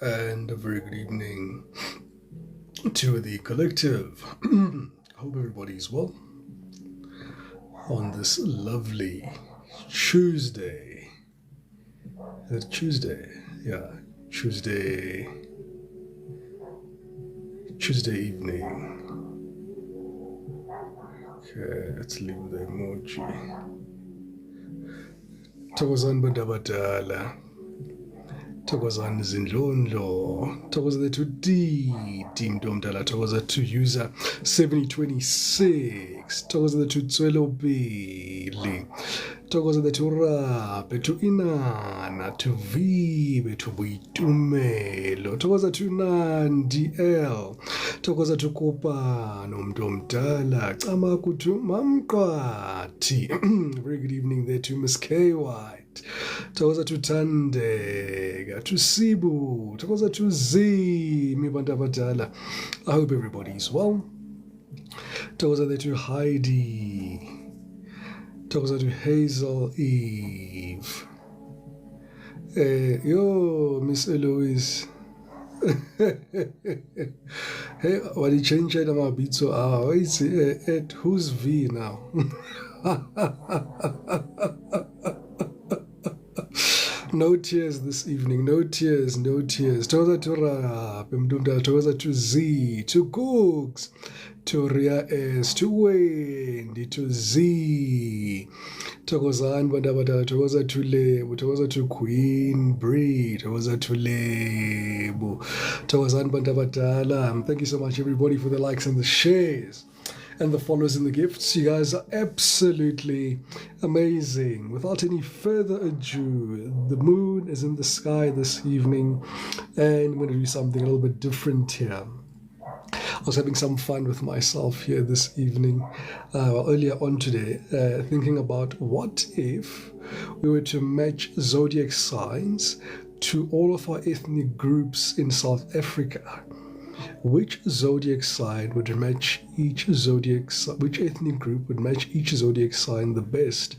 and a very good evening to the collective. Hope everybody's well on this lovely Tuesday. Is it Tuesday? Yeah, Tuesday evening. Okay, let's leave the emoji. Thokozani bantu abadala, thokozani zindlondlo, thokoza lethu titi mntu omdala, thokoza to user 7026, thokoza lethu tswelopili, thokoza lethu rape, to inana, to vibe, to boitumelo, thokoza to nandi el, thokoza to kopano mntu omdala, cama kutu mamqwathi. Very good evening there to Miss K. White. Thokoza to Tandega, to Sibu, thokoza to Z, mi bantu abadala. I hope everybody is well. Thokoza there to Heidi. Thokoza to Hazel Eve. Yo, Miss Eloise. Hey, what you change it my beat so it's at who's V now? No tears this evening, no tears. Thokoza to Rap, thokoza to Z, to Cooks, to Ria S, to Wendy, to Z. Thokozani bantu abadala, thokoza to Lebo, thokoza to Queen Bree, thokoza to Lebo, thokozani bantu abadala. Thank you so much everybody for the likes and the shares and the follows and the gifts. You guys are absolutely amazing. Without any further ado, the moon is in the sky this evening and I'm going to do something a little bit different here. I was having some fun with myself here this evening, earlier on today, thinking about what if we were to match zodiac signs to all of our ethnic groups in South Africa. Which zodiac sign would match each which ethnic group would match each zodiac sign the best?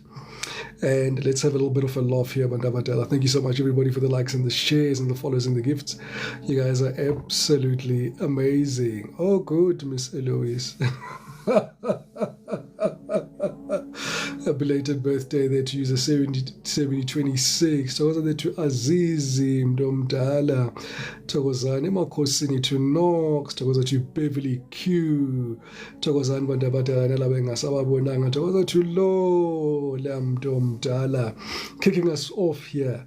And let's have a little bit of a laugh here, Bandabadala. Thank you so much, everybody, for the likes and the shares and the follows and the gifts. You guys are absolutely amazing. Oh, good, Miss Eloise. A belated birthday there to user 7026. Thokoza there to Azizi Mdomdala. Thokozani emakhosini to Knox. Thokoza to Beverly Q. Thokozani bantu abadala nalabo engasababonanga. Thokoza to Lola Mdomdala. Kicking us off here.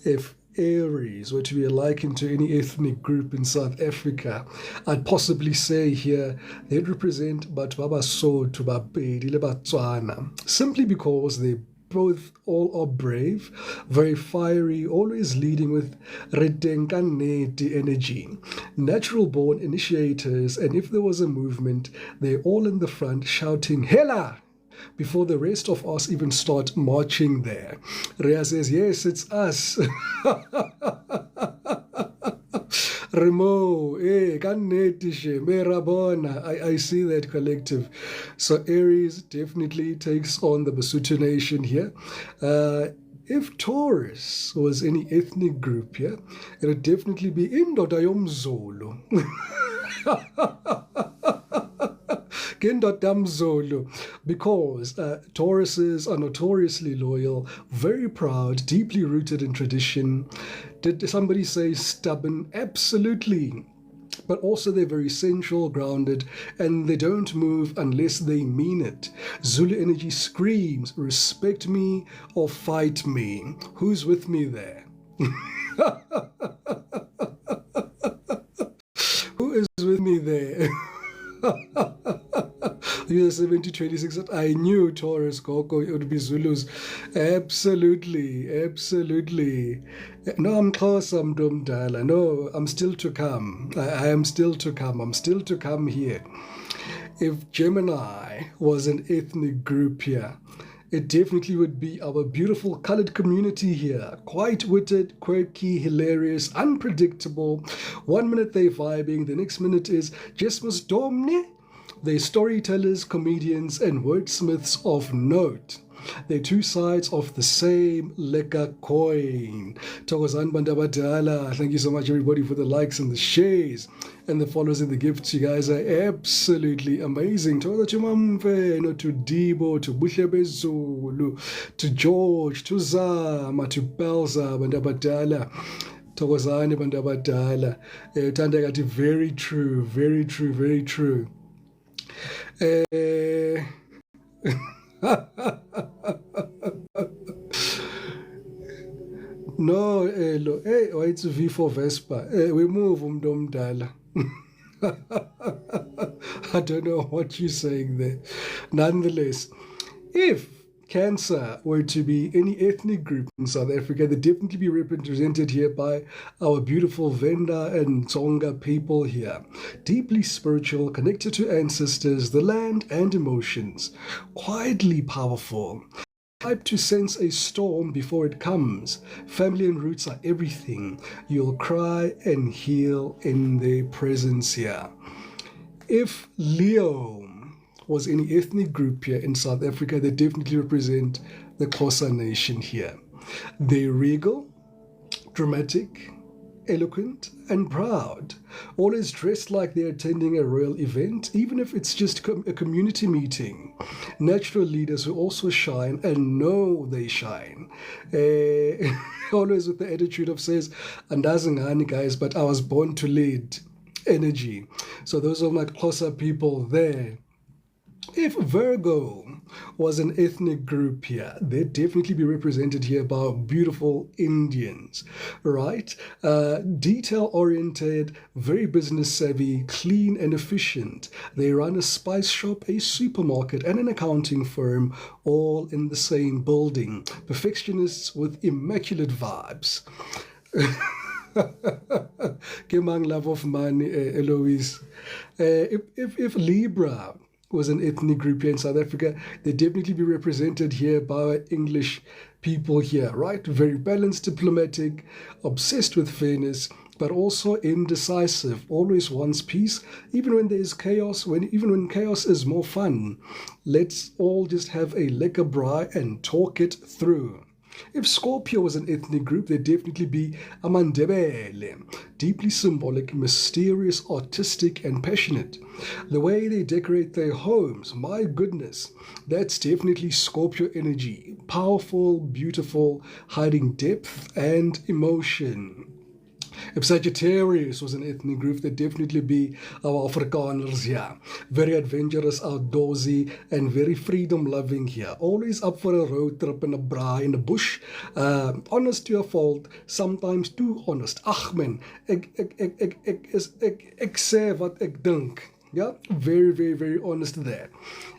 If Aries were to be likened to any ethnic group in South Africa, I'd possibly say here they'd represent Batbaba So to Babedi le Batswana, simply because they both all are brave, very fiery, always leading with retenkaneti energy, natural born initiators, and if there was a movement, they're all in the front shouting Hela before the rest of us even start marching there. Ria says, yes, it's us. Remo, I see that collective. So Aries definitely takes on the Basotho nation here. If Taurus was any ethnic group here, it would definitely be Indoda Yomzulu. Because Tauruses are notoriously loyal, very proud, deeply rooted in tradition. Did somebody say stubborn? Absolutely. But also they're very sensual, grounded, and they don't move unless they mean it. Zulu energy screams, respect me or fight me. Who's with me there? Who is with me there? Year 7026, I knew Taurus, Koko, it would be Zulus. Absolutely. No, I'm close, I'm Domdala. No, I'm still to come. I am still to come. I'm still to come here. If Gemini was an ethnic group here, it definitely would be our beautiful colored community here. Quite witted, quirky, hilarious, unpredictable. 1 minute they're vibing, the next minute is Jesmus Domne. They're storytellers, comedians, and wordsmiths of note. They're two sides of the same lekker coin. Thokozani bantu abadala. Thank you so much, everybody, for the likes and the shares and the follows and the gifts. You guys are absolutely amazing. Thokoza to Mamfe, to Debo, to Buhlebezulu, to George, to Zama, to Belza bantu abadala. Thokozani bantu abadala. Uthanda kathi very true, very true, very true. No, lo, hey, why it's V for Vespa? We move umdala. I don't know what you're saying there. Nonetheless, if Cancer were to be any ethnic group in South Africa, they'd definitely be represented here by our beautiful Venda and Tsonga people here. Deeply spiritual, connected to ancestors, the land, and emotions. Quietly powerful. Type to sense a storm before it comes. Family and roots are everything. You'll cry and heal in their presence here. If Leo was any ethnic group here in South Africa, they definitely represent the Xhosa nation here. They're regal, dramatic, eloquent, and proud. Always dressed like they're attending a royal event, even if it's just a community meeting. Natural leaders who also shine and know they shine. Always with the attitude of says, andazingani guys, but I was born to lead energy. So those are my Xhosa people there. If Virgo was an ethnic group here, they'd definitely be represented here by beautiful Indians, right? Detail-oriented, very business-savvy, clean and efficient. They run a spice shop, a supermarket, and an accounting firm, all in the same building. Perfectionists with immaculate vibes. Gemang love of money, Eloise. If Libra was an ethnic group here in South Africa, they'd definitely be represented here by English people here, right? Very balanced, diplomatic, obsessed with fairness, but also indecisive, always wants peace, even when there's chaos, even when chaos is more fun. Let's all just have a lekker braai and talk it through. If Scorpio was an ethnic group, they'd definitely be Amandebele. Deeply symbolic, mysterious, artistic, and passionate. The way they decorate their homes, my goodness, that's definitely Scorpio energy. Powerful, beautiful, hiding depth and emotion. If Sagittarius was an ethnic group, they'd definitely be our Afrikaners here. Very adventurous, outdoorsy, and very freedom-loving here. Always up for a road trip in a braai in the bush. Honest to a fault, sometimes too honest. Ach man, ek sê wat ek dink. Yeah, very, very, very honest there.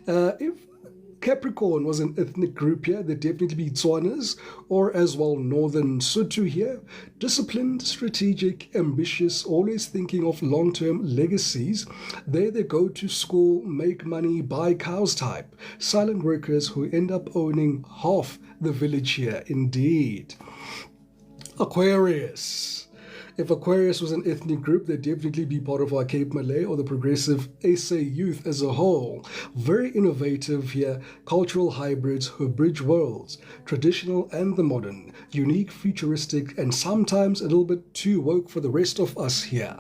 If Capricorn was an ethnic group here, they'd definitely be Tswanas, or as well Northern Sotho here. Disciplined, strategic, ambitious, always thinking of long-term legacies. They go to school, make money, buy cows type. Silent workers who end up owning half the village here, indeed. Aquarius. If Aquarius was an ethnic group, they'd definitely be part of our Cape Malay or the progressive SA youth as a whole. Very innovative here, cultural hybrids who bridge worlds, traditional and the modern, unique, futuristic, and sometimes a little bit too woke for the rest of us here.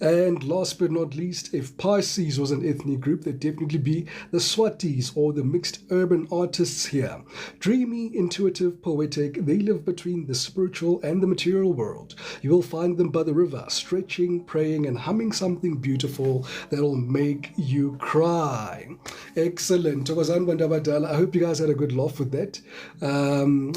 And last but not least, if Pisces was an ethnic group, they'd definitely be the Swatis or the mixed urban artists here. Dreamy, intuitive, poetic, they live between the spiritual and the material world. You will find them by the river, stretching, praying, and humming something beautiful that'll make you cry. Excellent. Thokozani bantu abadala. I hope you guys had a good laugh with that.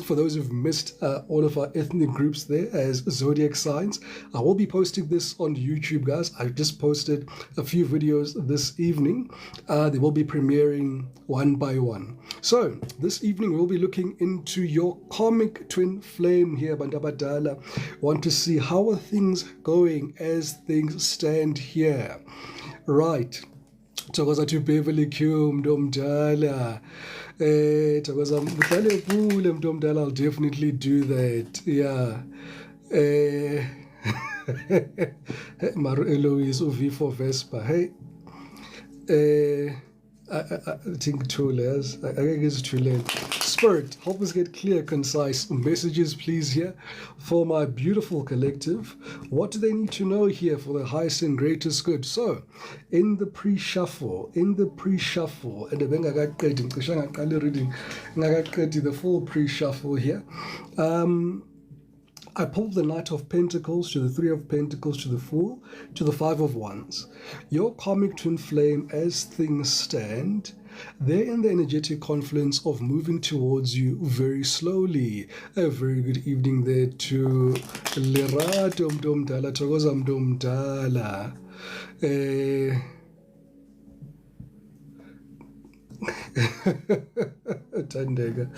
For those who've missed all of our ethnic groups there as zodiac signs, I will be posting this on YouTube, guys. I just posted a few videos this evening. They will be premiering one by one. So this evening we'll be looking into your karmic twin flame here, bantu abadala. Want to see how are things going as things stand here, right? Thokoza to Beverly Q, mdomdala. Thokoza mdlale kule mdomdala. I'll definitely do that. Yeah. Maru Eloise uV for Vespa. Hey. I think too less. I guess too late. Spirit, help us get clear, concise messages, please, here for my beautiful collective. What do they need to know here for the highest and greatest good? So, in the pre-shuffle, and the full pre-shuffle here, I pulled the Knight of Pentacles to the Three of Pentacles to the Fool to the Five of Wands. Your karmic twin flame, as things stand, they're in the energetic confluence of moving towards you very slowly. A very good evening there to Lerato Mdomdala, Togoza Mdomdala. Tandega.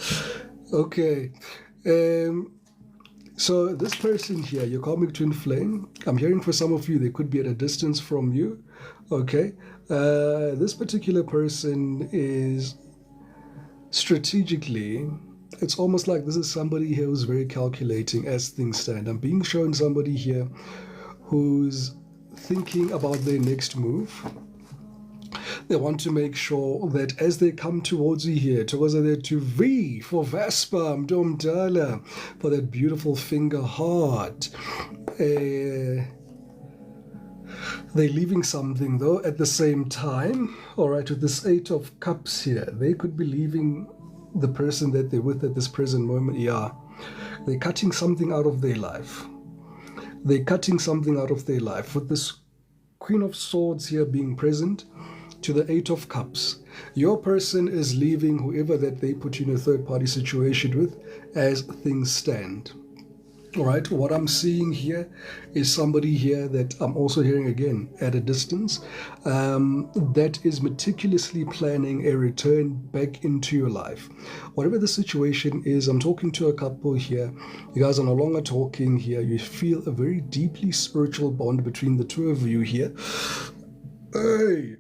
Okay. So this person here, your karmic twin flame, I'm hearing for some of you, they could be at a distance from you, okay? This particular person is strategically, it's almost like this is somebody here who's very calculating as things stand. I'm being shown somebody here who's thinking about their next move. They want to make sure that as they come towards you here, towards there to V for Vespa, Mdomdala, for that beautiful finger heart. They're leaving something though at the same time. All right, with this Eight of Cups here, they could be leaving the person that they're with at this present moment. Yeah, they're cutting something out of their life. They're cutting something out of their life. With this Queen of Swords here being present, to the Eight of Cups, your person is leaving whoever that they put you in a third-party situation with as things stand. All right, what I'm seeing here is somebody here that I'm also hearing again at a distance that is meticulously planning a return back into your life. Whatever the situation is, I'm talking to a couple here. You guys are no longer talking here. You feel a very deeply spiritual bond between the two of you here. Hey.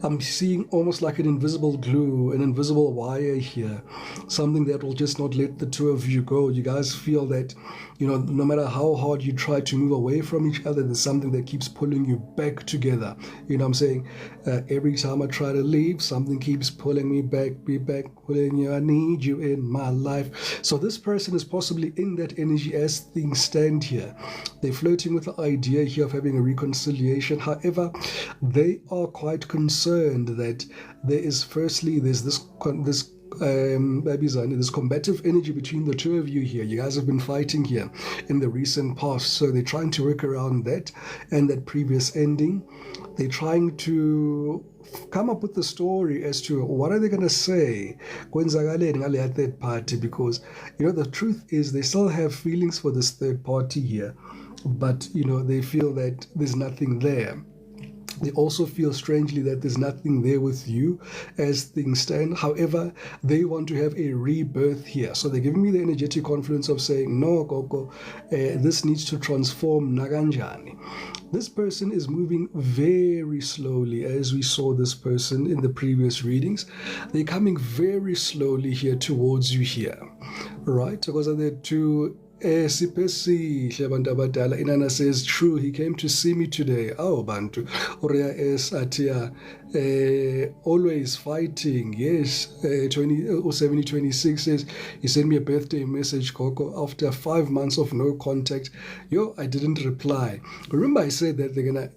I'm seeing almost like an invisible glue, an invisible wire here, something that will just not let the two of you go. You guys feel that, you know, no matter how hard you try to move away from each other, there's something that keeps pulling you back together. You know what I'm saying? Every time I try to leave, something keeps pulling me back, pulling you. I need you in my life. So this person is possibly in that energy as things stand here. They're flirting with the idea here of having a reconciliation. However, they are quite concerned that there is, firstly, there's this combative energy between the two of you here. You guys have been fighting here in the recent past, so they're trying to work around that and that previous ending. They're trying to come up with the story as to what are they going to say at third party, because, you know, the truth is they still have feelings for this third party here, but, you know, they feel that there's nothing there. They also feel strangely that there's nothing there with you as things stand. However, they want to have a rebirth here. So they're giving me the energetic confluence of saying, no, Koko, this needs to transform Naganjani. This person is moving very slowly, as we saw this person in the previous readings. They're coming very slowly here towards you here, right? Because of the two Inanna says, true, he came to see me today. Oh, Bantu. Orea is atia, always fighting. Yes, 7026 says, he sent me a birthday message, Coco, after 5 months of no contact. Yo, I didn't reply. Remember I said that they're gonna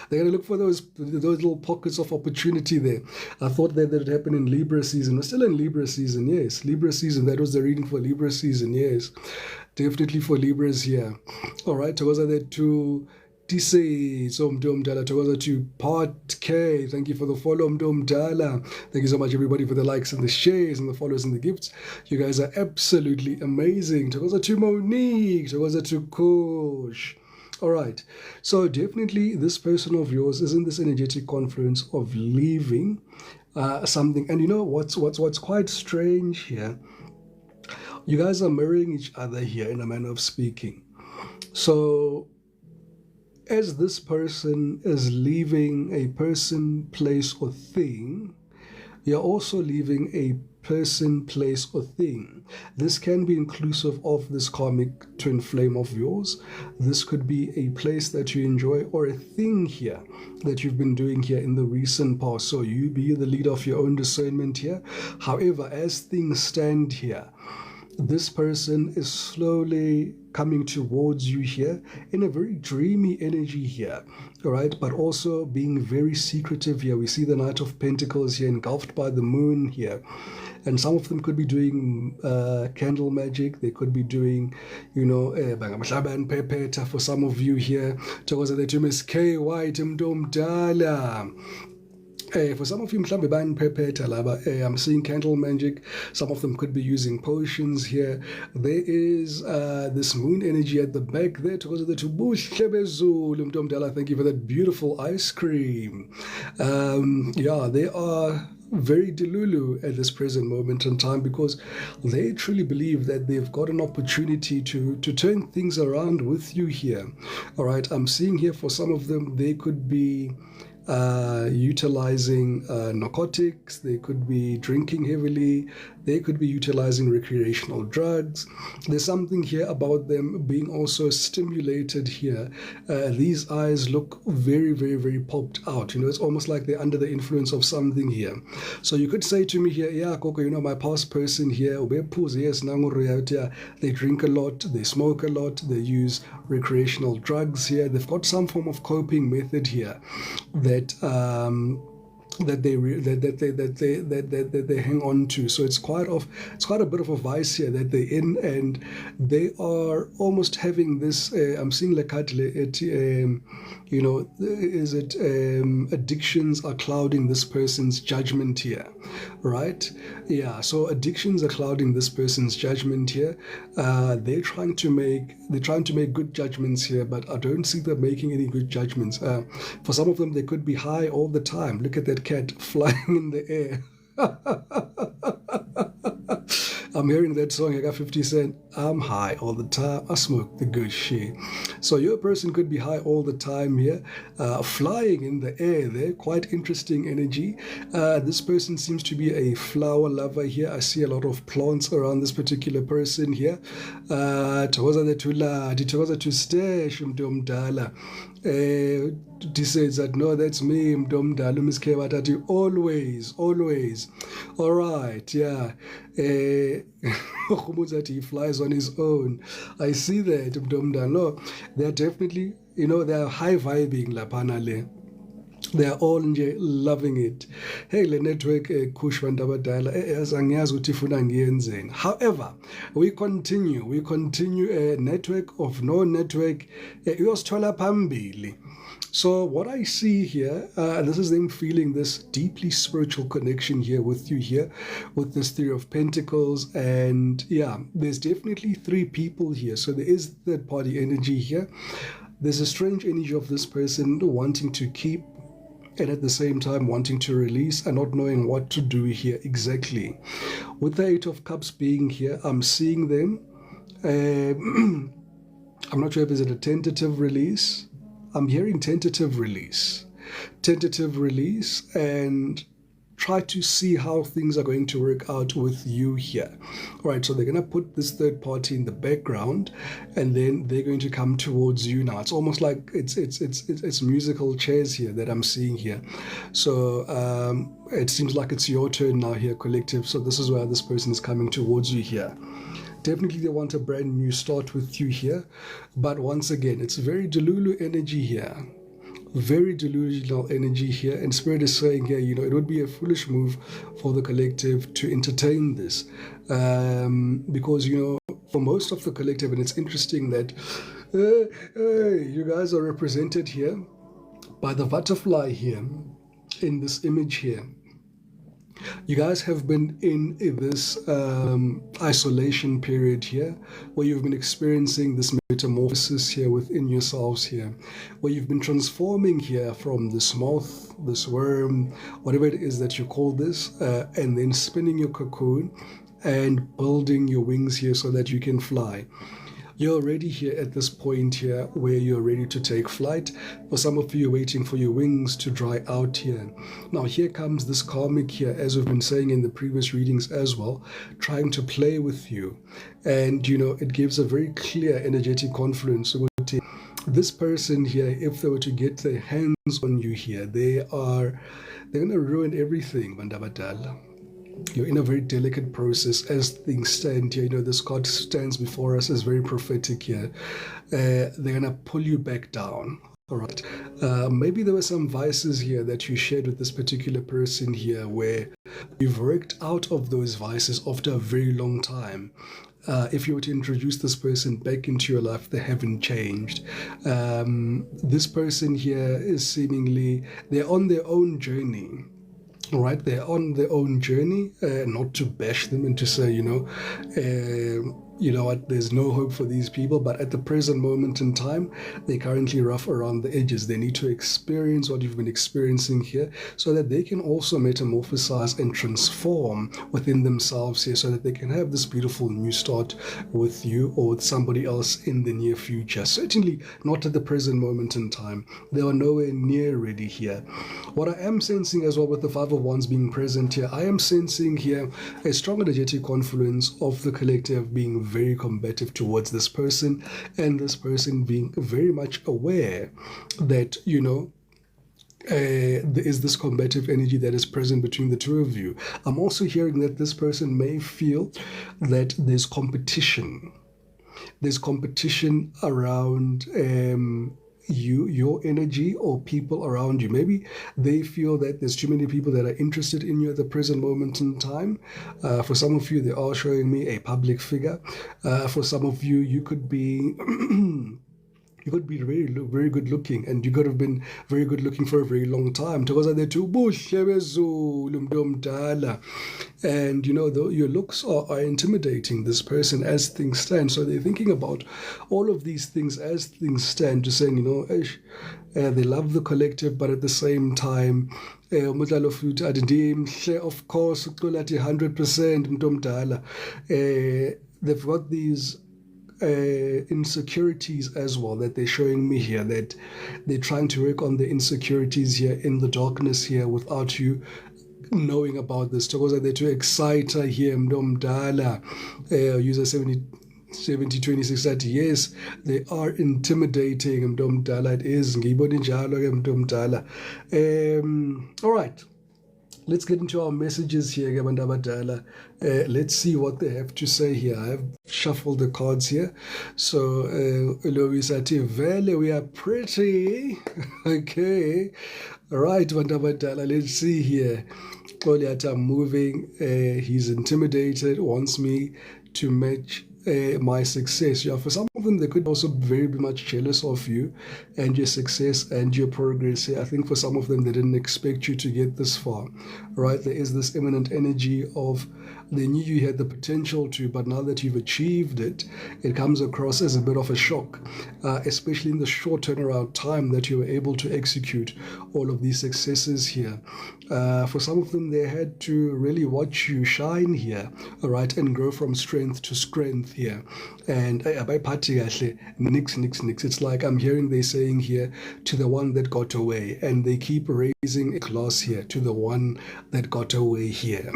they're gonna look for those little pockets of opportunity there. I thought that would happen in Libra season. We're still in Libra season, yes. Libra season, that was the reading for Libra season, yes. Definitely for Libras here. All right, those are the two. Tise, so Mdomdala, to Part K. Thank you for the follow, Mdomdala. Thank you so much, everybody, for the likes and the shares and the follows and the gifts. You guys are absolutely amazing. To Monique, to Kush. All right, so definitely this person of yours is in this energetic confluence of leaving something. And you know what's quite strange here? You guys are mirroring each other here in a manner of speaking. So as this person is leaving a person, place, or thing, you're also leaving a person, place, or thing. This can be inclusive of this karmic twin flame of yours. This could be a place that you enjoy or a thing here that you've been doing here in the recent past. So you be the leader of your own discernment here. However, as things stand here, this person is slowly coming towards you here in a very dreamy energy here, all right, but also being very secretive here. We see the Knight of Pentacles here engulfed by the moon here, and some of them could be doing candle magic. They could be doing, you know, pepeta for some of you here. Miss K White Mdomdala. For some of you, I'm seeing candle magic. Some of them could be using potions here. There is this moon energy at the back there. Thank you for that beautiful ice cream. Yeah, they are very delulu at this present moment in time because they truly believe that they've got an opportunity to turn things around with you here. All right, I'm seeing here for some of them, they could be utilizing narcotics, they could be drinking heavily, they could be utilizing recreational drugs. There's something here about them being also stimulated here. These eyes look very, very, very popped out. You know, it's almost like they're under the influence of something here. So you could say to me here, yeah, Coco, you know, my past person here, they drink a lot, they smoke a lot, they use recreational drugs here. They've got some form of coping method here that they hang on to. So it's quite a bit of a vice here that they're in, and they are almost having this. I'm seeing you know, is it addictions are clouding this person's judgment here, right? Yeah, so addictions are clouding this person's judgment here. They're trying to make good judgments here, but I don't see them making any good judgments. For some of them, they could be high all the time. Look at that cat flying in the air. I'm hearing that song, I got 50 Cent. I'm high all the time. I smoke the good shit. So your person could be high all the time here, flying in the air there. Quite interesting energy. This person seems to be a flower lover here. I see a lot of plants around this particular person here. He says that, no, that's me, Mdomdala, Miss Kevatati, always. All right, yeah. He flies on his own. I see that, Mdomdala. No, they're definitely, you know, they're high vibing, Lapanale. They are all loving it. Hey, le network kush bandabadala angiyazi ukuthi ifuna ngiyenzeni. However, we continue network of no network uyosithola phambili. So what I see here, this is them feeling this deeply spiritual connection here with you here, with this Three of Pentacles. And yeah, there's definitely three people here. So there is third party energy here. There's a strange energy of this person wanting to keep and at the same time wanting to release and not knowing what to do here exactly. With the Eight of Cups being here, I'm seeing them. I'm not sure if it's a tentative release. I'm hearing tentative release, and try to see how things are going to work out with you here. All right, so they're going to put this third party in the background, and then they're going to come towards you now. It's almost like it's musical chairs here that I'm seeing here. So it seems like it's your turn now here, collective. So this is where this person is coming towards you here. Definitely they want a brand new start with you here. But once again, it's very Delulu energy here. Very delusional energy here, and Spirit is saying here, you know, it would be a foolish move for the collective to entertain this, because, you know, for most of the collective, and it's interesting that you guys are represented here by the butterfly here in this image here. You guys have been in this isolation period here, where you've been experiencing this metamorphosis here within yourselves here, where you've been transforming here from this moth, this worm, whatever it is that you call this, and then spinning your cocoon and building your wings here so that you can fly. You're already here at this point here where you're ready to take flight. For some of you, you're waiting for your wings to dry out here. Now, here comes this karmic here, as we've been saying in the previous readings as well, trying to play with you. And, it gives a very clear energetic confluence. So this person here, if they were to get their hands on you here, they're going to ruin everything, Bandabadala. You're in a very delicate process as things stand here. This card stands before us as very prophetic here. They're going to pull you back down. All right. Maybe there were some vices here that you shared with this particular person here where you've worked out of those vices after a very long time. If you were to introduce this person back into your life, they haven't changed. This person here is seemingly, they're on their own journey. Right, they're on their own journey, not to bash them and to say, what, there's no hope for these people, but at the present moment in time, they're currently rough around the edges. They need to experience what you've been experiencing here so that they can also metamorphosize and transform within themselves here so that they can have this beautiful new start with you or with somebody else in the near future. Certainly not at the present moment in time. They are nowhere near ready here. What I am sensing as well with the Five of Wands being present here, I am sensing here a strong energetic confluence of the collective being very combative towards this person, and this person being very much aware that, there is this combative energy that is present between the two of you. I'm also hearing that this person may feel that there's competition. There's competition around your energy or people around you. Maybe they feel that there's too many people that are interested in you at the present moment in time. For some of you, they are showing me a public figure. For some of you, you could be you could be very, very good looking, and you could have been very good looking for a very long time. And your looks are intimidating this person as things stand. So they're thinking about all of these things as things stand, just saying, they love the collective, but at the same time, of course, 100%. They've got these insecurities as well that they're showing me here, that they're trying to work on the insecurities here in the darkness here without you knowing about this. Because they're too excited here, user 7026 that yes, they are intimidating. It is. All right. Let's get into our messages here, let's see what they have to say here. I have shuffled the cards here. So, we are pretty. Okay. All right, let's see here. Goliath moving. He's intimidated, wants me to match my success. Yeah, for some of them, they could also be very much jealous of you and your success and your progress. I think for some of them, they didn't expect you to get this far, right? There is this imminent energy of they knew you had the potential to, but now that you've achieved it, it comes across as a bit of a shock, especially in the short turnaround time that you were able to execute all of these successes here. For some of them, they had to really watch you shine here, all right, and grow from strength to strength here. And it's like I'm hearing they saying here, to the one that got away, and they keep raising a glass here to the one that got away here.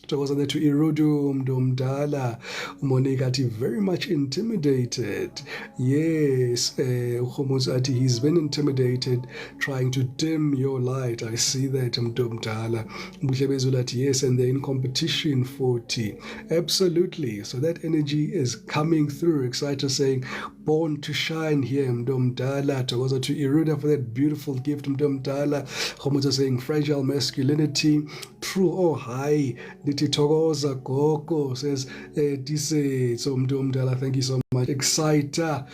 Thokozani to Irudu Mdala Monikati, very much intimidated. Yes, Khomuzati, he's been intimidated, trying to dim your light. I see that Mdala. Buhlebezulati, yes, and they're in competition 40. Absolutely. So that energy is coming through. Excited saying, born to shine here, Mdala. Thokozani to Iruda for that beautiful gift, Mdala. Khomuzati saying fragile masculinity. True, oh hi. Thokoza Gogo says, Dise, so Mdala, thank you so much. Exciter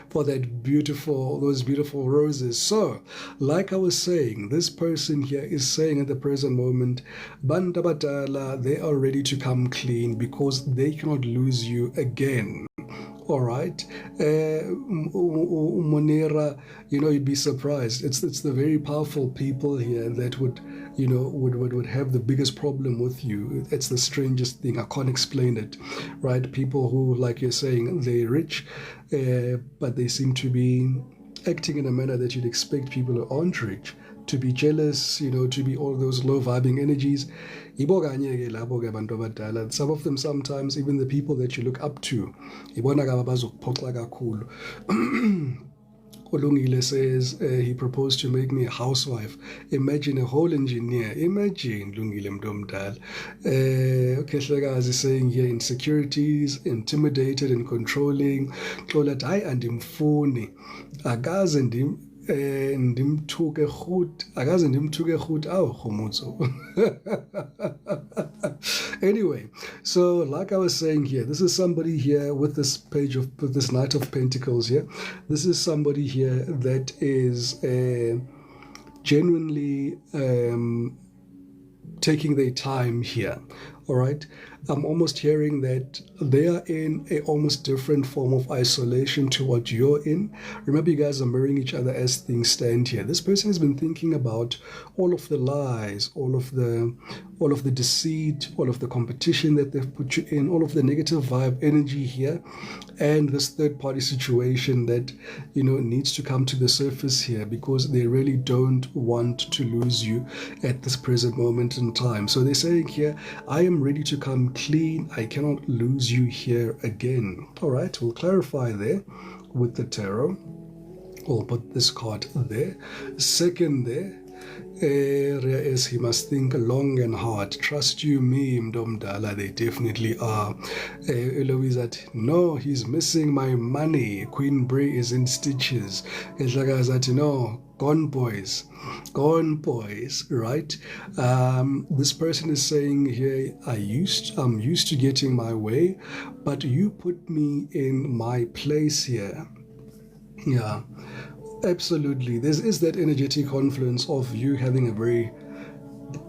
for those beautiful roses. So, like I was saying, this person here is saying at the present moment, Bandabadala, they are ready to come clean because they cannot lose you again. All right. Monera, you'd be surprised. It's the very powerful people here that would have the biggest problem with you. It's the strangest thing. I can't explain it, right? People who, like you're saying, they're rich, but they seem to be acting in a manner that you'd expect people who aren't rich to be jealous, to be all those low vibing energies. Some of them, sometimes even the people that you look up to, Olungile says he proposed to make me a housewife. Imagine a whole engineer. Imagine Lungile Mdomdal. Okay, Hlekazi is saying here insecurities, intimidated and controlling. Xola I and imfuni. Akaze ndimthuke goed awu khumutso. Anyway, so like I was saying here, this is somebody here with this this Knight of Pentacles here. This is somebody here that is genuinely taking their time here. All right. I'm almost hearing that they are in a almost different form of isolation to what you're in. Remember, you guys are mirroring each other as things stand here. This person has been thinking about all of the lies, all of the deceit, all of the competition that they've put you in, all of the negative vibe energy here, and this third party situation that needs to come to the surface here, because they really don't want to lose you at this present moment in time. So they're saying here, I am ready to come clean. I cannot lose you here again. All right, we'll clarify there with the tarot. We'll put this card there. Second there, area is he must think long and hard. Trust you me, Mdomdala, they definitely are. Eloise, no, he's missing my money. Queen Bray is in stitches. Ehlakazi, no, gone boys, right? This person is saying here, I'm used to getting my way, but you put me in my place here. Yeah, absolutely. There is that energetic confluence of you having a very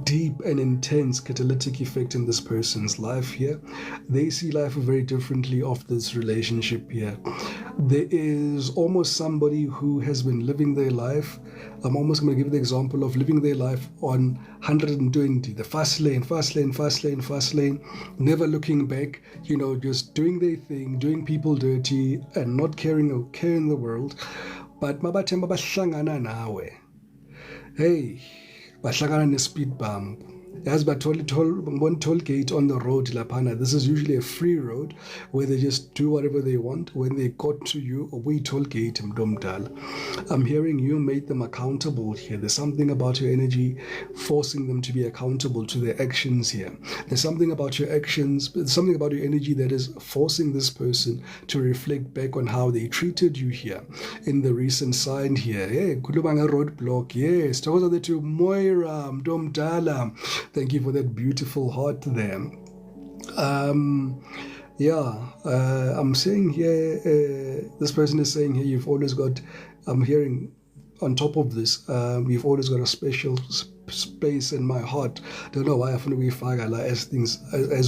deep and intense catalytic effect in this person's life here. They see life very differently of this relationship here. There is almost somebody who has been living their life. I'm almost going to give the example of living their life on 120, the fast lane, never looking back, just doing their thing, doing people dirty and not caring or care in the world. But mabathemba bahlangana nawe, hey, bahlangana ne-speed bump. As by one toll gate on the road, Lapana, this is usually a free road where they just do whatever they want. When they got to you, we toll gate Mdomdal. I'm hearing you made them accountable here. There's something about your energy forcing them to be accountable to their actions here. There's something about your actions, something about your energy that is forcing this person to reflect back on how they treated you here in the recent sign here. Hey, Kulubanga roadblock, yes. Tokoza the to Moira Mdomdala. Thank you for that beautiful heart there. I'm saying here, this person is saying here, you've always got, I'm hearing on top of this, you've always got a special space in my heart. Don't know why I find we fagala as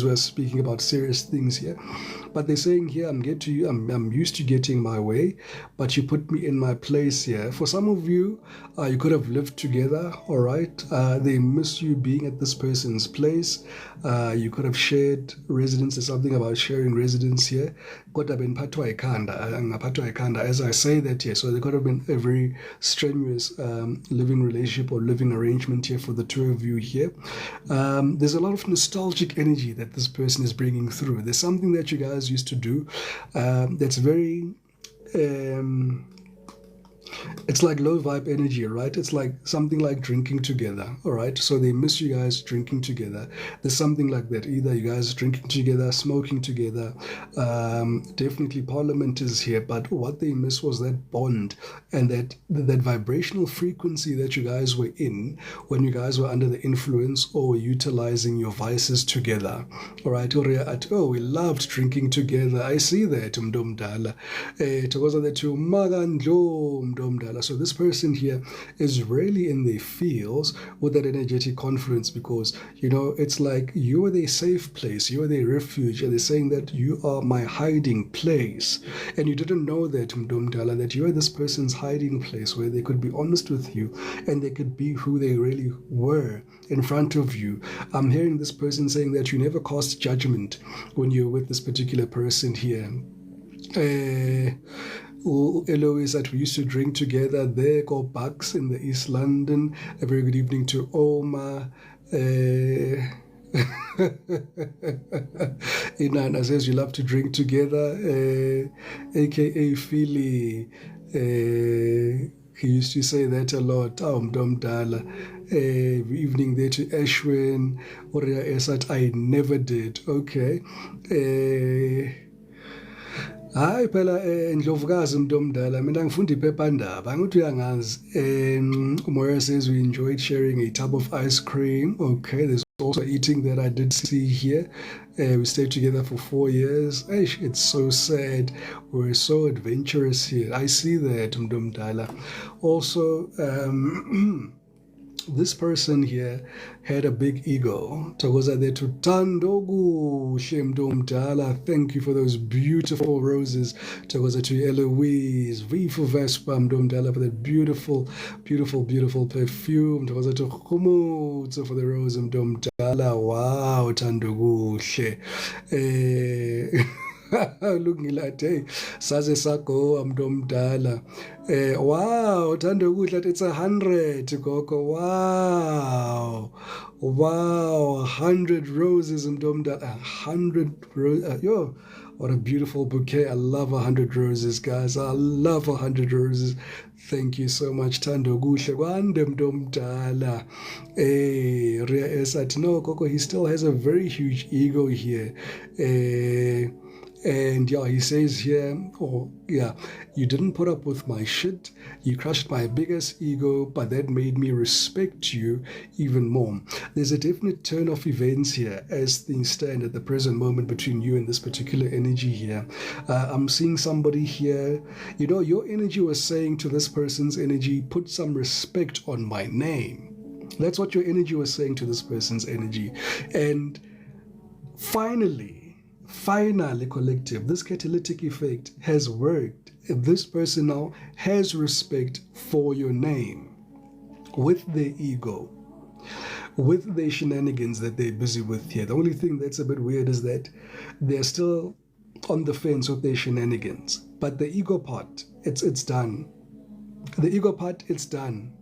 we're speaking about serious things here. But they're saying here, I'm used to getting my way, but you put me in my place here. For some of you, you could have lived together, all right? They miss you being at this person's place. You could have shared residence. There's something about sharing residence here. As I say that here, so there could have been a very strenuous living relationship or living arrangement here for the two of you here. There's a lot of nostalgic energy that this person is bringing through. There's something that you guys used to do that's very it's like low vibe energy, right? It's like something like drinking together, all right? So they miss you guys drinking together. There's something like that. Either you guys drinking together, smoking together. Definitely Parliament is here, but what they miss was that bond and that vibrational frequency that you guys were in when you guys were under the influence or utilizing your vices together, all right? Oh, we loved drinking together. I see that, Mdomdala. Tokoza that you magandlo Mdomdala. So this person here is really in their feels with that energetic confidence, because it's like you are their safe place, you are their refuge, and they're saying that you are my hiding place. And you didn't know that, Mdomdala, that you are this person's hiding place where they could be honest with you and they could be who they really were in front of you. I'm hearing this person saying that you never cast judgment when you're with this particular person here. Eloise, that we used to drink together there, go Bucks in the East London. A very good evening to Oma. Inana says you love to drink together, aka Philly. He used to say that a lot. Mdomdala. Evening there to Ashwin. Oria Esat, I never did. Okay. Hayi phela Ndlovukazi Mntomdala, mina ngifundi iphephandaba angithi uyangazi. Moya says we enjoyed sharing a tub of ice cream. Okay, there's also eating that I did see here. We stayed together for 4 years. It's so sad. We're so adventurous here. I see that, Mntomdala. Also, this person here had a big ego. Thokoza there to Tandogu Mntomdala. Thank you for those beautiful roses. Thokoza to Eloise, V for Vespa Mntomdala for that beautiful, beautiful, beautiful perfume. Thokoza to Khumutso for the rose Mntomdala. Wow, Tandogu. Lungile ade saze sago Mntomdala. Wow, Thando ukudla it's 100 gogo. Wow, 100 roses Mntomdala. 100 roses. Yo, what a beautiful bouquet. I love 100 roses, guys. I love 100 roses. Thank you so much, Thando kuhle kwande Mntomdala. Ria Esat, no Coco, he still has a very huge ego here. And yeah, he says here, you didn't put up with my shit. You crushed my biggest ego, but that made me respect you even more. There's a definite turn of events here as things stand at the present moment between you and this particular energy here. I'm seeing somebody here, your energy was saying to this person's energy, put some respect on my name. That's what your energy was saying to this person's energy. And finally, collective, this catalytic effect has worked. This person now has respect for your name with their ego, with their shenanigans that they're busy with here. The only thing that's a bit weird is that they're still on the fence with their shenanigans. But the ego part, it's done. The ego part, it's done.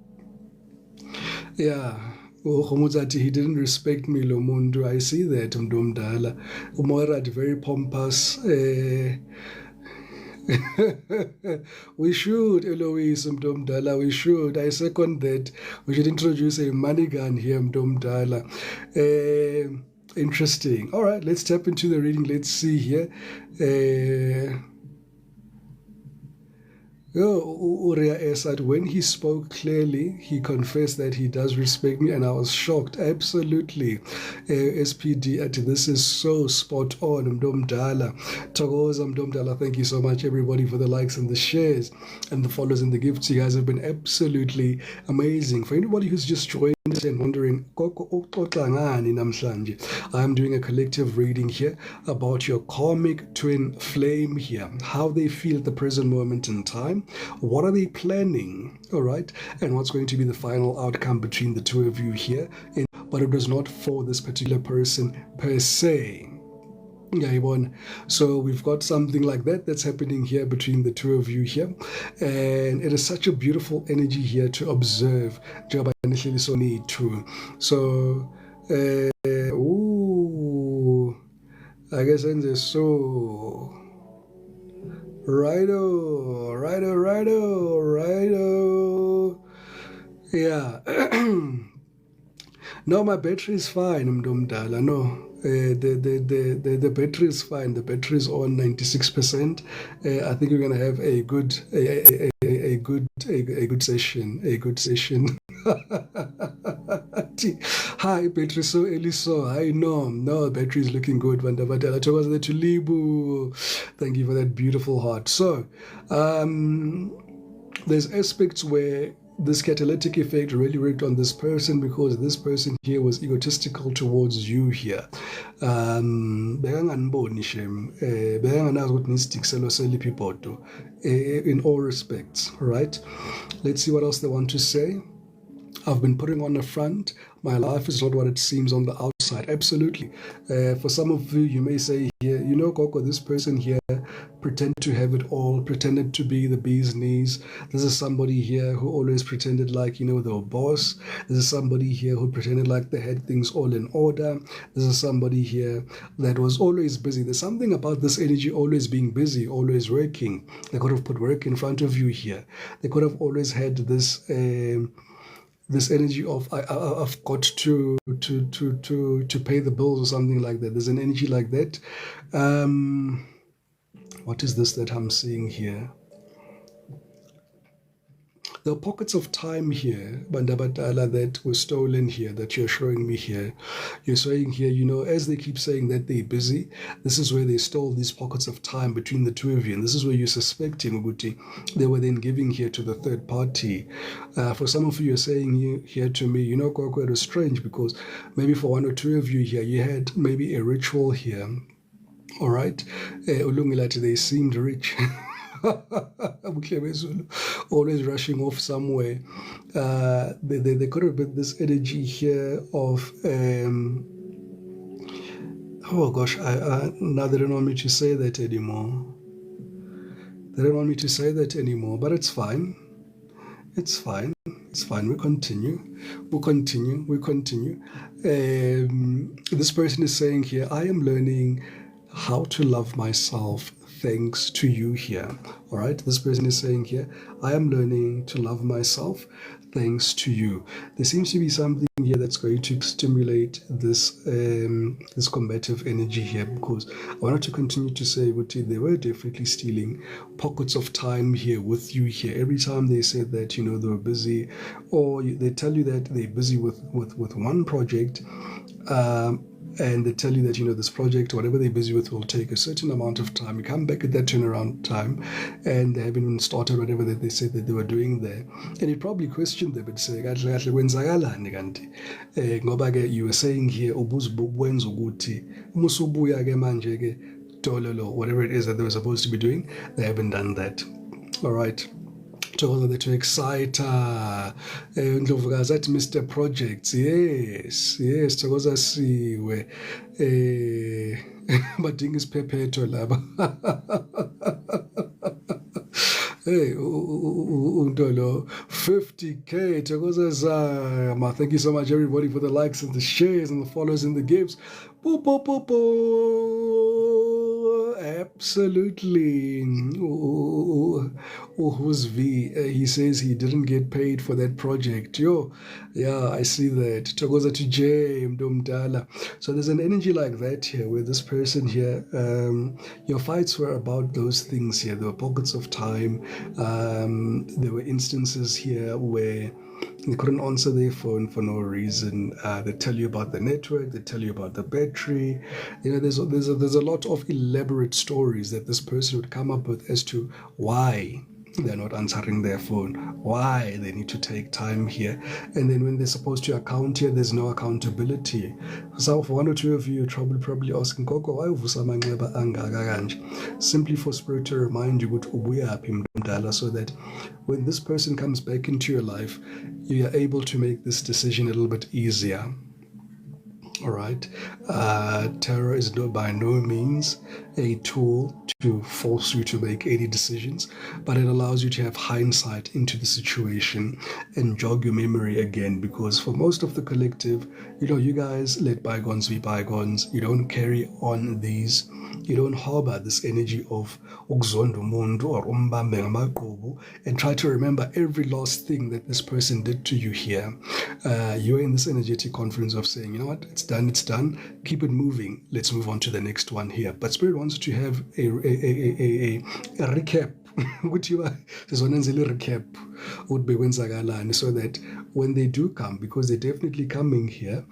Yeah. He didn't respect me, Lomundu. I see that, Mntomdala. Moirad, very pompous. We should, Eloise, Mntomdala, we should. I second that. We should introduce a money gun here, Mntomdala. Interesting. All right, let's tap into the reading. Let's see here. Uriah Esat, when he spoke clearly, he confessed that he does respect me, and I was shocked. Absolutely. SPD, this is so spot on. Mntomdala. Thokoza Mntomdala, thank you so much, everybody, for the likes and the shares and the follows and the gifts. You guys have been absolutely amazing. For anybody who's just joined and wondering, I'm doing a collective reading here about your karmic twin flame here, how they feel at the present moment in time. What are they planning? All right. And what's going to be the final outcome between the two of you here? But it was not for this particular person per se. So we've got something like that that's happening here between the two of you here. And it is such a beautiful energy here to observe. So, I guess it's so. Righto. Yeah. No, my battery is fine, Mntomdala. No. The battery is fine. The battery is on 96%. I think we're gonna have a good session. A good session. Hi, battery so early, so I know. No, battery is looking good. Vandabadala towards the Tulibu. Thank you for that beautiful heart. So, there's aspects where this catalytic effect really worked on this person because this person here was egotistical towards you here. Bekanganiboni shem, bekanganazi ukuthi nisidikiselo seliphi ipoto, in all respects, right? Let's see what else they want to say. I've been putting on a front. My life is not what it seems on the outside. Absolutely. For some of you, you may say here, you know, Coco, this person here pretended to have it all, pretended to be the bee's knees. This is somebody here who always pretended like, you know, they were boss. This is somebody here who pretended like they had things all in order. This is somebody here that was always busy. There's something about this energy always being busy, always working. They could have put work in front of you here. They could have always had this energy of I've got to pay the bills or something like that. There's an energy like that. What is this that I'm seeing here? There are pockets of time here, Bandabadala, that were stolen here, that you're showing me here. You're saying here, you know, as they keep saying that they're busy, this is where they stole these pockets of time between the two of you. And this is where you're suspecting, Uguti, they were then giving here to the third party. For some of you, you're saying here to me, you know, Koko, it was strange because maybe for one or two of you here, you had maybe a ritual here. All right. Ulungilati, they seemed rich. Always rushing off somewhere. They could have been this energy here of oh gosh, now they don't want me to say that anymore. They don't want me to say that anymore, but it's fine. It's fine. It's fine. We continue. This person is saying here, I am learning how to love myself thanks to you here. All right, this person is saying here, I am learning to love myself thanks to you. There seems to be something here that's going to stimulate this this combative energy here, because I wanted to continue to say, they were definitely stealing pockets of time here with you here. Every time they said that, you know, they were busy, or they tell you that they're busy with one project, and they tell you that, you know, this project, whatever they're busy with, will take a certain amount of time. You come back at that turnaround time, and they haven't even started whatever that they said that they were doing there. And you probably questioned them and say, kwenzakalani kanti? Ngoba ke you were saying here, ubuzibukwenza ukuthi umusubuya ke manje ke tololo, whatever it is that they were supposed to be doing, they haven't done that. All right. Thokoza that to excite Ndlovukazi athi Mr. Projects, yes thokoza siwe badinga isiphephetho laba. Hey, Untolo, 50K, thokoza zama. Thank you so much, everybody, for the likes and the shares and the follows and the gifts. Boop, boop, boop, boop. Absolutely. Who's V? He says he didn't get paid for that project. Yo, yeah, I see that. Thokoza to J, Mdomdala. So there's an energy like that here, where this person here, your fights were about those things here. There were pockets of time. There were instances here where they couldn't answer their phone for no reason. They tell you about the network. They tell you about the battery. You know, there's a lot of elaborate stories that this person would come up with as to why they're not answering their phone, why they need to take time here. And then when they're supposed to account here, there's no accountability. So for one or two of you, you're probably asking, Koko, why uvusamanxeba angaka kanje? Simply for Spirit to remind you ukuthi ubuyaphi mdala, so that when this person comes back into your life, you are able to make this decision a little bit easier. All right. Tarot is by no means a tool to force you to make any decisions, but it allows you to have hindsight into the situation and jog your memory again, because for most of the collective, you know, you guys let bygones be bygones. You don't carry on these, you don't harbor this energy of ukuzonda umuntu or umbambe ngamaqhubu and try to remember every last thing that this person did to you here. You're in this energetic conference of saying, you know what, it's done, keep it moving, let's move on to the next one here. But Spirit wants to have a recap. Recap would be so that when they do come, because they're definitely coming here,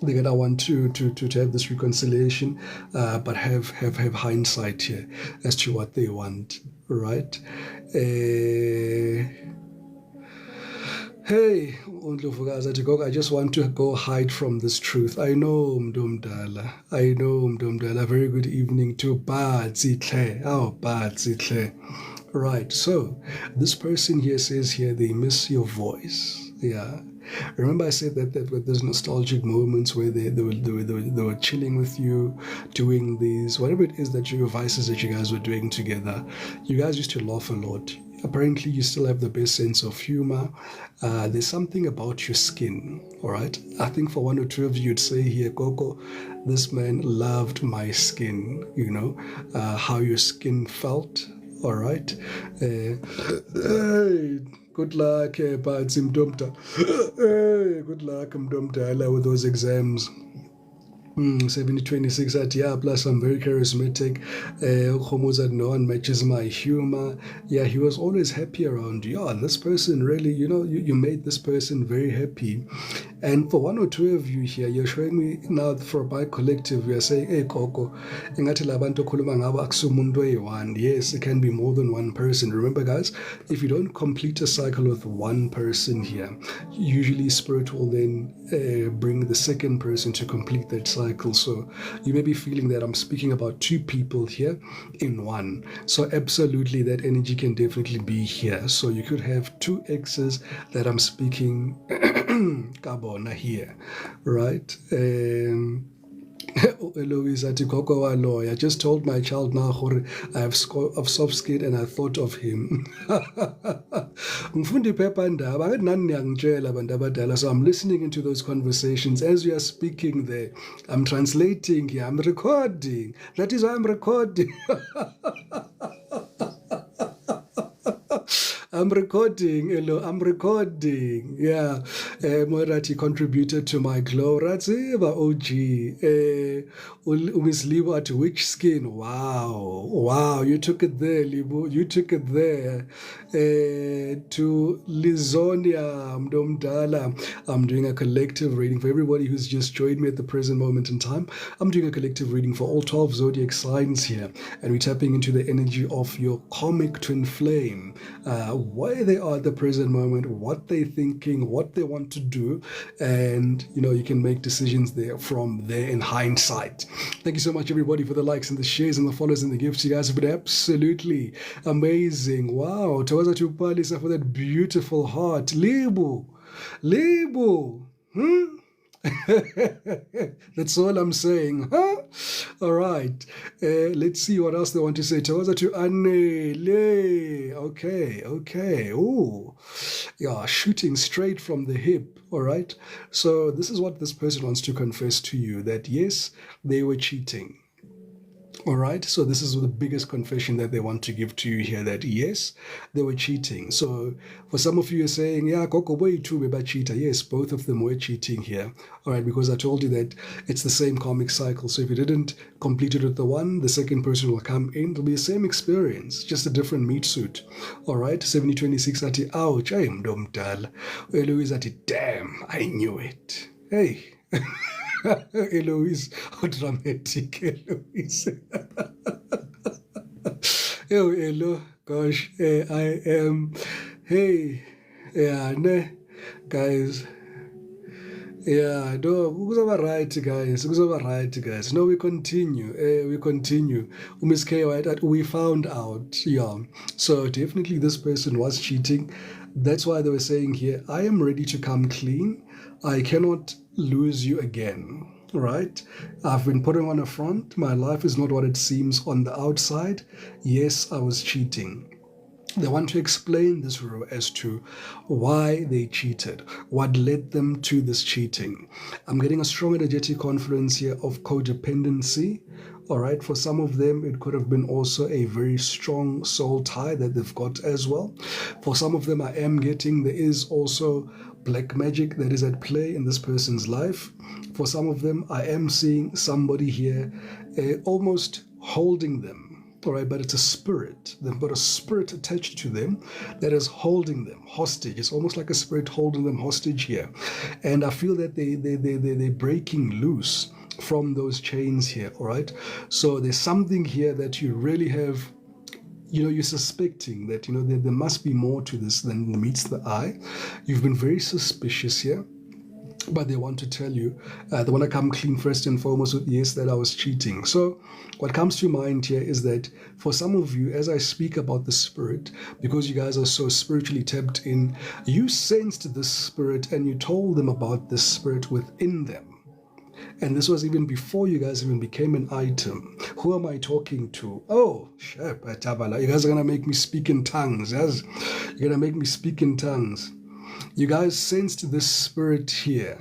they're gonna want to have this reconciliation, but have hindsight here as to what they want, right? Hey, uNdlovukazi athi gogo, I just want to go hide from this truth. I know Mdomdala. I know Mdomdala. Very good evening to Batsitle. Oh, Batsitle. Right, so this person here says here they miss your voice. Yeah. Remember I said that there's nostalgic moments where they were chilling with you, doing these, whatever it is that your vices that you guys were doing together. You guys used to laugh a lot. Apparently you still have the best sense of humor. There's something about your skin, all right? I think for one or two of you would say here, Coco, this man loved my skin, how your skin felt, all right? Hey, good luck, Patsi Mdomda. Hey, good luck, Mdomda, with those exams. 7026 at yeah, plus I'm very charismatic. No one matches my humor. Yeah, he was always happy around you. Yeah, this person really, you made this person very happy. And for one or two of you here, you're showing me now for by collective, we are saying, hey Coco, yes, it can be more than one person. Remember guys, if you don't complete a cycle with one person here, usually spirit will then bring the second person to complete that cycle. So you may be feeling that I'm speaking about two people here in one. So absolutely that energy can definitely be here. So you could have two exes that I'm speaking kabona here, right? Eloise Atikoko lawyer. I just told my child now I have soft skin and I thought of him. So I'm listening into those conversations as we are speaking there. I'm translating here. I'm recording. That is why I'm recording. I'm recording, hello, I'm recording. Yeah, Morati contributed to my glow. Ratsiva OG. Miss Libo at which skin? Wow, you took it there, Libo. You took it there. To Lizonia Mdomdala. I'm doing a collective reading for everybody who's just joined me at the present moment in time. I'm doing a collective reading for all 12 zodiac signs here, and we're tapping into the energy of your karmic twin flame. Where they are at the present moment, what they're thinking, what they want to do, and you can make decisions there from there in hindsight. Thank you so much everybody for the likes and the shares and the follows and the gifts. You guys have been absolutely amazing. Wow, Tawaza Tupalisa for that beautiful heart. Libu. That's all I'm saying, huh? All right, let's see what else they want to say. Tawaza to Anele. Okay. Oh, yeah, shooting straight from the hip. All right, so this is what this person wants to confess to you, that yes, they were cheating. All right, so this is the biggest confession that they want to give to you here, that yes, they were cheating. So for some of you are saying, yeah, Koko boy too about cheater. Yes, both of them were cheating here. All right, because I told you that it's the same karmic cycle. So if you didn't complete it with the one, the second person will come in. It'll be the same experience, just a different meat suit. All right, 7026 ati, ouch, I am Domdal. Eloise ati, damn, I knew it. Hey. Eloise, how dramatic, Eloise. Oh, hello, gosh, I am, hey, yeah, ne, guys. Yeah, no, kuzaba right, guys. No, we continue. Miss K, right, we found out, yeah. So definitely this person was cheating. That's why they were saying here, I am ready to come clean. I cannot lose you again, right? I've been putting on a front. My life is not what it seems on the outside. Yes, I was cheating. They want to explain this as to why they cheated, what led them to this cheating. I'm getting a strong energetic confluence here of codependency. All right, for some of them, it could have been also a very strong soul tie that they've got as well. For some of them, I am getting there is also black magic that is at play in this person's life. For some of them, I am seeing somebody here almost holding them. all right, but it's a spirit. They've got a spirit attached to them that is holding them hostage. It's almost like a spirit holding them hostage here. And I feel that they're breaking loose from those chains here, all right? So there's something here that you really have, you're suspecting that, there must be more to this than meets the eye. You've been very suspicious here, but they want to tell you, they want to come clean first and foremost with, yes, that I was cheating. So what comes to mind here is that for some of you, as I speak about the spirit, because you guys are so spiritually tapped in, you sensed this spirit and you told them about this spirit within them. And this was even before you guys even became an item. Who am I talking to? Oh, you guys are going to make me speak in tongues. Yes? You're going to make me speak in tongues. You guys sensed this spirit here.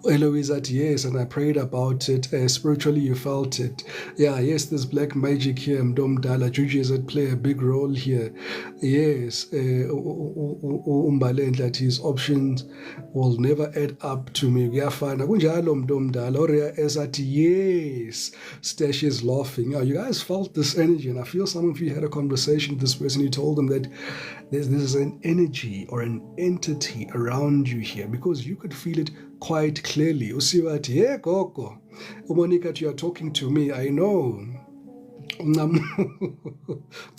Eloise said yes, and I prayed about it. Spiritually, you felt it. Yeah, yes, there's black magic here. Mdomdala, Juju play a big role here. Yes, that his options will never add up to me. Kuyafana kunjalo Mdomdala. Oria said yes. Stash is laughing. You guys felt this energy, and I feel some of you had a conversation with this person. You told them that there's an energy or an entity around you here, because you could feel it quite clearly. Usiwati, hey Gogo, Monica, you are talking to me. I know.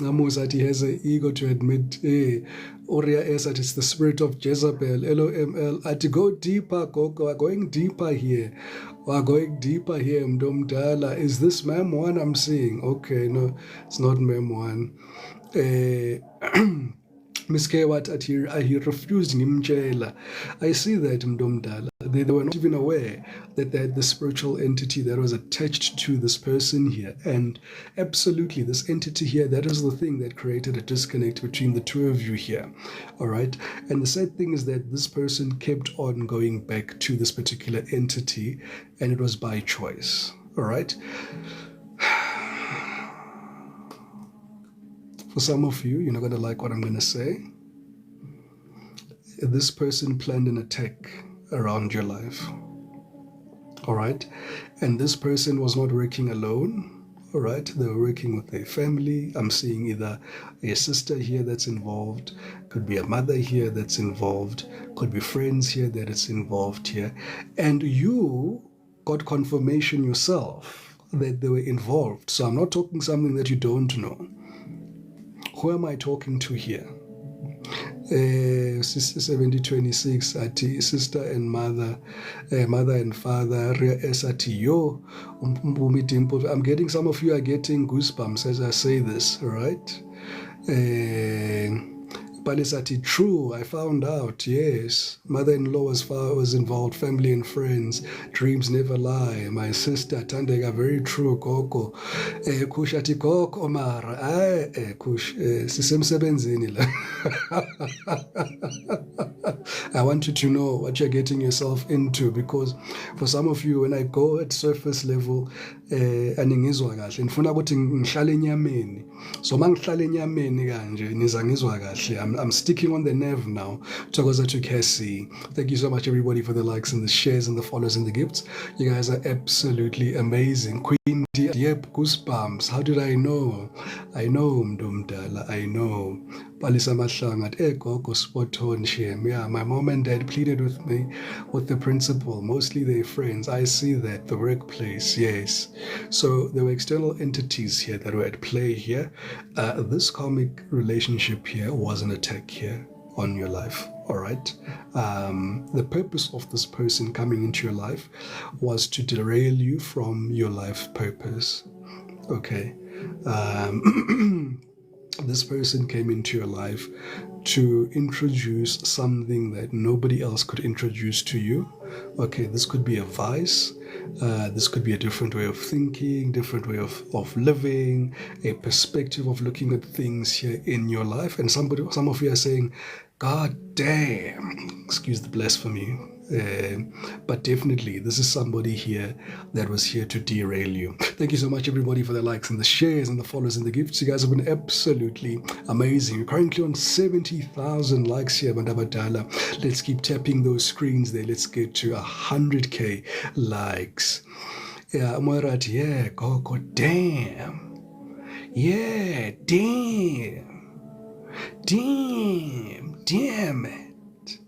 Namu said he has an ego to admit. Oria is that it's the spirit of Jezebel. LOML. At go deeper, Gogo. We're going deeper here. We're going deeper here. Mdomdala. Is this Mem 1 I'm seeing? Okay, no, it's not Mem 1. Miss Kewat he refused Nimjela. I see that Mdomdala. They were not even aware that they had the spiritual entity that was attached to this person here. And absolutely, this entity here, that is the thing that created a disconnect between the two of you here. All right. And the sad thing is that this person kept on going back to this particular entity, and it was by choice. All right. For some of you, you're not going to like what I'm going to say. This person planned an attack around your life. All right? And this person was not working alone. All right? They were working with their family. I'm seeing either a sister here that's involved, could be a mother here that's involved, could be friends here that is involved here. And you got confirmation yourself that they were involved. So I'm not talking something that you don't know. Who am I talking to here? Sister 7026 at sister and mother, mother and father. I'm getting, some of you are getting goosebumps as I say this, right? Palisati, true, I found out, yes. Mother-in-law was involved, family and friends. Dreams never lie. My sister, Tandega, very true, Koko. Kushati Koko, Mara. Kush, sisemsebenzini la. I want you to know what you're getting yourself into, because for some of you, when I go at surface level, aningizwa kahle ngifuna ukuthi ngihlale enyameni, so mangihlale enyameni kanje niza ngizwa kahle. I'm sticking on the nerve now. Thokoza to Cassie. Thank you so much, everybody, for the likes and the shares and the follows and the gifts. You guys are absolutely amazing. Queen D, yep, goosebumps. How did I know? I know, Mdomdala, I know. Palisa Mahlangat, Gogo, spot on, Shem. Yeah, my mom and dad pleaded with me, with the principal, mostly their friends. I see that, the workplace, yes. So there were external entities here that were at play here. This karmic relationship here was an attack here on your life, all right? The purpose of this person coming into your life was to derail you from your life purpose, okay? This person came into your life to introduce something that nobody else could introduce to you. Okay, this could be a vice. This could be a different way of thinking, different way of living, a perspective of looking at things here in your life. And some of you are saying, God damn, excuse the blasphemy. But definitely, this is somebody here that was here to derail you. Thank you so much, everybody, for the likes and the shares and the follows and the gifts. You guys have been absolutely amazing. We're currently on 70,000 likes here, Bandabadala. Let's keep tapping those screens there. Let's get to 100K likes. Yeah, Moirat, yeah, go, damn. Yeah, damn it.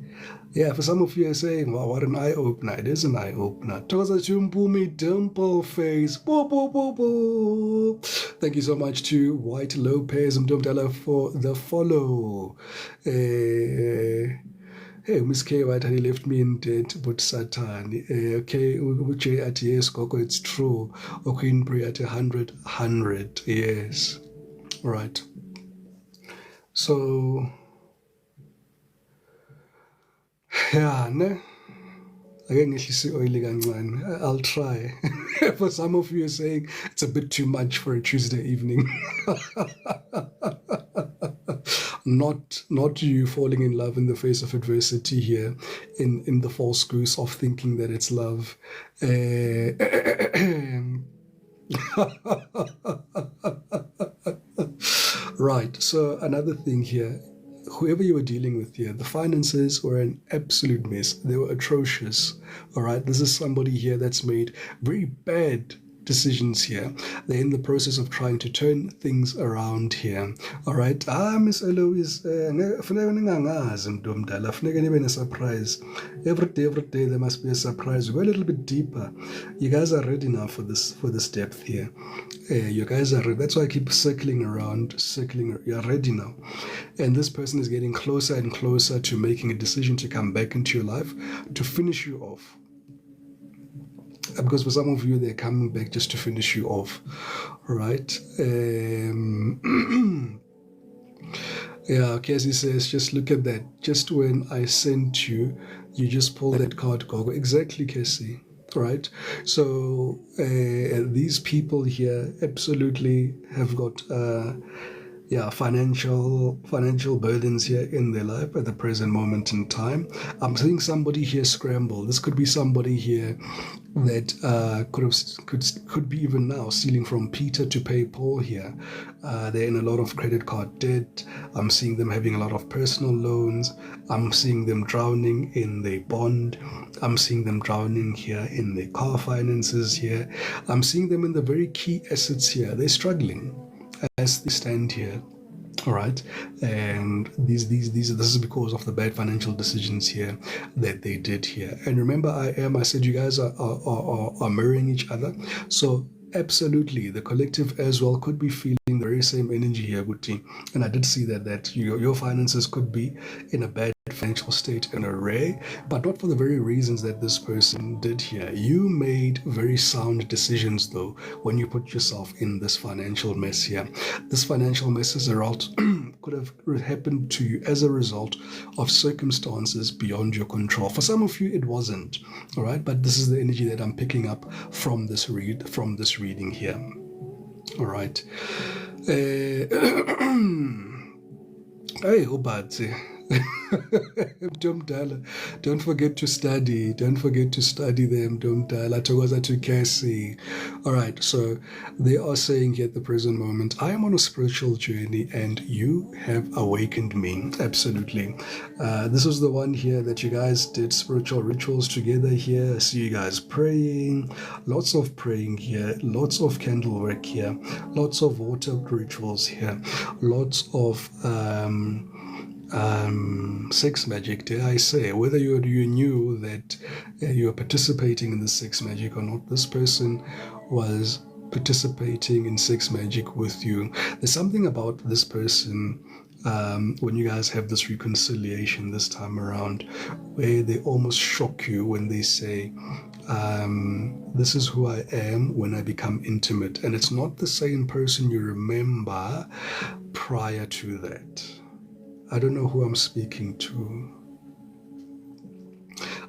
Yeah, for some of you are saying, wow, what an eye-opener. It is an eye-opener. Toza Chumpumi Dimple Face. Boo, boo, boo, boo. Thank you so much to White Lopez Mdomdala for the follow. Hey, Miss K, White, he left me in debt, but Satan. Okay, Uche at yes, Coco, it's true. Queen Brie at 100. Yes. Right. So, yeah, ne? I'll try. For some of you are saying it's a bit too much for a Tuesday evening. Not you falling in love in the face of adversity here, in the false goose of thinking that it's love. Right, so another thing here, whoever you were dealing with here, the finances were an absolute mess. They were atrocious. All right, this is somebody here that's made very bad decisions here. They're in the process of trying to turn things around here. All right. Miss Eloise, funeka ningangazi mntu omdala, funeka nibe surprise. Every day there must be a surprise. Go a little bit deeper. You guys are ready now for this depth here. You guys are ready. That's why I keep circling around. You're ready now. And this person is getting closer and closer to making a decision to come back into your life to finish you off. Because for some of you, they're coming back just to finish you off, right? Yeah, Cassie says, just look at that. Just when I sent you, you just pulled that card, Gogo. Exactly, Cassie, right? So these people here absolutely have got financial burdens here in their life at the present moment in time. I'm seeing somebody here scramble. This could be somebody here that could be even now stealing from Peter to pay Paul here. They're in a lot of credit card debt. I'm seeing them having a lot of personal loans. I'm seeing them drowning in their bond. I'm seeing them drowning here in their car finances here. I'm seeing them in the very key assets here. They're struggling as they stand here. All right, and this is because of the bad financial decisions here that they did here. And remember, I said you guys are mirroring each other. So absolutely, the collective as well could be feeling the very same energy here, Guti. And I did see that your finances could be in a bad financial state in array, but not for the very reasons that this person did here. You made very sound decisions though when you put yourself in this financial mess here. This financial mess as a result could have happened to you as a result of circumstances beyond your control. For some of you it wasn't, all right, but this is the energy that I'm picking up from this reading here. All right. Hey, Obadze. Don't forget to study. Don't forget to study them. Togoza to Cassie. All right, so they are saying here at the present moment, I am on a spiritual journey and you have awakened me. Absolutely. This was the one here that you guys did spiritual rituals together here. I see you guys praying. Lots of praying here. Lots of candle work here. Lots of water rituals here. Lots of sex magic, dare I say, whether you knew that you were participating in the sex magic or not, this person was participating in sex magic with you. There's something about this person when you guys have this reconciliation this time around where they almost shock you when they say, this is who I am when I become intimate. And it's not the same person you remember prior to that. I don't know who I'm speaking to.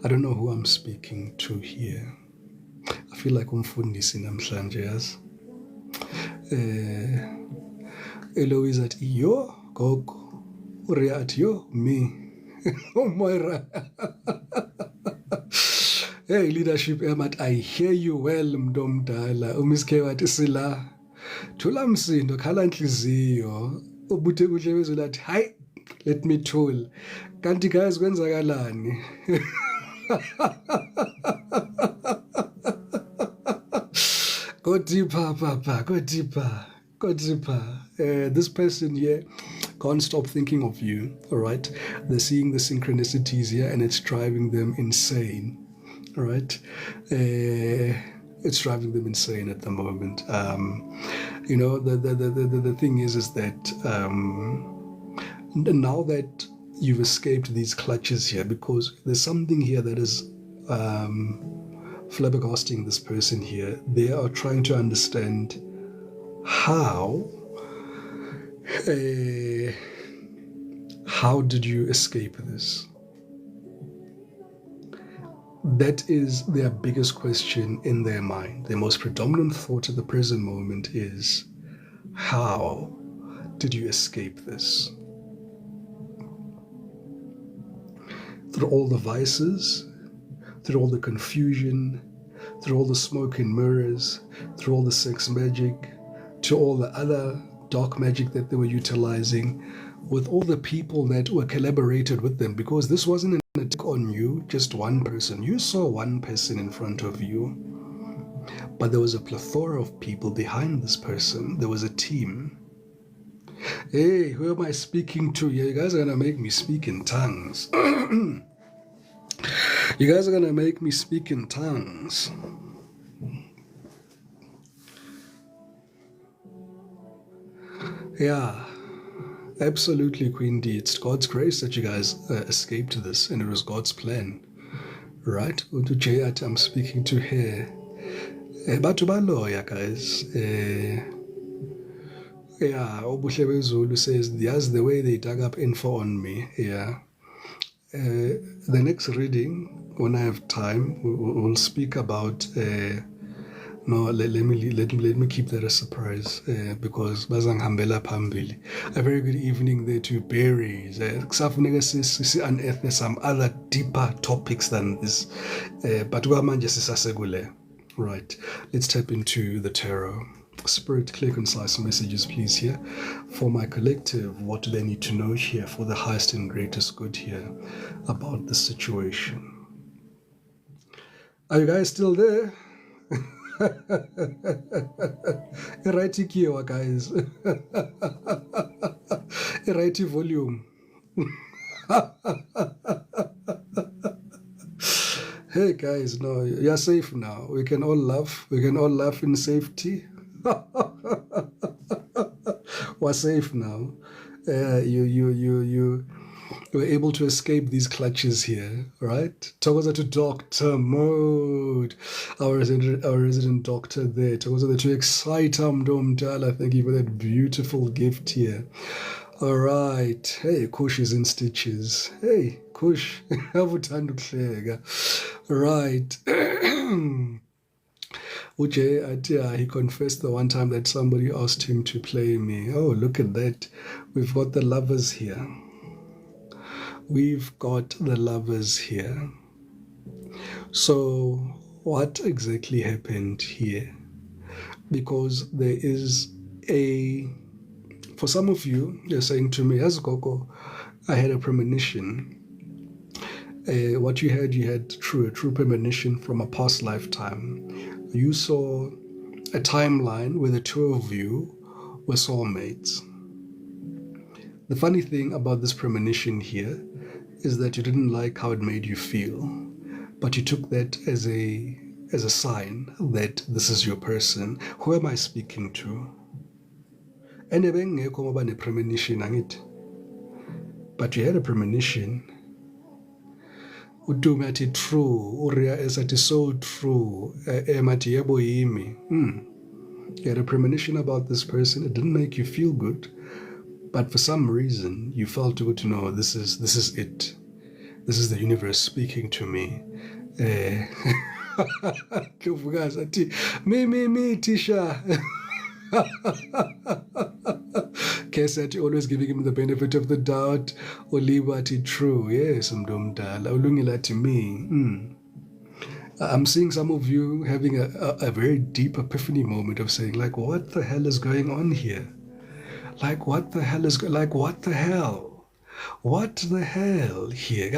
I don't know who I'm speaking to here. I feel like umfundisi namhlanje yazi. Eloise at yo, Gogo. Uria at yo, me. Oh, Moira. Hey, leadership emat, I hear you well, mdomdala. Umiske wathi sila. Thula msindo, khala nhliziyo. Ubuthe kuhle bezolathi, hayi. Let me tool. Kanti guys kwenzakalani? Go deeper, Papa. Go deeper. This person here can't stop thinking of you, all right? They're seeing the synchronicities here and it's driving them insane, all right? It's driving them insane at the moment. You know, the thing is that now that you've escaped these clutches here, because there's something here that is flabbergasting this person here. They are trying to understand how did you escape this? That is their biggest question in their mind. Their most predominant thought at the present moment is, how did you escape this? Through all the vices, through all the confusion, through all the smoke and mirrors, through all the sex magic, to all the other dark magic that they were utilizing, with all the people that were collaborated with them, because this wasn't an attack on you, just one person. You saw one person in front of you, but there was a plethora of people behind this person. There was a team. Hey, who am I speaking to? Yeah, you guys are gonna make me speak in tongues. You guys are gonna make me speak in tongues. Yeah, absolutely, Queen D. It's God's grace that you guys escaped this, and it was God's plan, right? I'm speaking to her. Batu baloya, guys. Yeah, Obuhle Bezulu says, yes, the way they dug up info on me. Yeah. The next reading, when I have time, we'll speak about. No, let me keep that a surprise because bazangihambela phambili. A very good evening there to Berries. Kusafuneka unearth some other deeper topics than this. But manje sisasegule. Right. Let's tap into the tarot. Spirit, clear, concise messages, please, here for my collective. What do they need to know here for the highest and greatest good here about the situation? Are you guys still there? Righty kiwa, guys. Righty volume. Hey guys, no, you're safe now. We can all laugh. We can all laugh in safety. We're safe now. You were able to escape these clutches here, right? Togoza to Dr. Mode, our resident doctor there. Togoza to excite Mdomdala. Thank you for that beautiful gift here. All right. Hey, Kush is in stitches. Hey, Kush. Right. Uche, he confessed the one time that somebody asked him to play me. Oh, look at that. We've got the lovers here. We've got the lovers here. So what exactly happened here? Because there is for some of you, you're saying to me, as Coco, I had a premonition. What you had a true premonition from a past lifetime. You saw a timeline where the two of you were soulmates. The funny thing about this premonition here is that you didn't like how it made you feel, but you took that as a sign that this is your person. Who am I speaking to? But you had a premonition. Utumati true, uria esati so true, emati yebo yimi. You had a premonition about this person. It didn't make you feel good, but for some reason you felt good to know this is it. This is the universe speaking to me. Me, Tisha. Kesati always giving him the benefit of the doubt. Olibati true. Yes, Mdomdala. Olungilati me. I'm seeing some of you having a very deep epiphany moment of saying, like, what the hell is going on here? Like, what the hell? What the hell? What the hell here?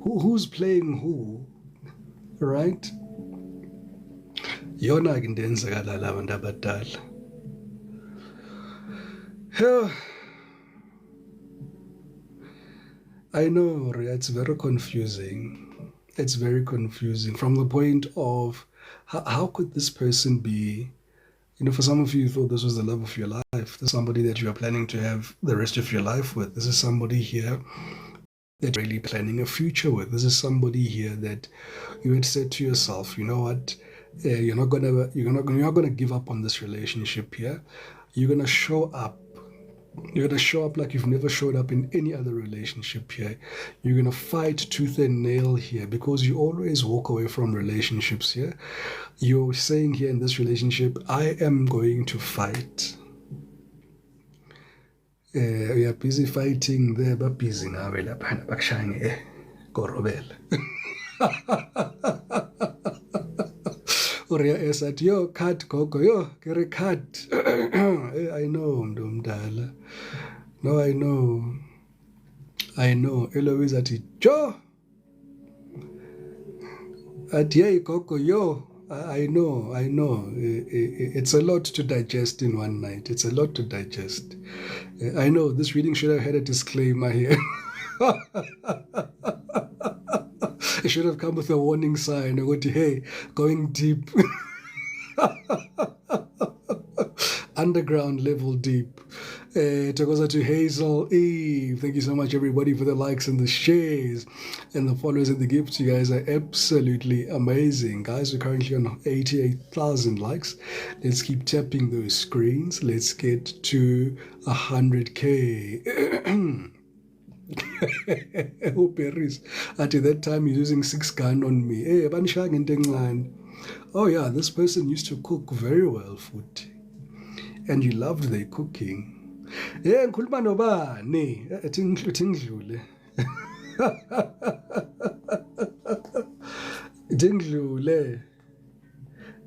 Who's playing who? Right? Yona ke into eyenzekala la bantu abadala. Yeah, I know, it's very confusing. It's very confusing from the point of how could this person be, for some of you thought this was the love of your life. This is somebody that you are planning to have the rest of your life with. This is somebody here that you're really planning a future with. This is somebody here that you had said to yourself, you know what, you're not gonna give up on this relationship here. You're gonna show up. You're going to show up like you've never showed up in any other relationship here. You're going to fight tooth and nail here because you always walk away from relationships here. You're saying here in this relationship, I am going to fight. We are busy fighting there, but busy now. Uria esat yo cut gogo yo kere cut. I know mdala. No, I know. Eloise ati jo. Ati hey gogo yo. I know. It's a lot to digest in one night. It's a lot to digest. I know this reading should have had a disclaimer here. It should have come with a warning sign. I go to, hey, going deep. Underground level deep. Tokoza to Hazel Eve. Thank you so much, everybody, for the likes and the shares and the followers and the gifts. You guys are absolutely amazing. Guys, we're currently on 88,000 likes. Let's keep tapping those screens. Let's get to 100K. Oh, Paris. At that time, he's using 6 gun on me. Hey, oh, yeah, this person used to cook very well food. And you loved their cooking. Yeah, ngikhuluma nobani? Thingidlule.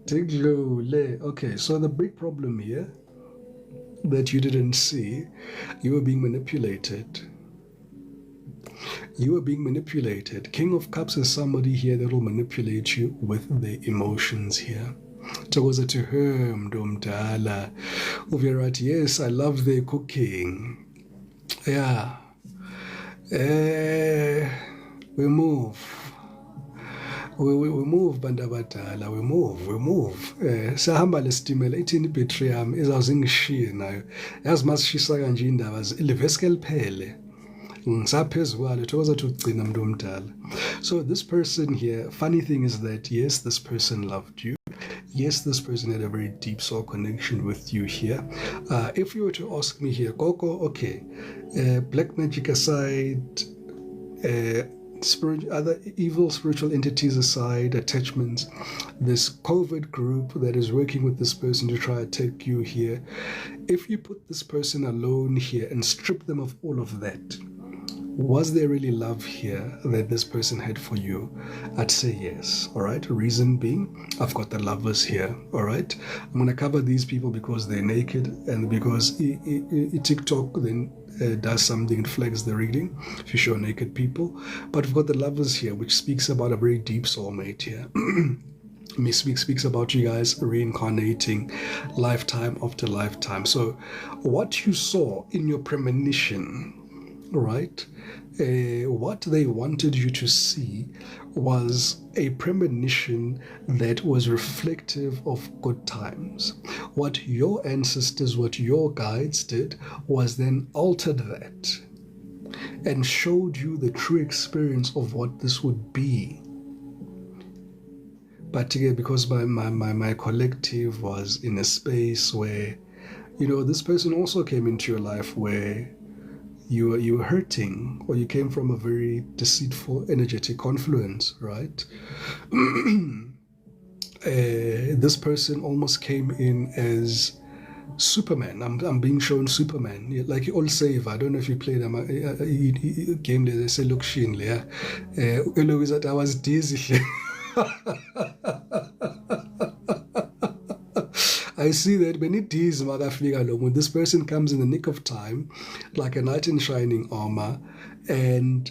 Thingidlule. Okay, so the big problem here that you didn't see, you were being manipulated. You are being manipulated. King of Cups is somebody here that will manipulate you with their emotions here. Tokoza to her, mdomdala. Uvirat, yes, I love their cooking. Yeah. We move. We move, bandabadala. We move. Sahamba lesitimela ithini ibhetri yami izawuzingishiye nayo. Yazi masishisa kanje indaba liveske liphele. So this person here, funny thing is that yes, this person loved you. Yes, this person had a very deep soul connection with you here. If you were to ask me here, Coco, okay, black magic aside, other evil spiritual entities aside, attachments, this covert group that is working with this person to try to take you here, if you put this person alone here and strip them of all of that, was there really love here that this person had for you? I'd say yes, all right? Reason being, I've got the lovers here, all right? I'm going to cover these people because they're naked and because TikTok then does something, it flags the reading if you show naked people. But we've got the lovers here, which speaks about a very deep soulmate here. Speaks about you guys reincarnating lifetime after lifetime. So what you saw in your premonition, right? What they wanted you to see was a premonition that was reflective of good times. What your ancestors, what your guides did was then altered that and showed you the true experience of what this would be. But again, because my collective was in a space where, this person also came into your life where you were hurting, or you came from a very deceitful energetic confluence, right? This person almost came in as Superman. I'm being shown Superman, like all save. I don't know if you played a game there. They say look shin there. I was dizzy. I see that when it is when this person comes in the nick of time, like a knight in shining armor, and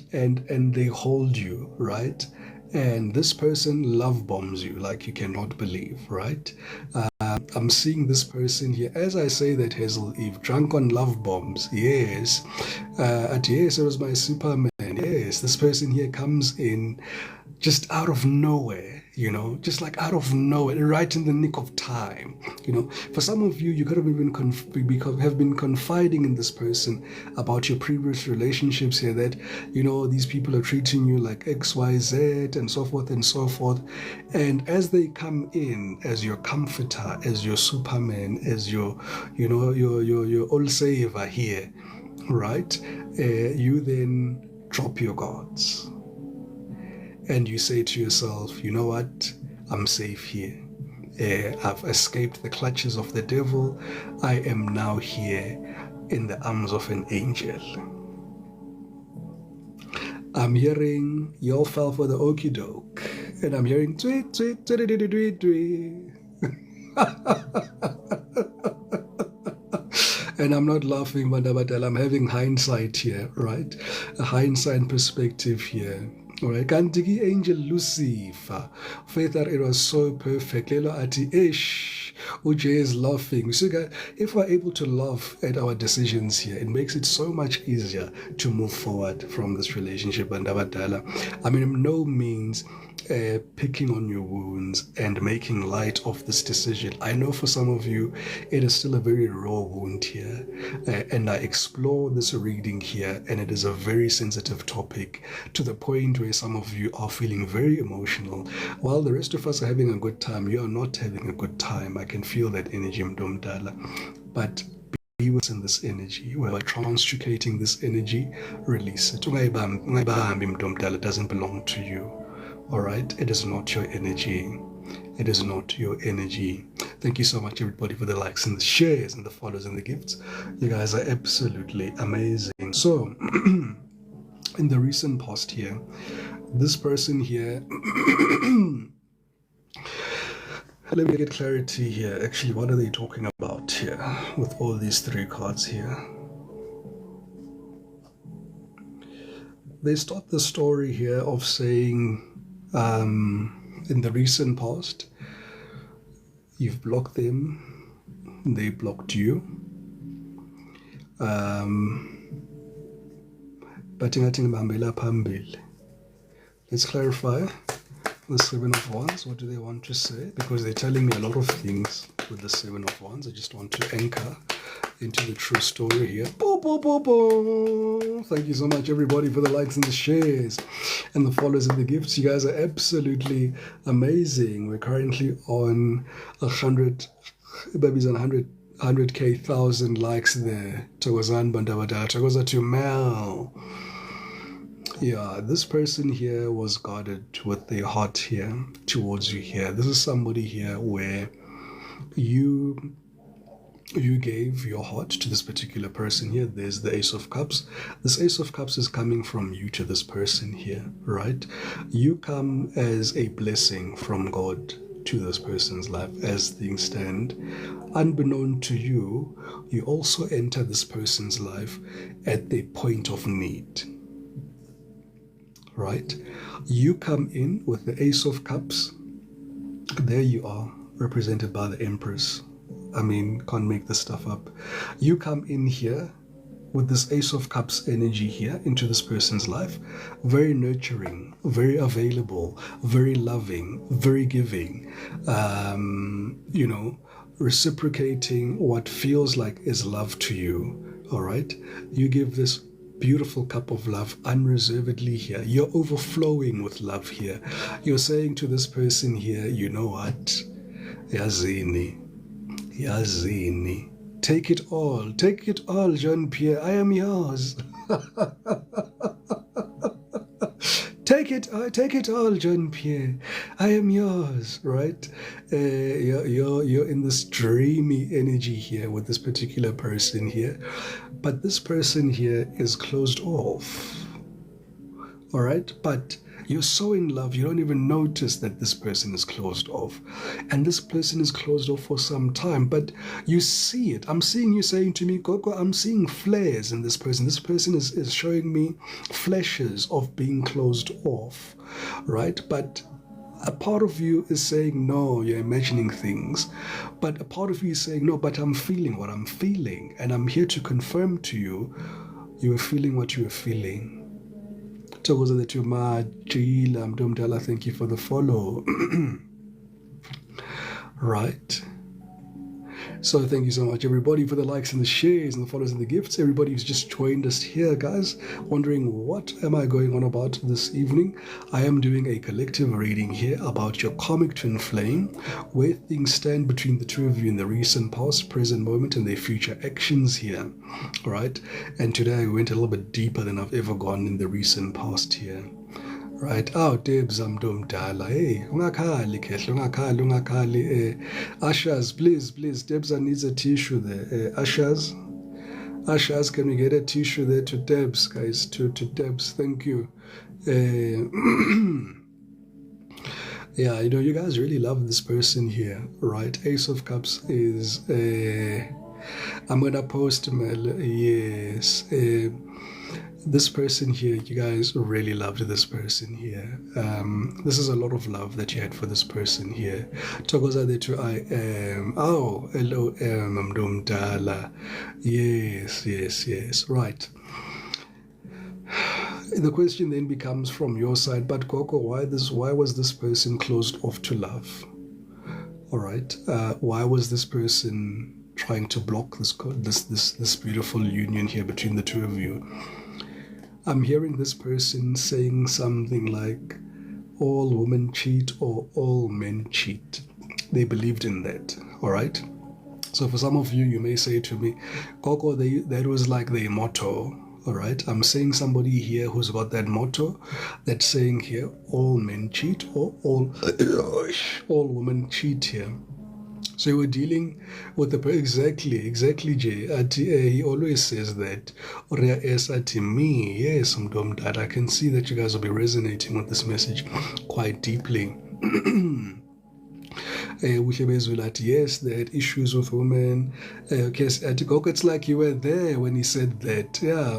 they hold you, right? and this person love bombs you like you cannot believe, right? I'm seeing this person here, as I say that, Hazel Eve, drunk on love bombs. Yes. Yes, it was my Superman. Yes, this person here comes in just out of nowhere, just like out of nowhere, right in the nick of time. For some of you, you could have even have been confiding in this person about your previous relationships here, that these people are treating you like XYZ and so forth and so forth. And as they come in as your comforter, as your Superman, as your your all saver here, right? You then drop your guards and you say to yourself, you know what? I'm safe here. I've escaped the clutches of the devil. I am now here in the arms of an angel. I'm hearing y'all fell for the okie doke, and I'm hearing tweet, tweet, tweet, tweet, tweet, tweet. And I'm not laughing, Mandabadal. I'm having hindsight here, right? A hindsight perspective here. All right, Kantiki angel Lucifer. Faith that it was so perfect. Lelo ati ish. Uj is laughing. So if we're able to laugh at our decisions here, it makes it so much easier to move forward from this relationship. Mandabadala. I mean, in no means picking on your wounds and making light of this decision. I know for some of you, it is still a very raw wound here. And I explore this reading here, and it is a very sensitive topic to the point where some of you are feeling very emotional. While the rest of us are having a good time, you are not having a good time. I can feel that energy, Mdomdala. But be within this energy. We're transjugating this energy, release it. It doesn't belong to you. All right, it is not your energy. It is not your energy. Thank you so much, everybody, for the likes and the shares and the follows and the gifts. You guys are absolutely amazing. So, in the recent past here, this person here, let me get clarity here. Actually, what are they talking about here with all these three cards here? They start the story here of saying, in the recent past, you've blocked them, they blocked you. Let's clarify the Seven of Wands. What do they want to say? Because they're telling me a lot of things with the Seven of Wands. I just want to anchor into the true story here. Boom, boom, boom, boom. Thank you so much, everybody, for the likes and the shares and the follows and the gifts. You guys are absolutely amazing. We're currently on 100 babies and 100k 1,000 likes there. Togozan Bandabada. Togoza to Mel. Yeah, this person here was guarded with their heart here towards you here. This is somebody here where you gave your heart to this particular person here. There's the Ace of Cups. This Ace of Cups is coming from you to this person here, right? You come as a blessing from God to this person's life as things stand. Unbeknown to you, you also enter this person's life at their point of need, right? You come in with the Ace of Cups. There you are, represented by the Empress. I mean, can't make this stuff up. You come in here with this Ace of Cups energy here into this person's life. Very nurturing, very available, very loving, very giving. Reciprocating what feels like is love to you. All right? You give this beautiful cup of love unreservedly here. You're overflowing with love here. You're saying to this person here, you know what? Yazini. Take it all, Jean Pierre. I am yours. Take it all, Jean Pierre. I am yours, right? You're in this dreamy energy here with this particular person here, but this person here is closed off. All right, but You're so in love, you don't even notice that this person is closed off. And this person is closed off for some time, but you see it. I'm seeing you saying to me, Coco, I'm seeing flares in this person. This person is showing me flashes of being closed off, right? But a part of you is saying, no, you're imagining things. But a part of you is saying, no, but I'm feeling what I'm feeling. And I'm here to confirm to you, you were feeling what you were feeling. Thokoza that you majila mdomdala, thank you for the follow. Right. So thank you so much, everybody, for the likes and the shares and the follows and the gifts. Everybody who's just joined us here, guys, wondering what am I going on about this evening? I am doing a collective reading here about your karmic twin flame, where things stand between the two of you in the recent past, present moment, and their future actions here. All right. And today I went a little bit deeper than I've ever gone in the recent past here. Right. Oh, Debs, I'm dala. Hey, ungakhali khehle, ungakhali. Ushers, please, Debs needs a tissue there. Ushers, can we get a tissue there to Debs, guys? To Debs, thank you. Yeah, you know, you guys really love this person here, right? Ace of Cups is. I'm gonna post Mel. Yes. This person here, you guys really loved this person here. This is a lot of love that you had for this person here. Togoza to I am. Oh, hello, Mdumdala. Yes. Right. The question then becomes from your side, but Coco, why was this person closed off to love? All right. Why was this person trying to block this beautiful union here between the two of you? I'm hearing this person saying something like, all women cheat or all men cheat. They believed in that, all right? So for some of you, you may say to me, Coco, that was like their motto, all right? I'm saying somebody here who's got that motto that's saying here, all men cheat or all women cheat here. So we're dealing with the exactly Jay. He always says that. Me, yes, Dad. I can see that you guys will be resonating with this message quite deeply. Yes, they had issues with women. It's like you were there when he said that. Yeah,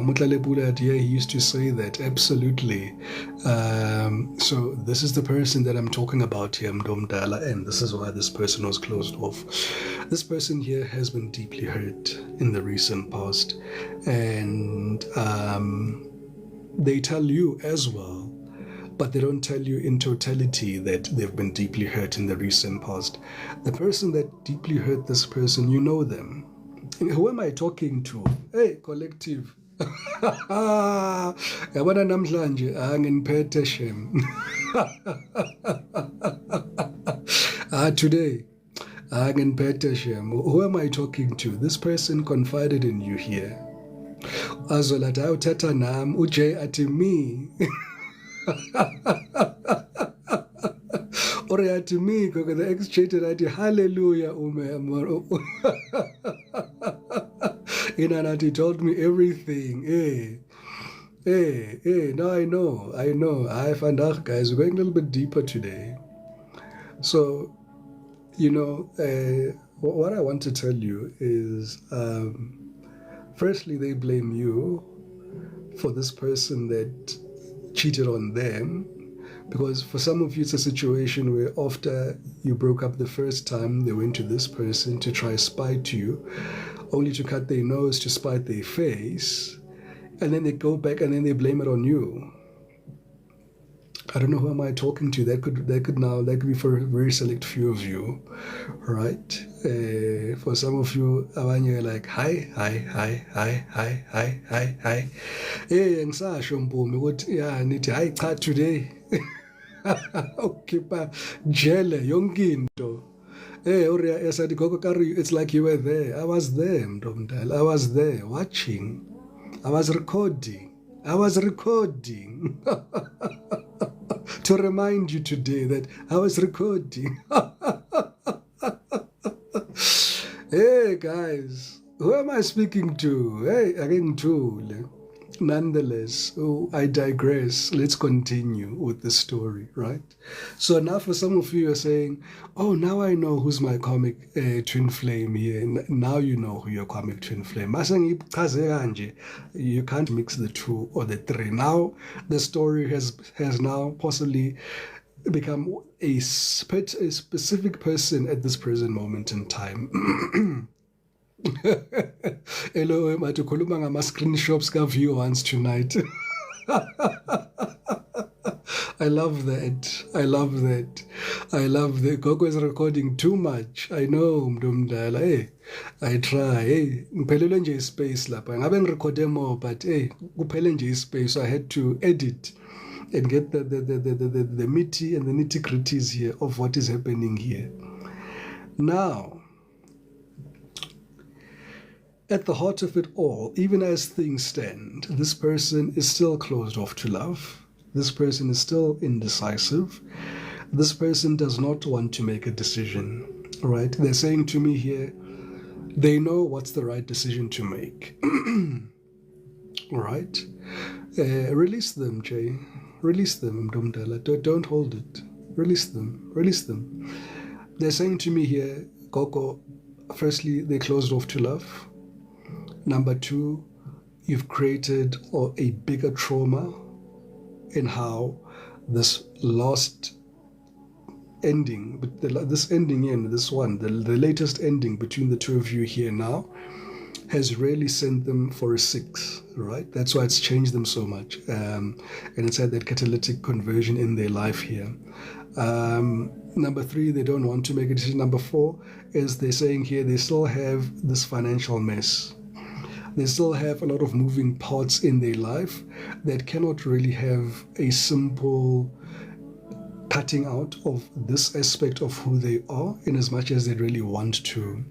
he used to say that, absolutely. So this is the person that I'm talking about here, Mdomdala, and this is why this person was closed off. This person here has been deeply hurt in the recent past, and they tell you as well, but they don't tell you in totality that they've been deeply hurt in the recent past. The person that deeply hurt this person, you know them. Who am I talking to? Hey, collective. Yabona namhlanje angiphethe shem. Today angiphethe shem. Who am I talking to? This person confided in you here. Azolata uthatha nam uje ati me. Or at me, the ex-cheated at hallelujah, he told me everything. Now I know. I found out, guys, we're going a little bit deeper today. So, you know, what I want to tell you is, firstly, they blame you for this person that cheated on them, because for some of you it's a situation where after you broke up the first time, they went to this person to try spite you, only to cut their nose to spite their face, and then they go back and then they blame it on you. I don't know who am I talking to. That could be for a very select few of you, right? For some of you, you're like, hi. Hey, ngisasho Mpumi ukuthi yeah nithi hayi cha today. Okay, pa jele yonke into. Hey, Oria esathi gogo kari, it's like you were there. I was there, Mntomdala. I was there watching. I was recording. To remind you today that I was recording. Hey guys, who am I speaking to? Hey, again, Nonetheless, I digress. Let's continue with the story, right? So now for some of you are saying, oh, now I know who's my karmic twin flame here. Now you know who your karmic twin flame. You can't mix the two or the three. Now the story has now possibly become a specific person at this present moment in time. Hello, matukhuluma ngama-screenshots ka-view once tonight. I love that. I love that. I love that. Gogo is recording too much. I know, mntu omdala. Hey, I try. Hey, ngiphelelwe nje space lapha. Ngabe ngirecorde more, but hey, kuphele nje space. So I had to edit and get the meaty and the nitty-gritties here of what is happening here. Now, at the heart of it all, even as things stand, this person is still closed off to love. This person is still indecisive. This person does not want to make a decision, right? They're saying to me here, they know what's the right decision to make. Right? Release them, Jay. Release them, Mdumdala. Don't hold it. Release them. Release them. They're saying to me here, Koko, firstly, they closed off to love. Number two, you've created a bigger trauma in how this last ending, but this ending in this one, the latest ending between the two of you here now, has really sent them for a 6, right? That's why it's changed them so much. And it's had that catalytic conversion in their life here. Number 3, they don't want to make a decision. Number 4 is they're saying here they still have this financial mess. They still have a lot of moving parts in their life that cannot really have a simple cutting out of this aspect of who they are in as much as they really want to.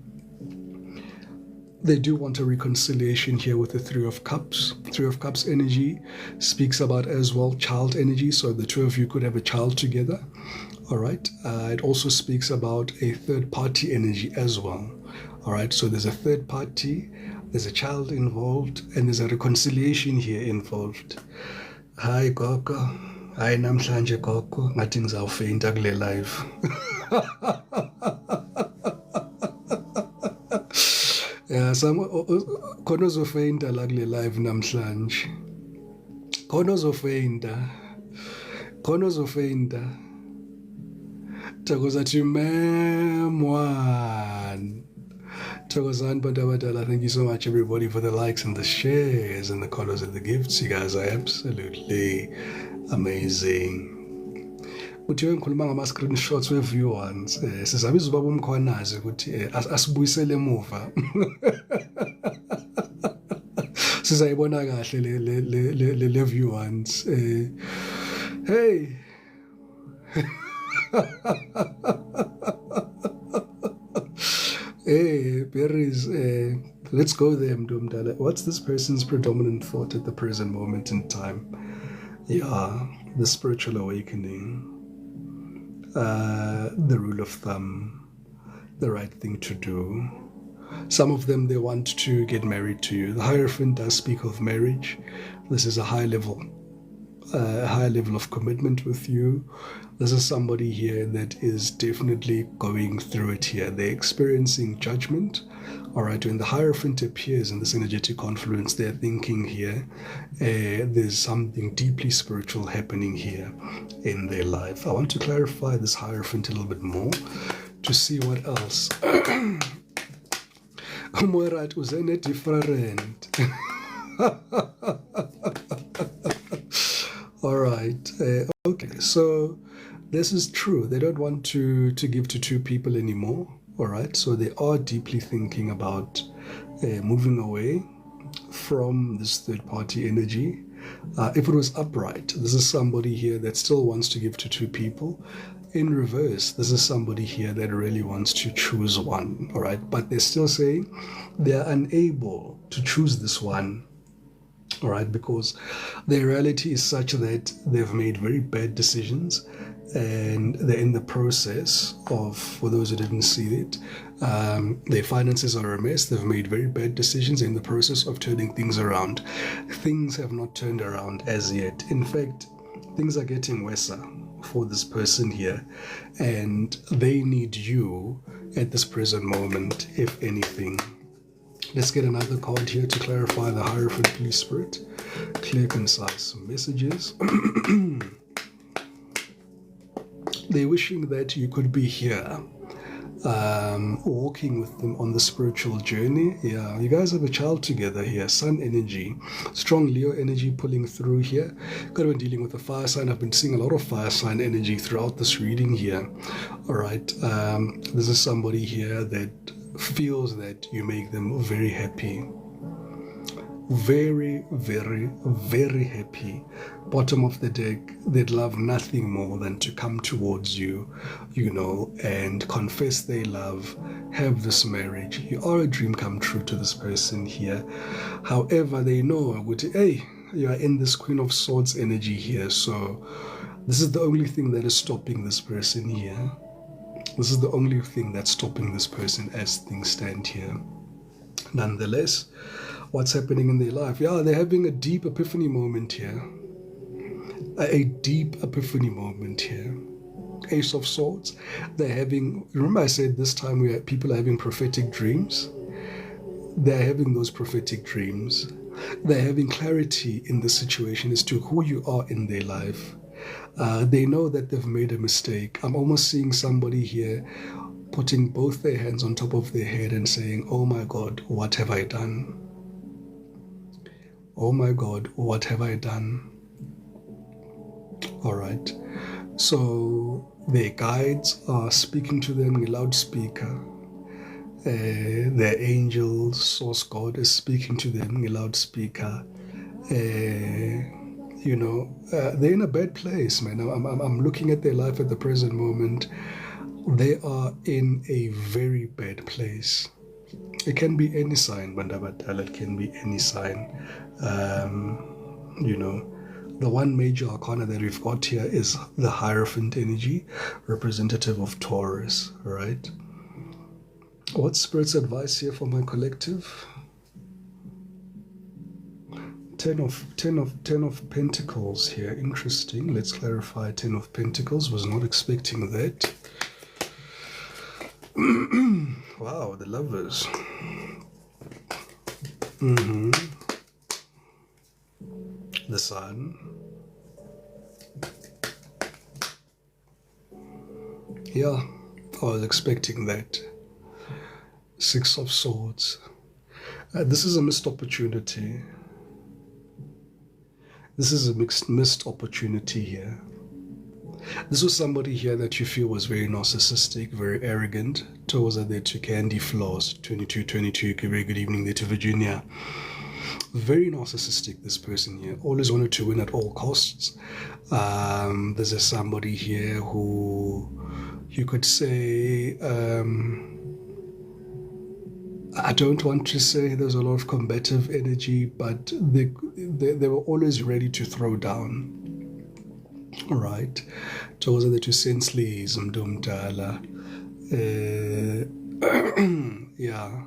They do want a reconciliation here with the 3 of Cups. 3 of Cups energy speaks about as well child energy, so the two of you could have a child together. All right. It also speaks about a third party energy as well. All right. So there's a third party, there's a child involved, and there's a reconciliation here involved. Hi, Gogo. Hi, namhlanje Gogo. Ngathi ngizawufeyinta kule live. Yeah, khona uzofeyinta la kule live namhlanje. Khona uzofeyinta. Thokoza ma'am one. Thokozani bantu abadala. Thank you so much everybody for the likes and the shares and the colors and the gifts. You guys are absolutely amazing. Kuthiwe ngikhuluma ngama-screenshots we-view ones. Sizabiza ubaba umkhwanazi ukuthi asibuyisele emuva. Sizayibona kahle le view ones. Hey. Hey, berries. Let's go there, Mdumdala. What's this person's predominant thought at the present moment in time? Yeah, the spiritual awakening. The rule of thumb, the right thing to do. Some of them, they want to get married to you. The Hierophant does speak of marriage. This is a high level of commitment with you. This is somebody here that is definitely going through it here. They're experiencing judgment. All right, when the Hierophant appears in this energetic confluence, they're thinking here, there's something deeply spiritual happening here in their life. I want to clarify this Hierophant a little bit more to see what else. Right, uzene different. All right, okay, so this is true. They don't want to give to 2 people anymore. All right, so they are deeply thinking about moving away from this third-party energy. If it was upright, this is somebody here that still wants to give to 2 people. In reverse, this is somebody here that really wants to choose one. All right, but they're still saying they're unable to choose this one All right, because their reality is such that they've made very bad decisions, and they're in the process of, for those who didn't see it, their finances are a mess. They've made very bad decisions in the process of turning things around. Things have not turned around as yet. In fact, things are getting worse for this person here, and they need you at this present moment, if anything. Let's get another card here to clarify the Hierophant Police Spirit. Clear, concise messages. They're wishing that you could be here, walking with them on the spiritual journey. Yeah, you guys have a child together here. Sun energy, strong Leo energy pulling through here. Could have been dealing with a fire sign. I've been seeing a lot of fire sign energy throughout this reading here. All right, this is somebody here that feels that you make them very happy. Very, very, very happy. Bottom of the deck, they'd love nothing more than to come towards you, and confess their love, have this marriage. You are a dream come true to this person here. However, they know, hey, you are in this Queen of Swords energy here, so this is the only thing that is stopping this person here. This is the only thing that's stopping this person as things stand here. Nonetheless, what's happening in their life? Yeah, they're having a deep epiphany moment here. A deep epiphany moment here. Ace of Swords. They're having, remember I said this time people are having prophetic dreams? They're having those prophetic dreams. They're having clarity in the situation as to who you are in their life. They know that they've made a mistake. I'm almost seeing somebody here putting both their hands on top of their head and saying, oh my God, what have I done? Oh my God, what have I done? All right. So their guides are speaking to them in a loudspeaker. Their angels, source God is speaking to them in a loudspeaker. They're in a bad place, man. I'm looking at their life at the present moment. They are in a very bad place. It can be any sign, Bandabatala, it can be any sign. The one major arcana that we've got here is the Hierophant energy, representative of Taurus, right? What's Spirit's advice here for my collective? Ten of Pentacles here. Interesting. Let's clarify. 10 of Pentacles. Was not expecting that. Wow, the Lovers. The Sun. Yeah, I was expecting that. 6 of Swords. This is a missed opportunity. This is a missed opportunity here. This was somebody here that you feel was very narcissistic, very arrogant. Toes are there to Candy Floss, 2222. Very good evening there to Virginia. Very narcissistic, this person here. Always wanted to win at all costs. This is somebody here who you could say, I don't want to say there's a lot of combative energy, but they were always ready to throw down. All right. Those are the two sensleys, Mdumdala. Yeah.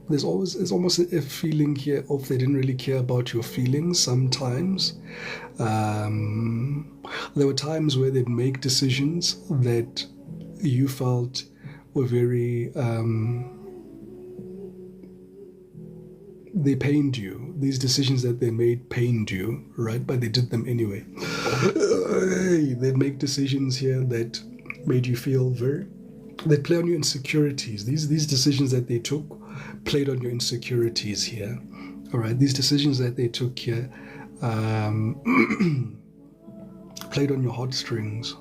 There's almost a feeling here of they didn't really care about your feelings sometimes. There were times where they'd make decisions that you felt were very, they pained you. These decisions that they made pained you, right? But they did them anyway. They'd make decisions here that made you feel they'd play on your insecurities. These decisions that they took played on your insecurities here. All right, these decisions that they took here played on your heartstrings.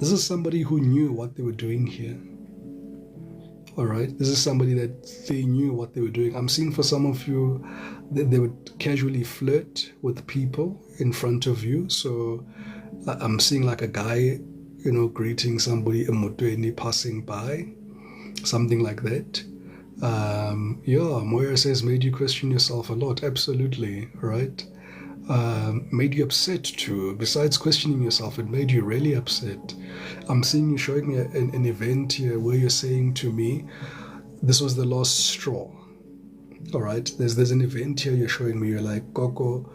This is somebody who knew what they were doing here. All right, this is somebody that they knew what they were doing. I'm seeing for some of you that they would casually flirt with people in front of you. So I'm seeing like a guy, greeting somebody, emotweni, passing by, something like that. Yeah, Moya says made you question yourself a lot. Absolutely, right? Made you upset too. Besides questioning yourself, it made you really upset. I'm seeing you showing me an event here where you're saying to me, this was the last straw. All right, there's an event here you're showing me. You're like, Coco,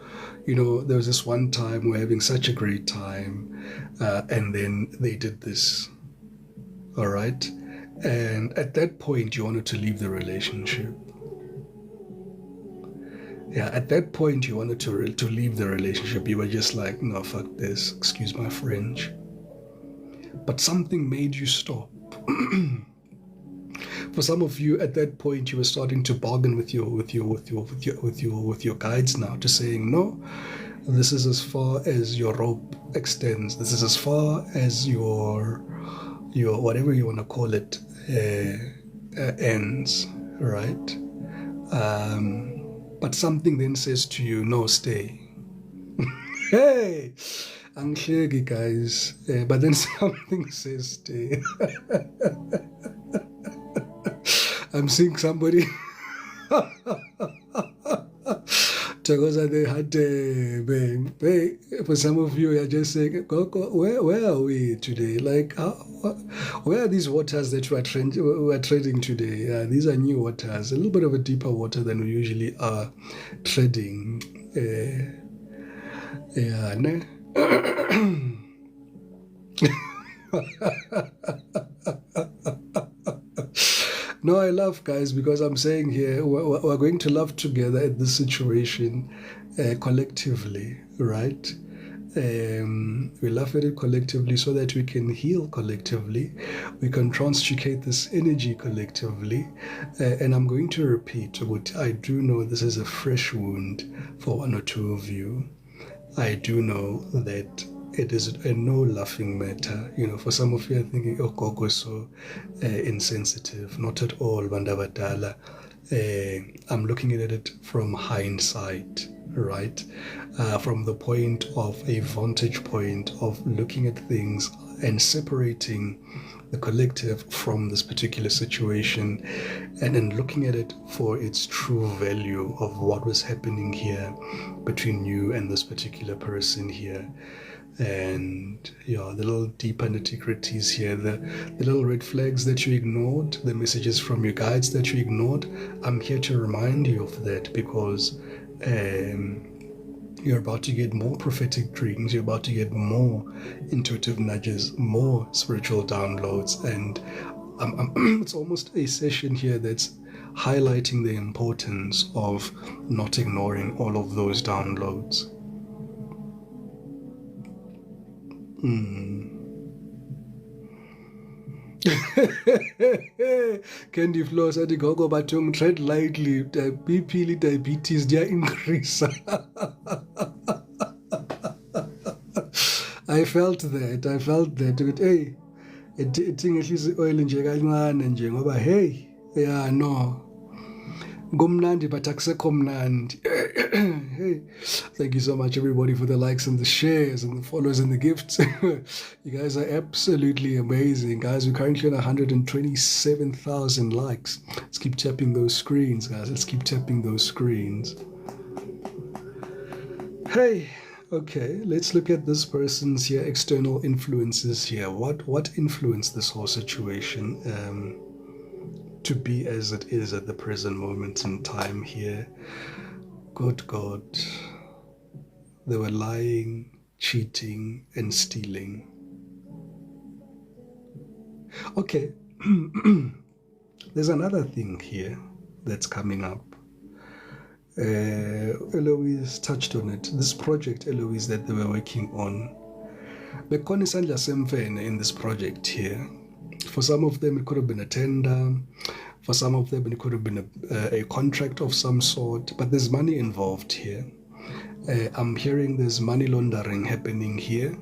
there was this one time we're having such a great time, and then they did this. All right, and at that point you wanted to leave the relationship. Yeah, at that point you wanted to leave the relationship. You were just like, no, fuck this. Excuse my French. But something made you stop. For some of you, at that point, you were starting to bargain with your guides now, to saying, no, this is as far as your rope extends. This is as far as your whatever you want to call it ends, right? But something then says to you, no, stay. Hey, angihleki guys, but then something says stay. I'm seeing somebody because they had for some of you are just saying, where are we today? Like, where are these waters that we are treading today? These are new waters, a little bit of a deeper water than we usually are treading. Yeah, ne? No, I laugh, guys, because I'm saying here we're going to laugh together at this situation collectively, right? We laugh at it collectively so that we can heal collectively. We can transmutate this energy collectively. And I'm going to repeat what I do know this is a fresh wound for one or two of you. I do know that it is a no laughing matter. For some of you are thinking, oh, Gogo is so insensitive. Not at all, Bandabadala. I'm looking at it from hindsight, right? From the point of a vantage point of looking at things and separating the collective from this particular situation, and then looking at it for its true value of what was happening here between you and this particular person here. And yeah, the little deeper nitty-gritties here, the little red flags that you ignored, the messages from your guides that you ignored, I'm here to remind you of that, because you're about to get more prophetic dreams, you're about to get more intuitive nudges, more spiritual downloads, and it's almost a session here that's highlighting the importance of not ignoring all of those downloads. Candy Flow said, Gogo Batum, tread lightly, BP diabetes, they increase. I felt that. Hey, eating at least oil in Jegan and Jengoba. Hey, yeah, no. Gumnandi, but akusekho mnandi. Hey, thank you so much, everybody, for the likes and the shares and the follows and the gifts. You guys are absolutely amazing, guys. We're currently on 127,000 likes. Let's keep tapping those screens, guys. Let's keep tapping those screens. Hey, okay, let's look at this person's here external influences here. What influenced this whole situation? To be as it is at the present moment in time here. Good God. They were lying, cheating, and stealing. Okay. There's another thing here that's coming up. Eloise touched on it. This project, Eloise, that they were working on. Bekhona isandla semfene in this project here. For some of them, it could have been a tender. For some of them, it could have been a contract of some sort. But there's money involved here. I'm hearing there's money laundering happening here.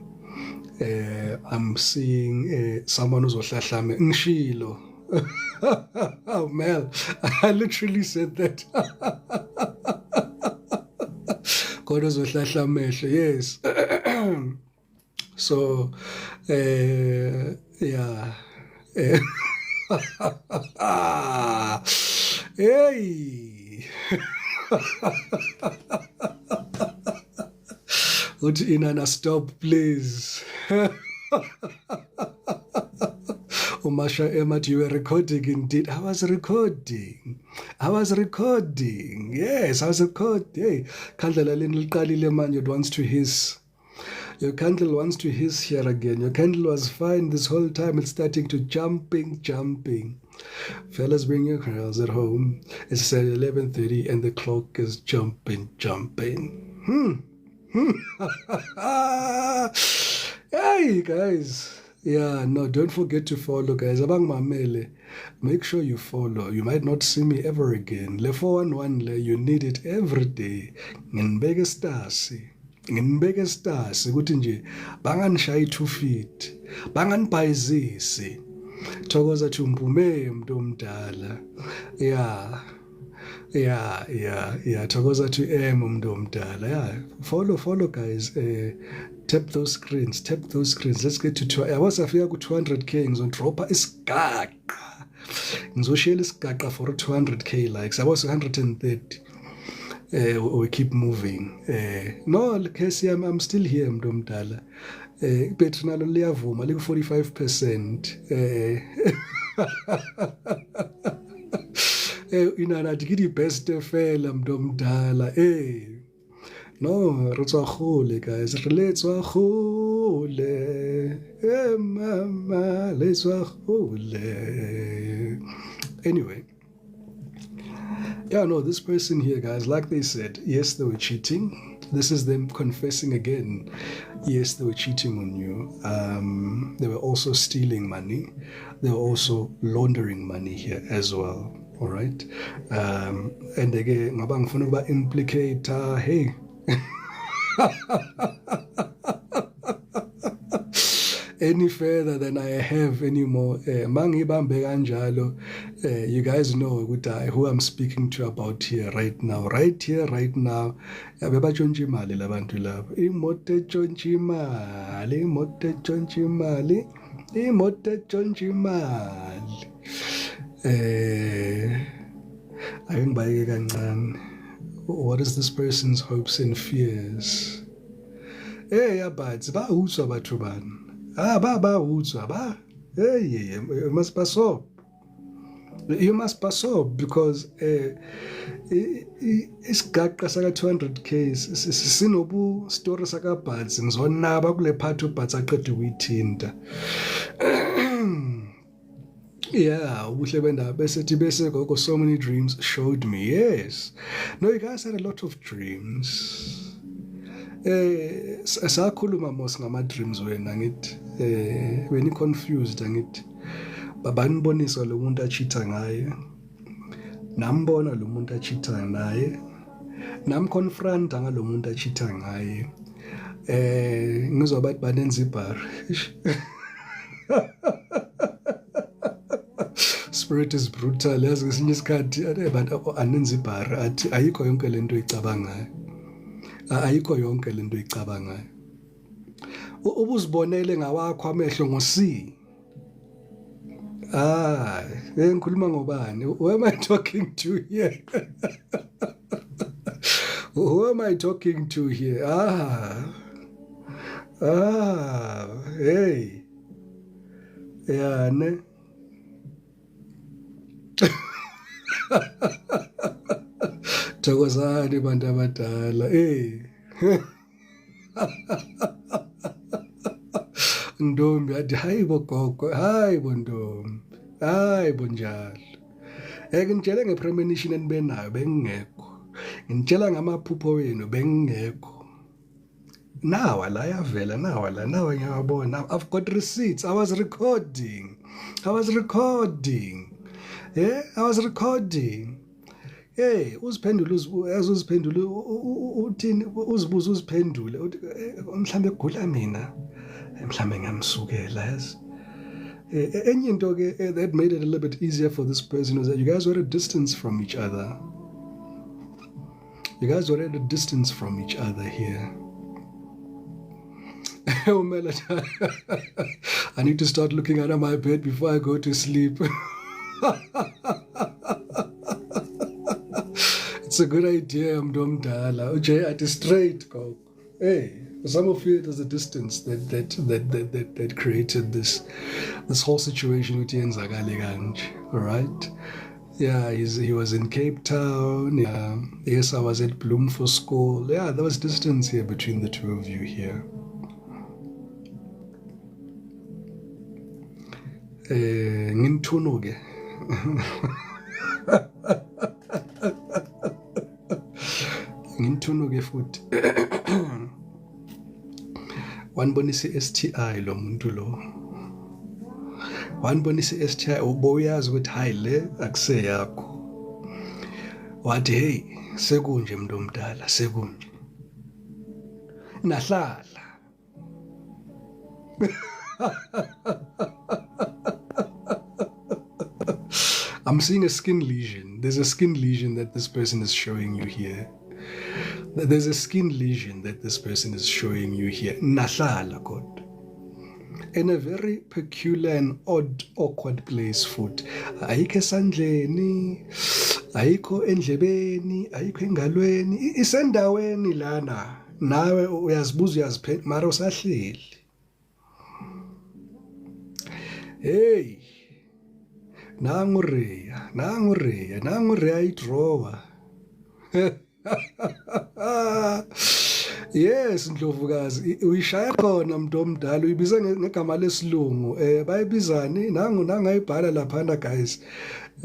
I'm seeing someone who's ohlahlame ngishilo. Oh, Mel, I literally said that. God was ohlahlame, yes. So, yeah. Hey! Inana, stop, please. Umasha Emma, you were recording indeed. I was recording. Yes, I was recording. Hey, Candle Qalile man, you wants to hiss. Your candle wants to hiss here again. Your candle was fine this whole time. It's starting to jumping. Fellas, bring your girls at home. It's at 11:30 and the clock is jumping. Hey, guys. Yeah, no, don't forget to follow, guys. Abang Mamele, make sure you follow. You might not see me ever again. Le 411, you need it every day. Nginibeke stasi ukuthi nje banganishayi 2 feet, banganibhayizisi. Thokoza thi umpume umuntu omdala. Yeah, thokoza thi umuntu omdala. Yeah, follow guys. Tap those screens. Let's get to 2. I was afika ku 200k ngizodropa isigaqa. Ngizoshela isigaqa for 200k likes. I was 130. We keep moving. No, Casey, I'm still here, mdomdala. Bethu nalo liyavuma liku 45%. Inana dikidi best fela mdomdala. No, re tswa gole guys. Re le tswa gole. Mama, le tswa gole. Anyway. Yeah, no, this person here, guys, like they said, yes, they were cheating. This is them confessing again. Yes, they were cheating on you. They were also stealing money. They were also laundering money here as well. All right. And again, ngabang ngifuna ukuba implicate, hey. Any further than I have anymore. Mangibambe kanjalo. You guys know who I'm speaking to about here right now. Right here, right now. Beba tshontsha imali labantu laba. Imoto tshontsha imali. Ayingibayeke kancane. What is this person's hopes and fears? Abathi bawutswa batho bani. Bawutswa ba. You must pass up. You must pass up because isigaqa saka 200k sinobu story saka Bhatsi ngizonaba kule part uBhatsi aqeda ukuyithinta. Yeah, ubuhle bendaba bese gogo, so many dreams showed me. Yes. No, you guys had a lot of dreams. Sakhuluma mos ngama dreams wena ngithi when confused ngithi babanibonisa lo muntu achitha ngaye, nambona lo muntu achitha naye, namconfronta ngalo muntu achitha ngaye. Ngizwa bathi banenza ibhari. Spirit is brutal. Yazi ngesinye isikhathi abantu anenza ibhari athi ayikho yonke lento icabangayo. Ayikho yonke lento icabangayo. Ubuzibonele ngawakho amehlo ngosi. Ngikhuluma ngobani? Who am I talking to here? Who am I talking to here? Hey. Yeah, ne? Thokozani bantu abadala. Ndombi athi hayibo gogo, hayibo ndombi, hayibo njalo. Ngitshela ngepremonition enibenayo bengingekho. Ngitshela ngamaphupho wenu bengingekho. Nawa la yavela, nawa ngiyabona. I've got receipts. I was recording. Yeah, I was recording. Hey, uziphendule uthini, uzibuza uziphendule mhlambe egula mina, mhlambe ngamsukela yazi. Enye into ke that made it a little bit easier for this person was that you guys were at a distance from each other. You guys were at a distance from each other here. I need to start looking under my bed before I go to sleep. It's a good idea, Mdomdala. Ujay at a straight go. Hey, for some of you, it was the distance that created this whole situation with Yenzakale Ganj. All right. Yeah, he was in Cape Town. Yeah. Yes, I was at Bloem for school. Yeah, there was distance here between the two of you here. Nginthuno ke. Nginthuno ke futhi. Wanibonisa i-STI lo muntu lo. Wanibonisa i-STI uboyazi ukuthi hayi le akuseyakho. Wathi hey sekunje mntu omdala sekunje. Nahlala. I'm seeing a skin lesion. There's a skin lesion that this person is showing you here. There's a skin lesion that this person is showing you here. Nahlala God. In a very peculiar and odd, awkward place foot. Ayikho esandleni, ayikho endlebeni, ayikho engalweni. Isendaweni lana. Nawe uyazibuza uyaziphethe mara usahleli. Hey. Nangu Rea idrawer. Yes, Ndlovukazi, uyishaya khona mntu omdala uyibiza ngegama lesilungu. Bayibizani nangu ayibhala laphana guys.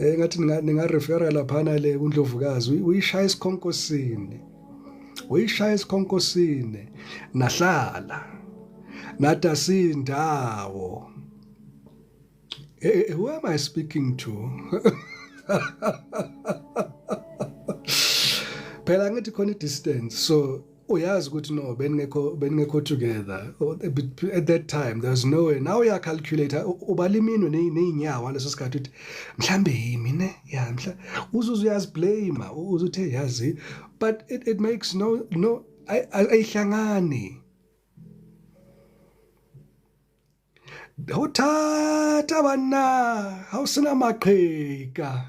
Ngathi ningarefera laphana le kuNdlovukazi. Uyishaya isikhonkosini. Uyishaya isikhonkosini. Nahlala. Natasindawo. Who am I speaking to? Phela ngithi khona distance, so uyazi ukuthi no beningekho together at that time. There's no way. Now you calculate ubala iminwe neinyawo leso sikhathi uthi mhlambe yimi ne ya mhla uzuyaziblame uzuthe yazi, but it makes no ayihlangani. Uthatha bana awusina maqheka.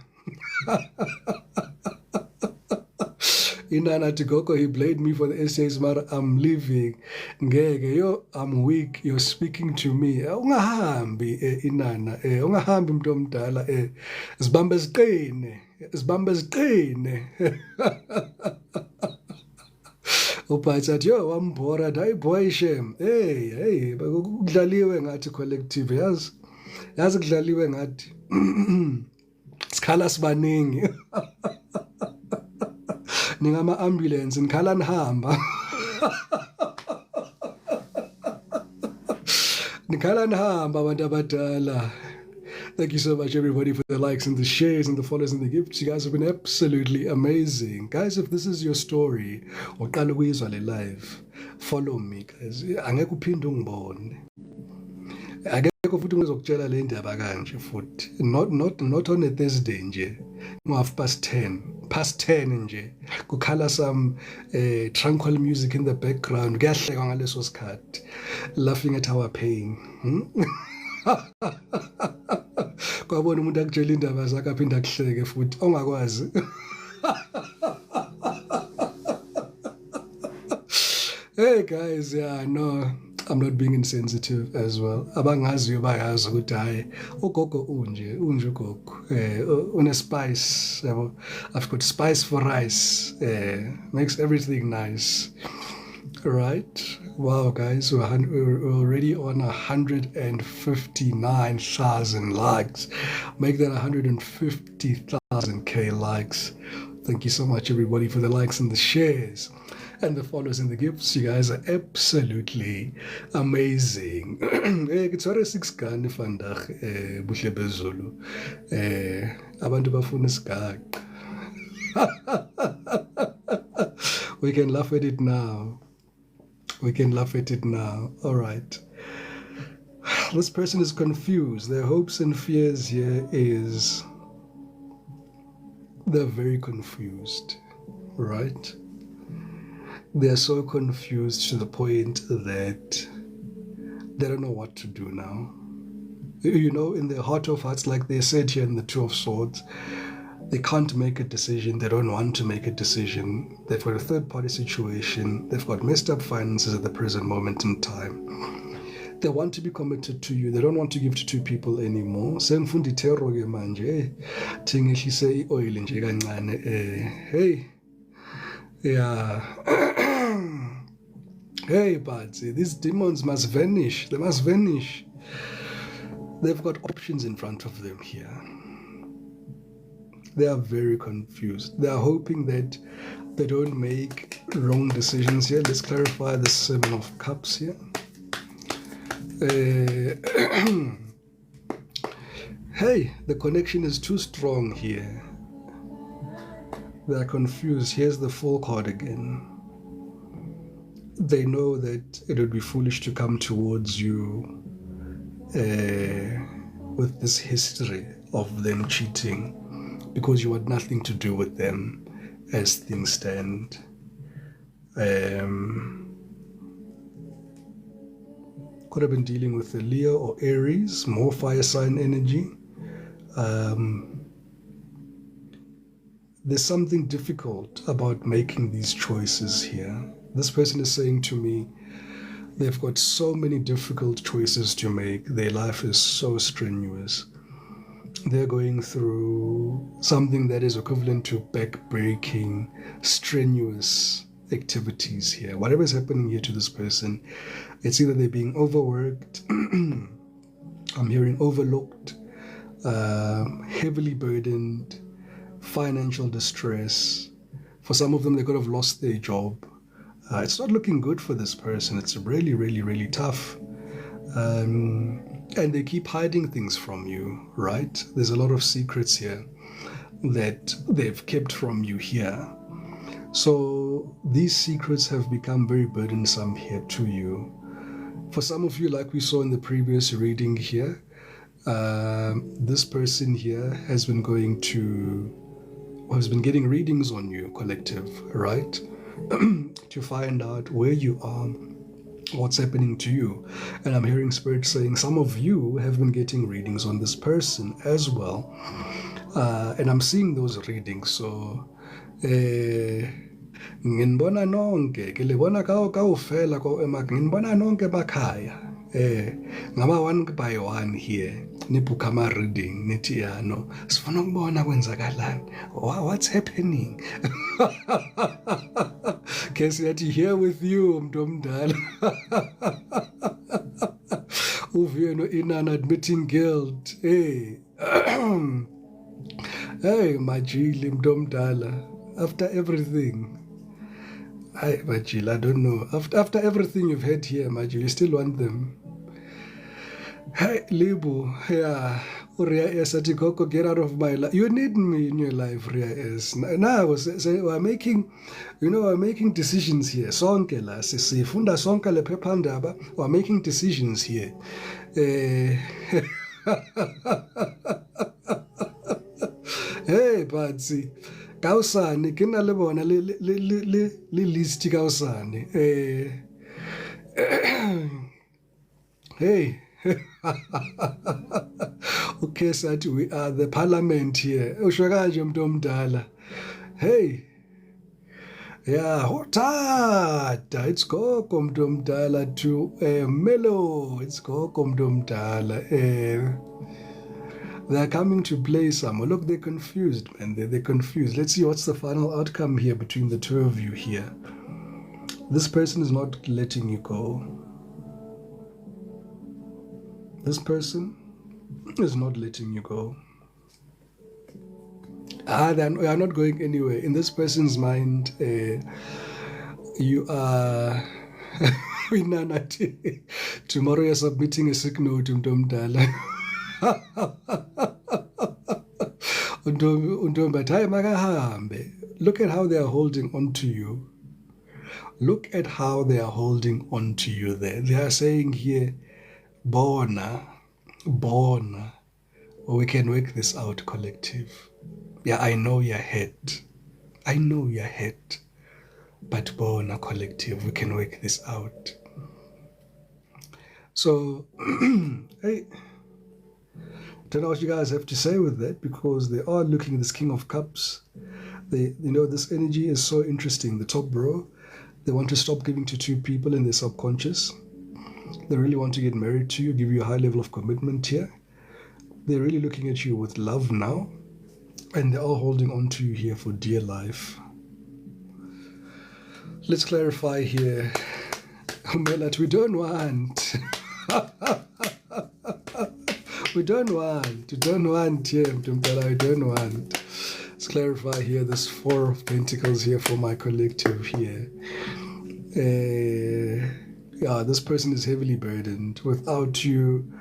Inana Tigoko, he blamed me for the essays, but I'm leaving. Ngeke, yo, I'm weak. You're speaking to me. Ungahambi, Inana. Ungahambi mntu omdala. Sibambe ziqine. Uphatha yo wambora hayi boy shame. Hey, kudlaliwe ngathi collective yazi kudlaliwe ngathi sikhala sibaningi. Ningama ambulance nikhala nihamba. Nikhala nihamba abantu abadala. Thank you so much, everybody, for the likes and the shares and the follows and the gifts. You guys have been absolutely amazing. Guys, if this is your story, uqala ukuyizwa le live, follow me, guys. Angeke uphinde ungibone. Akekho futhi ngizokutshela le ndaba kanje futhi. Not on a Thursday nje. Past 10 nje. Kukhala some tranquil music in the background. Kuyahlekwa ngaleso sikhathi. Laughing at our pain. Kwabona umuntu akutshela indaba zakhe aphinda akuhleke futhi ongakwazi. Hey guys, yeah, no, I'm not being insensitive as well. Abangaziyo bayazi ukuthi hayi ugogo unje ugogo. Une spice, yabo. I've got spice for rice. Makes everything nice. Right? Wow, guys, we're already on 159,000 likes. Make that 150,000 likes. Thank you so much, everybody, for the likes and the shares and the follows and the gifts. You guys are absolutely amazing. Ngitsware 6 gani vandag buhle bezulu. Abantu bafuna isigaqa. We can laugh at it now. All right. This person is confused. Their hopes and fears here is they're very confused, right? They're so confused to the point that they don't know what to do now. You know, in their heart of hearts, like they said here in the Two of Swords, They can't make a decision. They don't want to make a decision. They've got a third-party situation. They've got messed up finances at the present moment in time. They want to be committed to you. They don't want to give to two people anymore. Sengifunda ithero ke manje. Thengehlise i-oil nje kancane. Hey. Yeah. Hey, but these demons must vanish. They must vanish. They've got options in front of them here. They are very confused. They are hoping that they don't make wrong decisions here. Let's clarify the 7 of Cups here. Hey, the connection is too strong here. They are confused. Here's the Fool card again. They know that it would be foolish to come towards you with this history of them cheating, because you had nothing to do with them as things stand. Could have been dealing with a Leo or Aries, more fire sign energy. There's something difficult about making these choices here. This person is saying to me, they've got so many difficult choices to make. Their life is so strenuous. They're going through something that is equivalent to back-breaking, strenuous activities here. Whatever is happening here to this person, it's either they're being overworked, I'm hearing overlooked, heavily burdened, financial distress. For some of them, they could have lost their job. It's not looking good for this person. It's really, really, really tough. And they keep hiding things from you, right? There's a lot of secrets here that they've kept from you here. So these secrets have become very burdensome here to you. For some of you, like we saw in the previous reading here, this person here has been getting readings on you, collective, right? To find out where you are, what's happening to you. And I'm hearing Spirit saying some of you have been getting readings on this person as well. And I'm seeing those readings. So nginibona nonke ke libona kawufela nginibona nonke bakhaya ngaba one by one here nibhuka ama-reading nithi no sifuna ukubona kwenzakalani, what's happening. Ke siyathi here with you mntu omdala. Uvuyo no-Inana admitting guilt. Hey. Hey, Majili mntu omdala, after everything. Majil, I don't know. After everything you've had here, Majil, you still want them. Hey, Libu, yeah. Ria S, Atikoko, get out of my life. You need me in your life, Ria S. Now, we're making decisions here. Sonke la, sifunda sonke le phephandaba. We're making decisions here. Hey, Patsy. Kausane ke na le bona le list kausane. Hey. Okay, sathi we are the parliament here. Usho kanje umuntu omdala. Hey. Yeah, hotata. It's gogo umuntu omdala to Melo. It's gogo umuntu omdala. They're coming to play some. Look, they're confused, man. They're confused. Let's see what's the final outcome here between the two of you here. This person is not letting you go. This person is not letting you go. They are not going anywhere. In this person's mind, you are... Tomorrow you're submitting a sick note to Mdomdala. Look at how they are holding on to you. Look at how they are holding on to you there. They are saying here, Bona, we can work this out, collective. Yeah, I know you're hurt. But Bona, collective, we can work this out. So, hey, Don't know what you guys have to say with that, because they are looking at this King of Cups. This energy is so interesting. The top row, they want to stop giving to two people in their subconscious. They really want to get married to you, give you a high level of commitment here. They're really looking at you with love now, and they're all holding on to you here for dear life. Let's clarify here. Melat, we don't want. We don't want here, Mtumpela, we don't want. Let's clarify here this Four of Pentacles here for my collective here. This person is heavily burdened. Without you,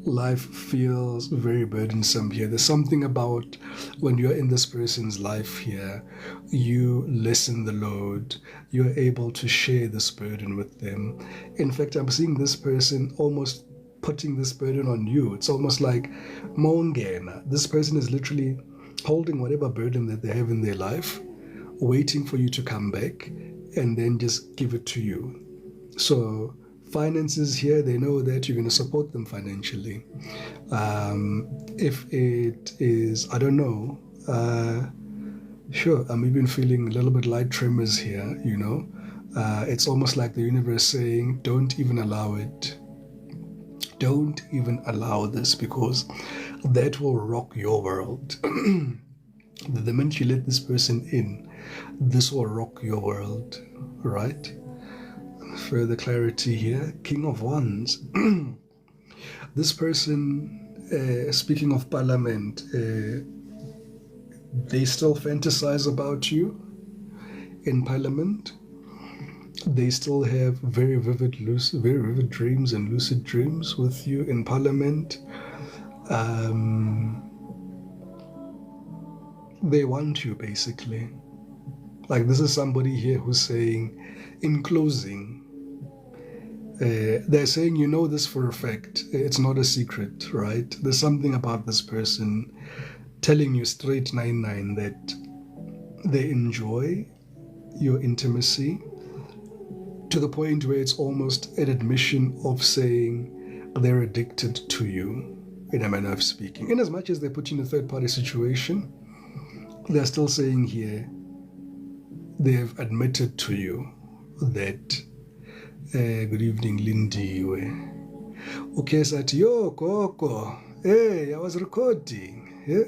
life feels very burdensome here. There's something about when you're in this person's life here, you lessen the load. You're able to share this burden with them. In fact, I'm seeing this person almost putting this burden on you. It's almost like Mongena. This person is literally holding whatever burden that they have in their life, waiting for you to come back and then just give it to you. So finances here, they know that you're going to support them financially. If it is, I don't know, sure, I'm even feeling a little bit light tremors here, It's almost like the universe saying, don't even allow it. Don't even allow this, because that will rock your world. The minute you let this person in, this will rock your world, right? Further clarity here. King of Wands. This person, speaking of Parliament, they still fantasize about you in Parliament. They still have very vivid dreams and lucid dreams with you in Parliament. They want you, basically. Like, this is somebody here who's saying, in closing, they're saying, you know this for a fact. It's not a secret, right? There's something about this person telling you straight 99 that they enjoy your intimacy, to the point where it's almost an admission of saying they're addicted to you, in a manner of speaking. In as much as they put you in a third-party situation, they're still saying here, they have admitted to you that, good evening, Lindiwe. Okay, said, yo, Coco, hey, I was recording. Yeah?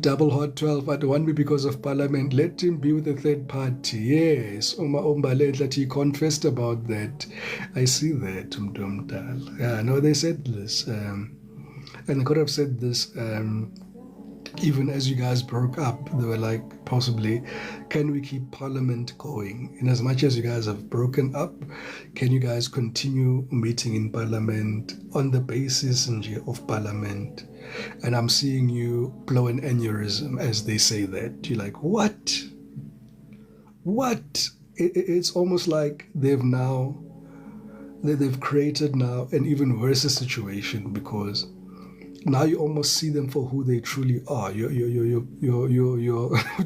Double hot 12 at one me because of Parliament. Let him be with a third party. Yes, that he confessed about that. I see that. Yeah, no, they said this, and they could have said this even as you guys broke up. They were like, possibly, can we keep Parliament going? In as much as you guys have broken up, can you guys continue meeting in Parliament on the basis of Parliament? And I'm seeing you blow an aneurysm as they say that. You're like, what? What? It's almost like they've created now an even worse situation, because now you almost see them for who they truly are. You're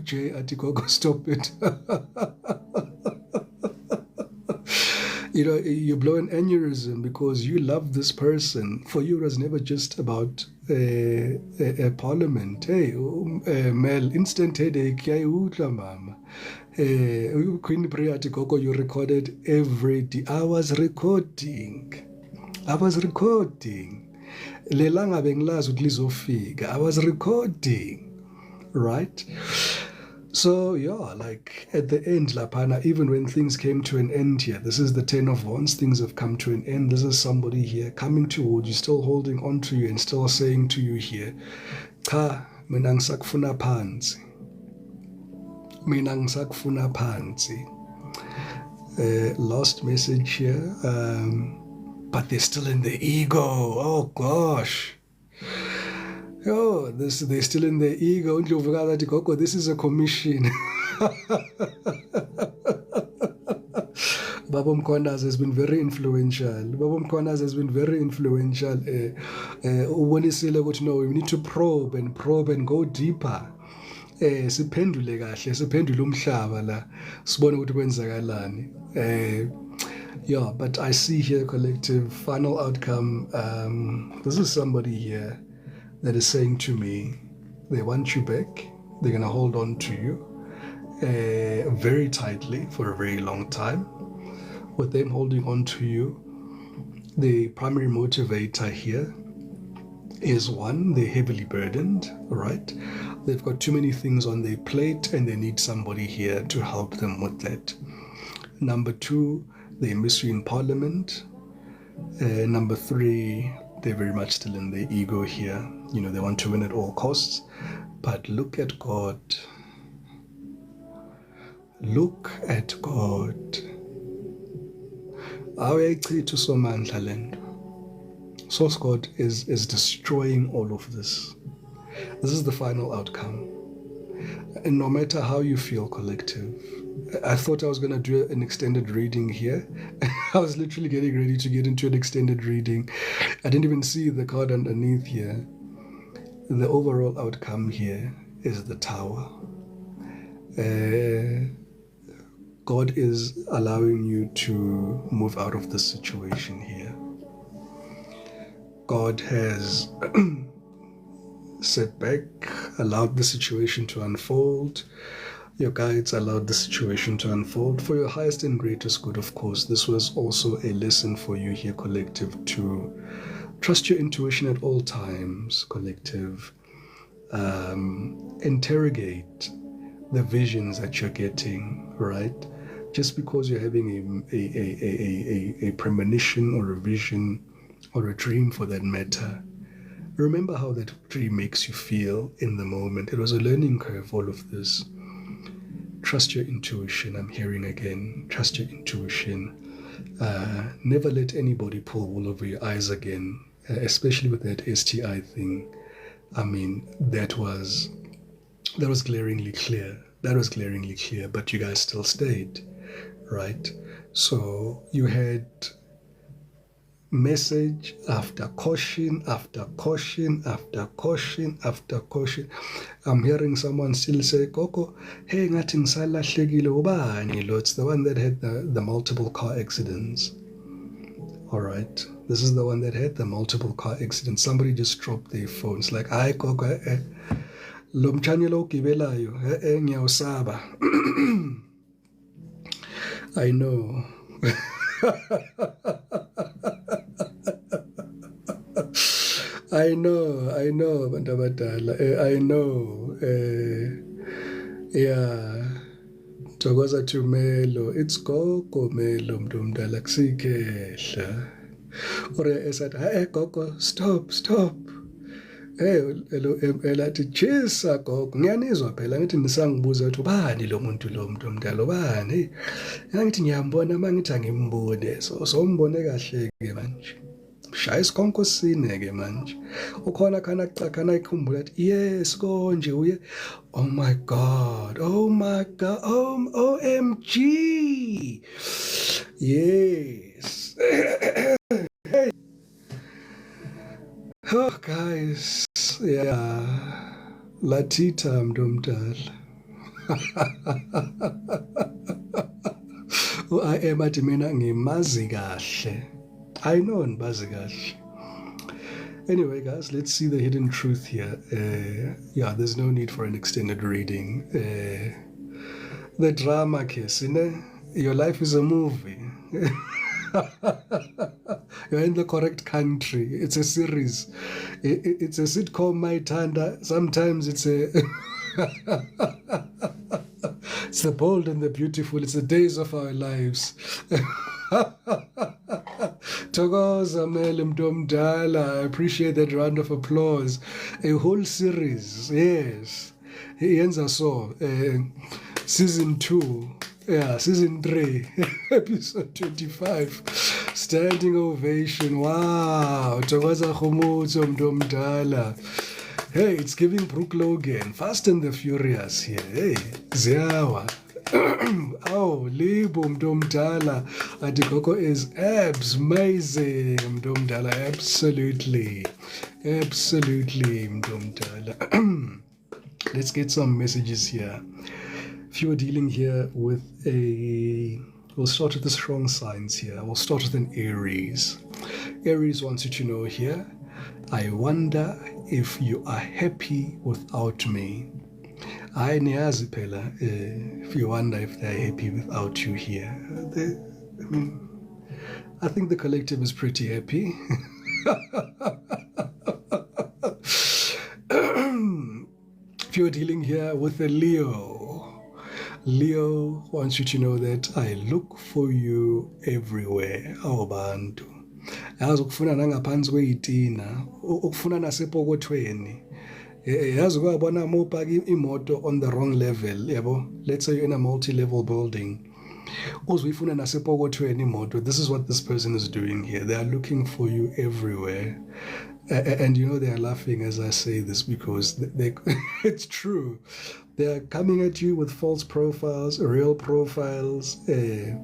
Jay Atikogo, stop it. You blow an aneurysm because you love this person. For you, it was never just about a Parliament. Hey, Mel, instant headache. Mama. Queen Priya Atikogo, you recorded every day. I was recording. Lelanga bengilazi ukuthi lizofika. I was recording, right? So yeah, like at the end, Lapana, even when things came to an end here, this is the 10 of Wands, things have come to an end. This is somebody here coming towards you, still holding on to you and still saying to you here, cha, mina ngisakufuna phansi. Last message here, but they're still in the ego. Oh gosh. Oh, they're still in the ego. This is a commission. Baba Mkwanaz has been very influential. No, we need to probe and go deeper. Siphendule kahle, siphendule umhlaba la. Sibone ukuthi kwenzakalani. Yeah, but I see here, collective, final outcome. This is somebody here that is saying to me, they want you back. They're going to hold on to you very tightly for a very long time. With them holding on to you, the primary motivator here is one, they're heavily burdened, right? They've got too many things on their plate and they need somebody here to help them with that. Number two, they miss you in parliament. Number three, they're very much still in their ego here. You know, they want to win at all costs. But look at God. Look at God. Source God is destroying all of this. This is the final outcome. And no matter how you feel, collective, I thought I was going to do an extended reading here. I was literally getting ready to get into an extended reading. I didn't even see the card underneath here. The overall outcome here is the Tower. God is allowing you to move out of this situation here. God has sat back, allowed the situation to unfold. Your guides allowed the situation to unfold for your highest and greatest good, of course. This was also a lesson for you here, collective, to trust your intuition at all times, collective. Interrogate the visions that you're getting, right? Just because you're having a premonition or a vision or a dream for that matter, remember how that dream makes you feel in the moment. It was a learning curve, all of this. Trust your intuition. I'm hearing again. Trust your intuition. Never let anybody pull wool over your eyes again, especially with that STI thing. I mean, that was glaringly clear. That was glaringly clear, but you guys still stayed, right? So you had message after caution, after caution, after caution, after caution. I'm hearing someone still say, Koko, hey, ngathi ngisalahlekile ubani lo? It's the one that had the multiple car accidents. All right. This is the one that had the multiple car accidents. Somebody just dropped their phones like, ay, Koko, lo mchanye lo ugibelayo, ngiyawusaba. I know. I know, Bantabadala. I know. Yeah. Thokoza Tumelo. It's Gogo Melo Mdumdala kusikehla. Ore esathi, hey Gogo, stop. Hey, elathi chisa Gogo. Ngiyanizwa phela ngithi nisangibuza ukuthi ubani lo muntu lo Mdumdala ubani. Ngithi ngiyambona mangithi angimbone. So umbone kahle ke manje. Shaya isikhonkosini-ke manje ukhona khana ikhumbula athi yes konje uye oh my god OMG yes. Hey. Oh guys, yeah, Latita mntomdala. I am athi mina ngimazi kahle. I know ngibazi kahle. Anyway, guys, let's see the hidden truth here. Yeah, there's no need for an extended reading. The drama case, your life is a movie. You're in the correct country. It's a series. It's a sitcom, my Tanda. Sometimes it's a... It's the bold and the beautiful. It's the days of our lives. Thokoza Mele Mntomdala. I appreciate that round of applause. A whole series, yes. Yenza so. Season 2. Yeah, season 3. Episode 25. Standing ovation. Wow. Thokoza Khomotso Mntomdala. Hey, it's giving Brooke Logan. Fast and the Furious here. Hey, Ziawa. Oh, Libo Mntomdala. Atikoko is amazing, Mntomdala. Absolutely. Absolutely, Mntomdala. Let's get some messages here. If you're dealing here with a We'll start with the strong signs here. We'll start with an Aries. Aries wants you to know here, I wonder if you are happy without me. I niyazi phela, if you wonder if they're happy without you here. I think the collective is pretty happy. If you're dealing here with a Leo, Leo wants you to know that I look for you everywhere. Bantu. Yazi ukufuna nangaphansi kweyitina, ukufuna nasepokothweni. Yazi kwabona mopaki imoto on the wrong level, yabo. Let's say you're in a multi-level building. Uzuyifuna nasepokothweni imoto. This is what this person is doing here. They are looking for you everywhere. And you know they are laughing as I say this because it's true. They are coming at you with false profiles, real profiles. They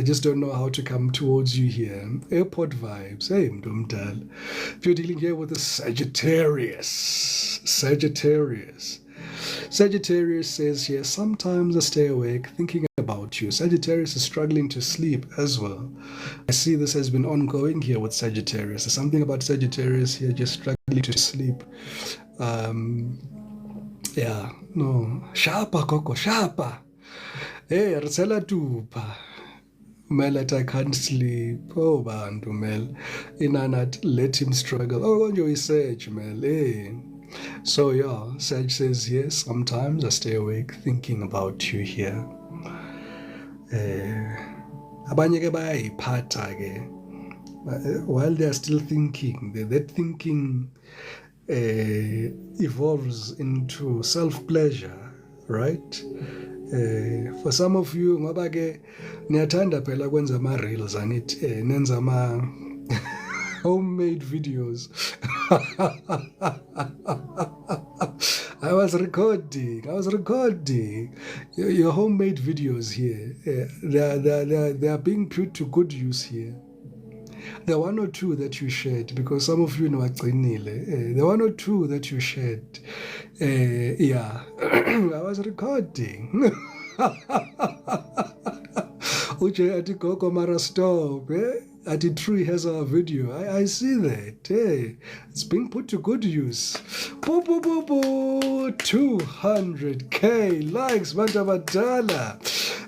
just don't know how to come towards you here. Airport vibes. Hey, Mdumdal. If you're dealing here with a Sagittarius says here, sometimes I stay awake thinking about you. Sagittarius is struggling to sleep as well. I see this has been ongoing here with Sagittarius. There's something about Sagittarius here just struggling to sleep. Sharpa, Coco, sharpa. Hey, Rizela Tupa. Mel, I can't sleep. Oh, Bantu, Mel. Inanat, let him struggle. Oh, you Sage, Mel. Hey. So, yeah, Sage says, yes, sometimes I stay awake thinking about you here. Abanye ke bayayiphatha ke. While they are still thinking, that thinking evolves into self-pleasure, right? For some of you, ngoba ke niyathanda phela kwenza ama-reels anithi nenza homemade videos. I was recording your homemade videos here. They are being put to good use here. The one or two that you shared, because some of you know the one or two that you shared, I was recording. Uche ati Koko Mara stop, Ati Tree has our video. I see that. Hey, it's being put to good use. 200k likes, Bantabadala.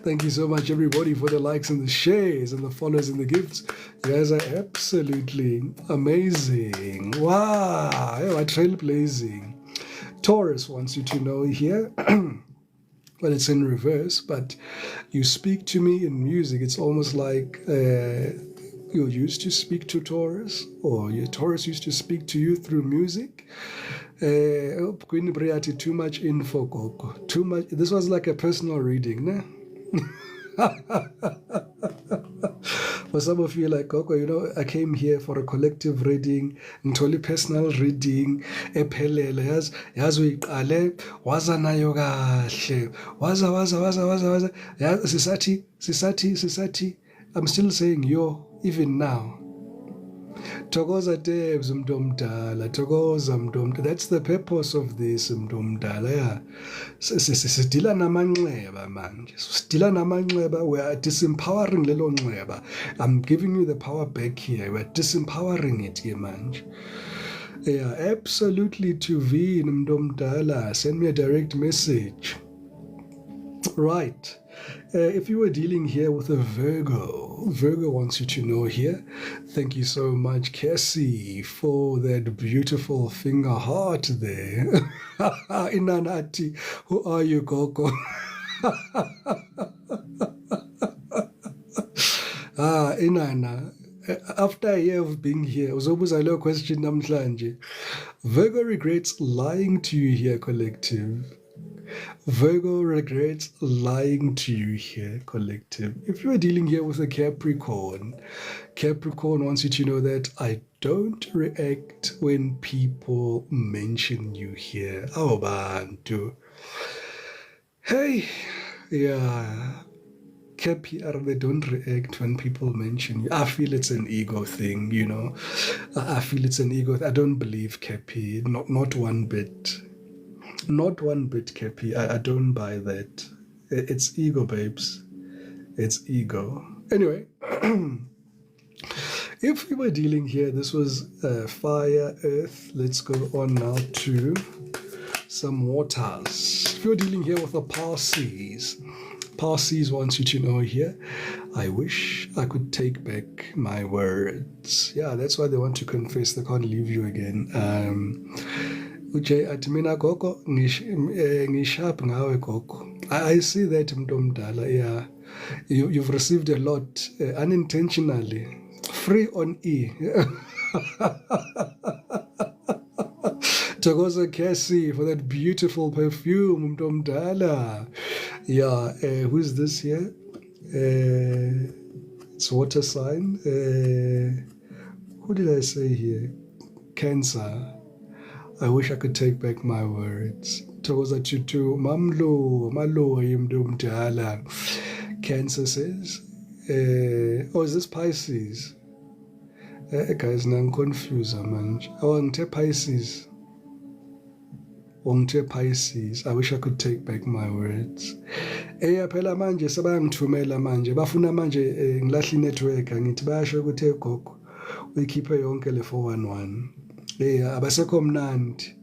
Thank you so much, everybody, for the likes and the shares and the follows and the gifts. You guys are absolutely amazing. Wow, trailblazing. Taurus wants you to know here. Well, it's in reverse, but you speak to me in music. It's almost like you used to speak to Taurus, or your Taurus used to speak to you through music. Too much info, Coco. Too much. This was like a personal reading, né? For some of you, like Coco, you know, I came here for a collective reading, ntoli personal reading, ephelele yazi uyiqale waza nayo kahle waza sisathi I'm still saying yo even now. Thokoza Debs mntomdala, thokoza mntomdala. That's the purpose of this mntomdala. Yeah. Sidila namanxeba manje. Sidila namanxeba. We are disempowering lelo nxeba. I'm giving you the power back here. We are disempowering it here manje. Yeah, absolutely to V mntomdala. Send me a direct message. Right. If you were dealing here with a Virgo wants you to know here. Thank you so much, Cassie, for that beautiful finger heart there. Inanati, who are you, Coco? Inana. After a year of being here, uzobuza leyo question namhlanje. Virgo regrets lying to you here, collective. Virgo regrets lying to you here, collective. If you are dealing here with a Capricorn wants you to know that I don't react when people mention you here. Oh, Bantu. Hey, yeah. Cappy, they don't react when people mention you. I feel it's an ego thing, you know. I feel it's an ego. I don't believe Cappy, not one bit. Not one bit, Cappy. I don't buy that. It's ego, babes. It's ego. Anyway, if we were dealing here, this was fire, earth. Let's go on now to some waters. If you're dealing here with the Parsees, Parsees wants you to know here, I wish I could take back my words. Yeah, that's why they want to confess. They can't leave you again. Ujay athi mina gogo ngishap ngawe gogo. I see that mntomdala. Yeah, you've received a lot unintentionally. Free on E. Thokoza Cassie for that beautiful perfume, mntomdala. Yeah, who's this here? It's water sign. Who did I say here? Cancer. I wish I could take back my words. Thokoza Tutu, Mamlo, Malo, mntomdala. Cancer says, oh, is this Pisces? Guys, now I'm confused, man. Oh, ngithe Pisces. Ngithe Pisces. I wish I could take back my words. Phela manje sebangithumela manje. Bafuna manje ngilahle network ngithi bayasho ukuthi gogo uyikhiphe yonke le 411. Abasekho mnandi.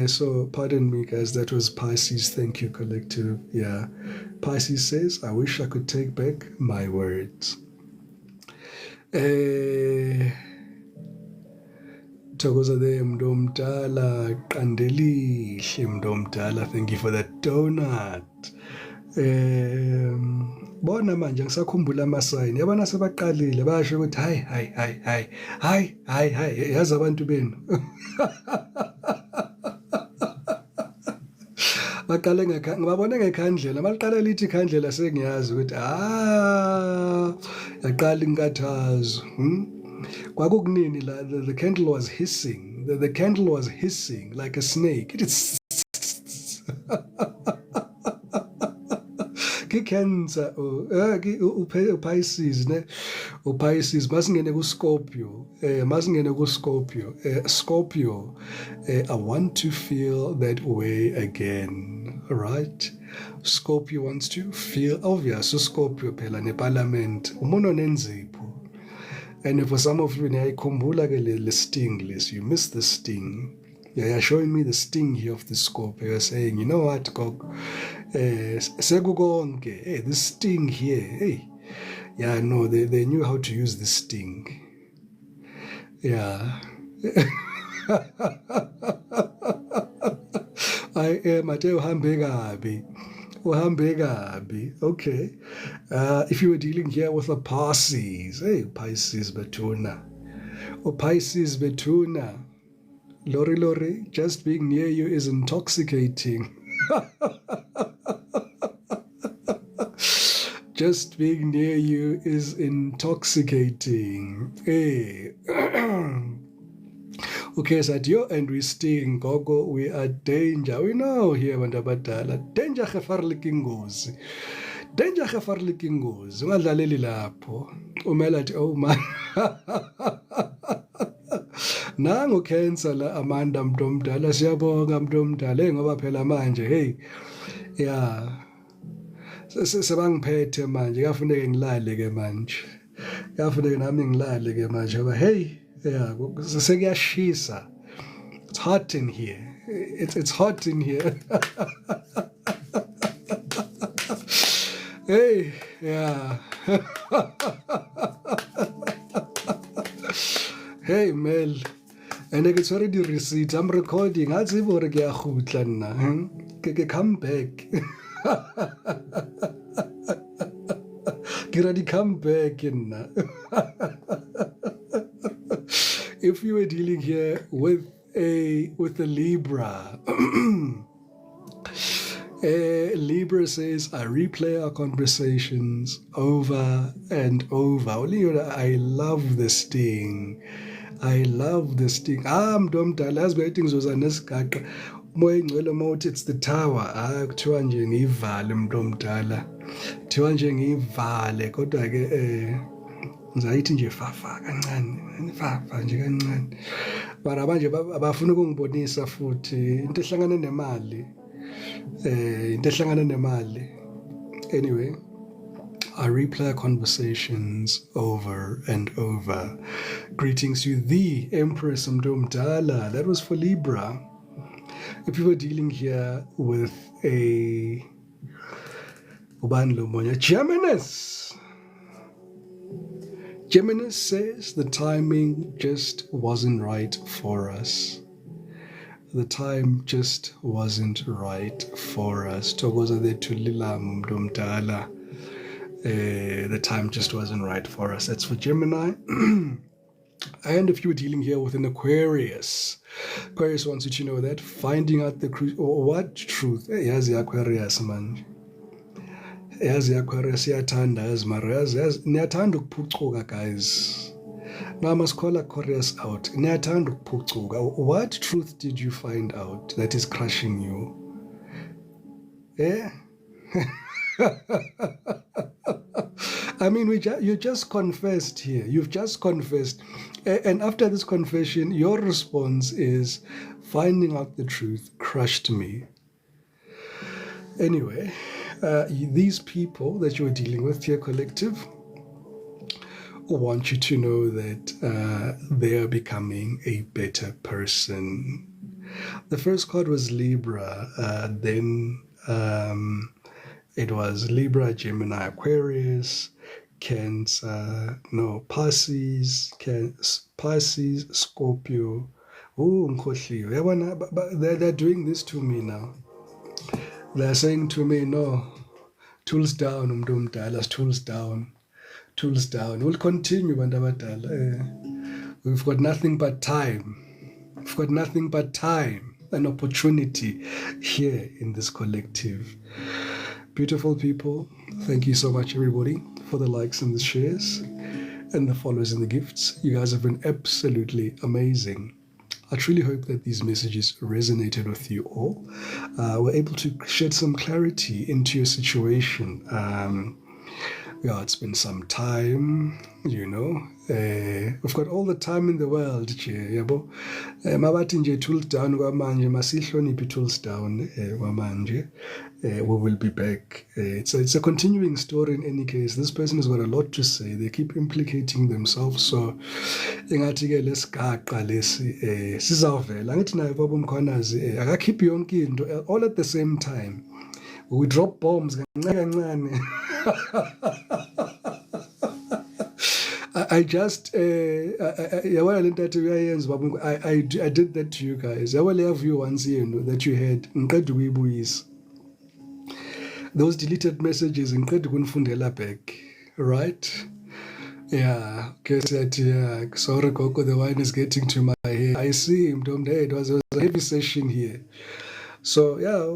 So pardon me guys, that was Pisces. Thank you collective. Yeah. Pisces says, I wish I could take back my words. Thokoza there mntomdala qandelihle mntomdala, thank you for that donut. Bona manje ngisakhumbula amasayini yabona sebaqalile basho ukuthi hayi yazi abantu benu baqale ngibabone ngekhandlela maliqala lithi ikhandlela sengiyazi ukuthi yaqala inkathazo. Kwakukunini la, the candle was hissing. The candle was hissing like a snake. Cancer, Pisces, ne? Pisces, masingene ku Scorpio, Scorpio, I want to feel that way again, right? Scorpio wants to feel, obvious, so Scorpio phela ne parliament, umono nenzipho. And for some of you, le sting list, you miss the sting. Yeah, you're showing me the sting here of the Scorpio. You're saying, you know what, Gog? Hey, this sting here, hey. Yeah, no, they knew how to use the sting. Yeah. I am at Hambegabi. Okay. If you were dealing here with a Pisces, hey, Pisces Betuna. Oh, Pisces Betuna. Lori, just being near you is intoxicating. Just being near you is intoxicating. Hey. Okay, Sadio, and we sting, Gogo, we are danger. We know here, Bandabadala. Danger Hefarlikingozi. Danger Hefarlikingozi. Ungadlaleli lapho. Umela athi, oh man. Nangu cancer la Amanda mntomdala. Siyabonga mntomdala. Ngoba phela manje, hey. Yeah. Sebangiphethe manje. Kuyafuneka ngilale ke manje. Kuyafuneka nami ngilale ke manje. But hey. Yeah, sekuyashisa. It's hot in here. It's hot in here. Hey, yeah. Hey, Mel. And it's already receipt. I'm recording. I'll see what I come back. Get ready, come back in. If you were dealing here with a Libra, Libra says, I replay our conversations over and over. I love the sting. I love the sting. Mntomdala, yazi beyithi ngizoza nesigaqa umoya ingcwele mawuthi it's the tower. Kuthiwa nje ngiyivale mntomdala. Kuthiwa nje ngiyivale kodwa ke ngizayithi nje fafa kancane, fafa nje kancane. Bara manje abafuna ukungibonisa futhi into ehlangana nemali. Anyway, I replay conversations over and over. Greetings to the Empress Mdomdala. That was for Libra. If you were dealing here with a Geminis. Geminis says the timing just wasn't right for us. The time just wasn't right for us. The time just wasn't right for us. That's for Gemini. And if you were dealing here with an Aquarius, Aquarius wants you to know that finding out the what truth. Here's the Aquarius, man. Yazi Aquarius iyathanda mara yazi niyathanda ukuphucuka, guys. Now I must call Aquarius out. Niyathanda ukuphucuka. What truth did you find out that is crushing you? Yeah. I mean, you just confessed here. You've just confessed. And after this confession, your response is finding out the truth crushed me. Anyway, these people that you're dealing with here, collective, want you to know that they are becoming a better person. The first card was Libra, then it was Libra, Gemini, Aquarius, Cancer, Pisces, Scorpio. Oh, they're doing this to me now. They're saying to me, no, tools down, tools down. Tools down. We'll continue, we've got nothing but time. We've got nothing but time and opportunity here in this collective. Beautiful people, thank you so much, everybody, for the likes and the shares and the follows and the gifts. You guys have been absolutely amazing. I truly hope that these messages resonated with you all. We're able to shed some clarity into your situation. It's been some time, we've got all the time in the world, yabo. Mabathi nje tools down kwamanje, masihloniphe tools down kwamanje. We will be back. It's a continuing story in any case. This person has got a lot to say. They keep implicating themselves. So, ingathi-ke lesigaqa lesi sizawuvela. Angithi naye baba uMkhwanazi akakhiphi yonke into all at the same time. We drop bombs kancane. I just I did that to you guys. I will have you once that you had those deleted messages back, right? Yeah, sorry Coco, the wine is getting to my head. I see him, it was a heavy session here. So yeah,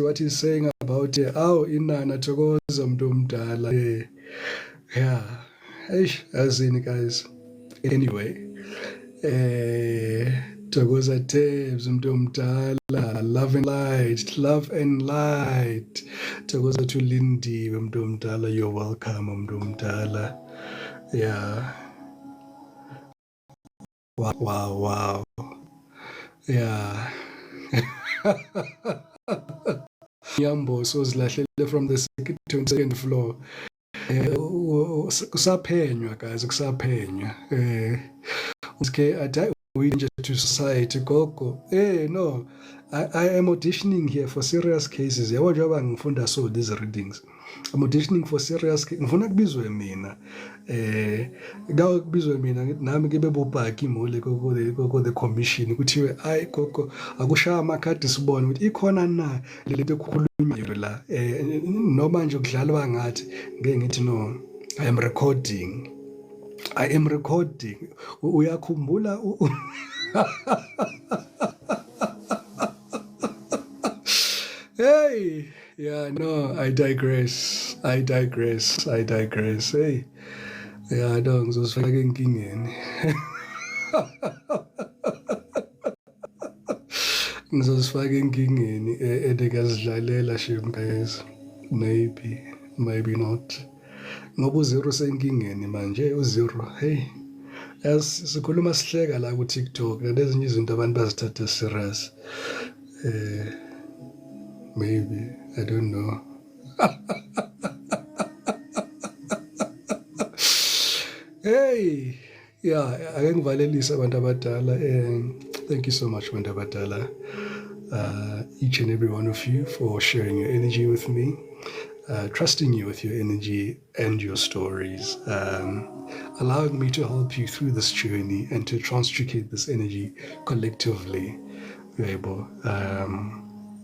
what he's saying about inana thokoza mntu omdala. Yeah. As in, guys. Anyway, thokoza Tebs mntu omdala, love and light, love and light. Thokoza to Lindy mntu omdala, you're welcome mntu omdala. Yeah. Wow. Yeah. Yambo so zilahlele from the 22nd floor. Kusaphenywa guys, kusaphenywa. We to society gogo. No, I am auditioning here for serious cases. Yabo njengoba ngifunda so these readings. I'm auditioning for serious cases. Ngifuna kubizwe mina. Ngawo kubizwe mina nami ke bebobhaki imole koko the commission kuthiwe ayi gogo akushaya amakhadi sibone ukuthi ikhona na lento ekukhulunywayo la. Noma nje kudlalwa ngathi ngeke ngithi no, I am recording. Uyakhumbula Hey, yeah, no, I digress. Hey, yeah, no, ngizosifaka enkingeni. Ngizosifaka enkingeni edekazidlalela shem guys. Maybe not. Ngoba uzero senkingeni manje uzero. Hey, sikhuluma sihleka la ku TikTok lezinye izinto abantu bazithatha serious. Maybe, I don't know. Yeah, ake ngivalelise abantu abadala. Thank you so much, abantu abadala. Each and every one of you for sharing your energy with me, trusting you with your energy and your stories, allowing me to help you through this journey and to transmutate this energy collectively. Able.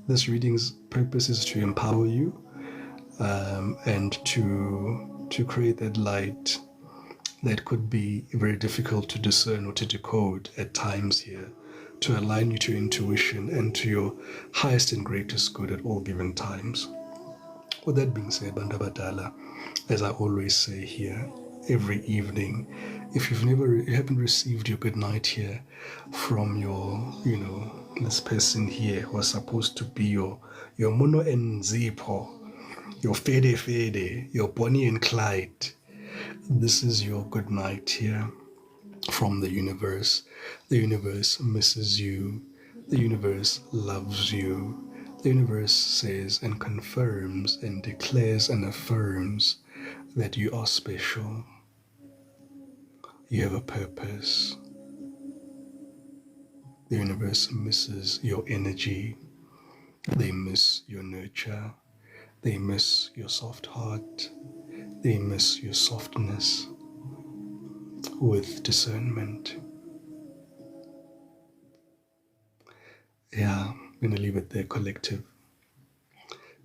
This reading's purpose is to empower you and to create that light that could be very difficult to discern or to decode at times here, to align you to intuition and to your highest and greatest good at all given times. With that being said, Bandabadala, as I always say here, every evening, if you haven't received your good night here from your, this person here who was supposed to be your Mono and Zipo, your Fede Fede, your Bonnie and Clyde, this is your good night here from the universe. The universe misses you. The universe loves you. The universe says and confirms and declares and affirms that you are special. You have a purpose. The universe misses your energy. They miss your nurture. They miss your soft heart. They miss your softness with discernment. Yeah, I'm going to leave it there, collective.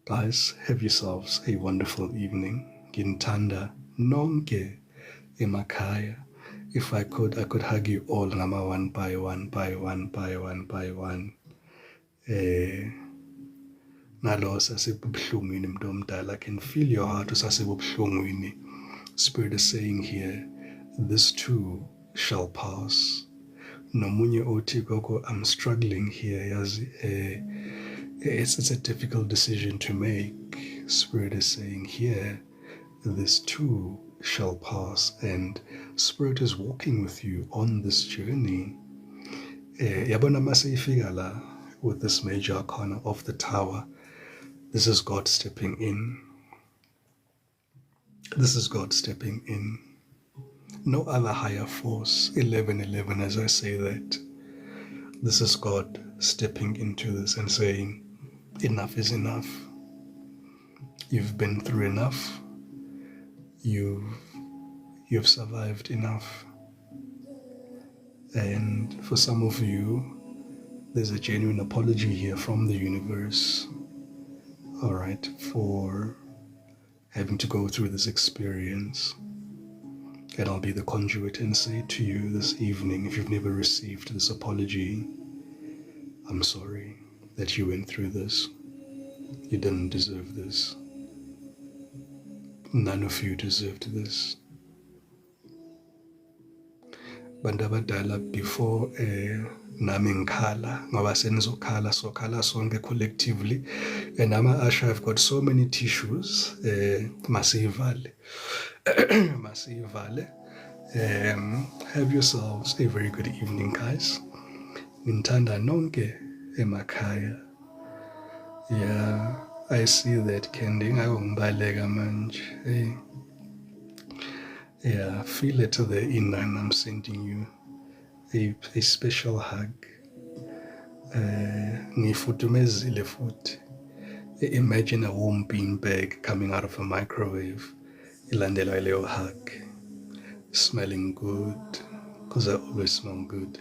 Guys, have yourselves a wonderful evening. Gintanda nonke emakhaya. If I could hug you all ngama one by one by one by one by one. Nalo sasebuhlungwini mntu omdala. I can feel your heart usasebuhlungwini. Spirit is saying here, this too shall pass. Nomunye othi gogo, I'm struggling here. Yazi, it's a difficult decision to make. Spirit is saying here, this too shall pass, and Spirit is walking with you on this journey. Yabona masifika la with this major arcana of the tower. This is God stepping in. This is God stepping in. No other higher force. 1111 as I say that. This is God stepping into this and saying, enough is enough. You've been through enough. You've survived enough. And for some of you, there's a genuine apology here from the universe, all right, for having to go through this experience. And I'll be the conduit and say to you this evening, if you've never received this apology, I'm sorry that you went through this. You didn't deserve this. None of you deserved this. Bandabadala, before nami ngikhala ngoba senizokhala sokhala sonke collectively, and Asha, I've got so many tissues. Masivale. Masivale. Have yourselves a very good evening, guys. Nintanda nonke emakhaya. Yeah, I see that, Kendi. Ngayongibaleka manje. Hey. Yeah, feel it to the inner, and I'm sending you a special hug. Ngifudumezile futhi. Imagine a warm beanbag coming out of a microwave. Ilandelwa ileyo hug. Smelling good, because I always smell good.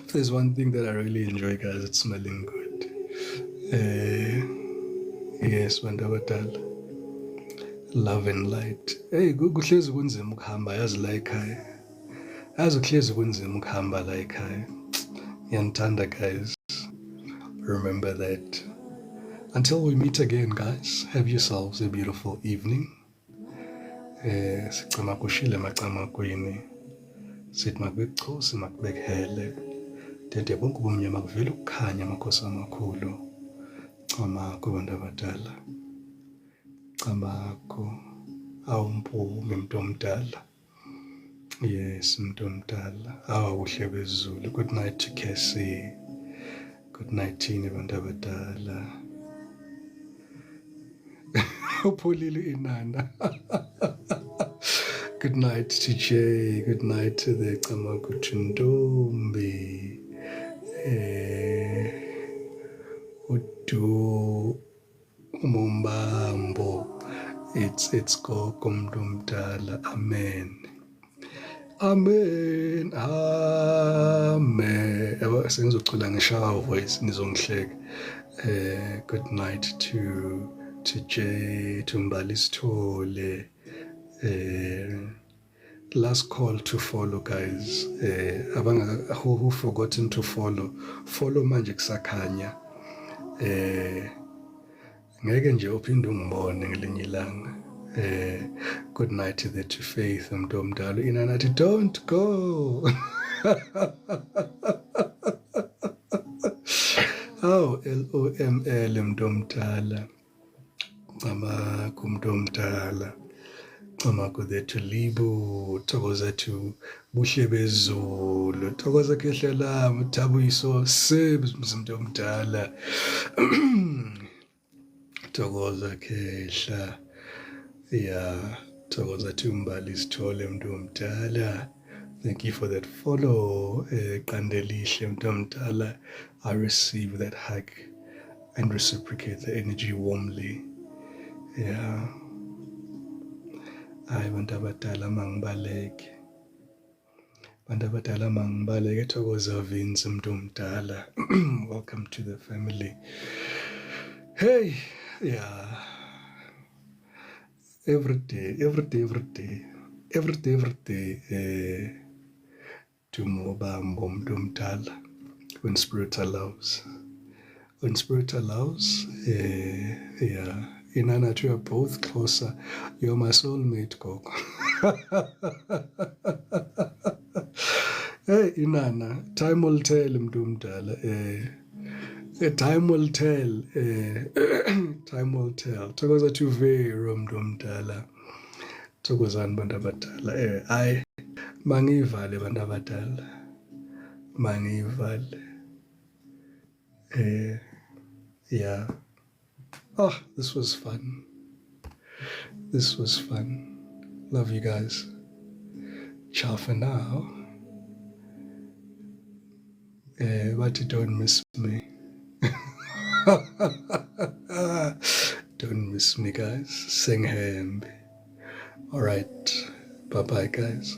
If there's one thing that I really enjoy, guys, it's smelling good. Yes, Bandabadala. Love and light. Hey, kuhlezi kunzima ukuhamba yazi la ekhaya. Yazi kuhlezi kunzima ukuhamba la ekhaya. Yanthanda, guys. Remember that. Until we meet again, guys, have yourselves a beautiful evening. Sicama kushile macama kwini. Sithi makubekhosi makubekele. Dede bonke ubumnyama kuvela ukukhanya amakhosi amakhulu. Camakho bantu abadala. Camakho awumpumi mntu omdala. Yes, mntu omdala. Awuhle bezulu. Good night to Cassie. Good night, Tina bantu abadala. upholile inana. Good night to Jay, good night to the Camagutundombi. Udu Mumbambo. It's Gogo Mdumdala. Amen. Amen. Amen. Sengizocuла ngishawa voice nizongihleka. Good night to Jay, to Mbalisithole. Last call to follow, guys. Who forgotten to follow manje kusakhanya. Ngeke nje uphinde ungibone ngelinye ilanga. Good night to the to Faith Mntomdala. Inanathi don't go. Oh, LOML Mntomdala. Mama kumntomdala. Mama kudethu libu thokoza tu buhle bezulu thokoza kehle lami Thabiso Sebs Mntomdala. Thokoza kehla. Yeah, thokoza tu Mbalisithole Mntomdala. Thank you for that follow, Qandelihle Mntomdala. I receive that hug and reciprocate the energy warmly. Yeah. Hayi bantu abadala mangibaleke. Bantu abadala mangibaleke thokoza Vince Mntomdala. Welcome to the family. Hey, yeah. Every day. To Mobambo Mntomdala. When spirit allows. When spirit allows, yeah. Inana, you are both closer. You're my soulmate, Gogo. Hey, Inana, time will tell, Mntomdala. Time will tell. Time will tell. Thokoza tu Vero Mntomdala. Thokozani bantu abadala. Hayi mangiyivale bantu abadala. Mangiyivale. Yeah. Oh, this was fun. This was fun. Love you guys. Ciao for now. But don't miss me. Don't miss me, guys. Sing ham. All right. Bye-bye, guys.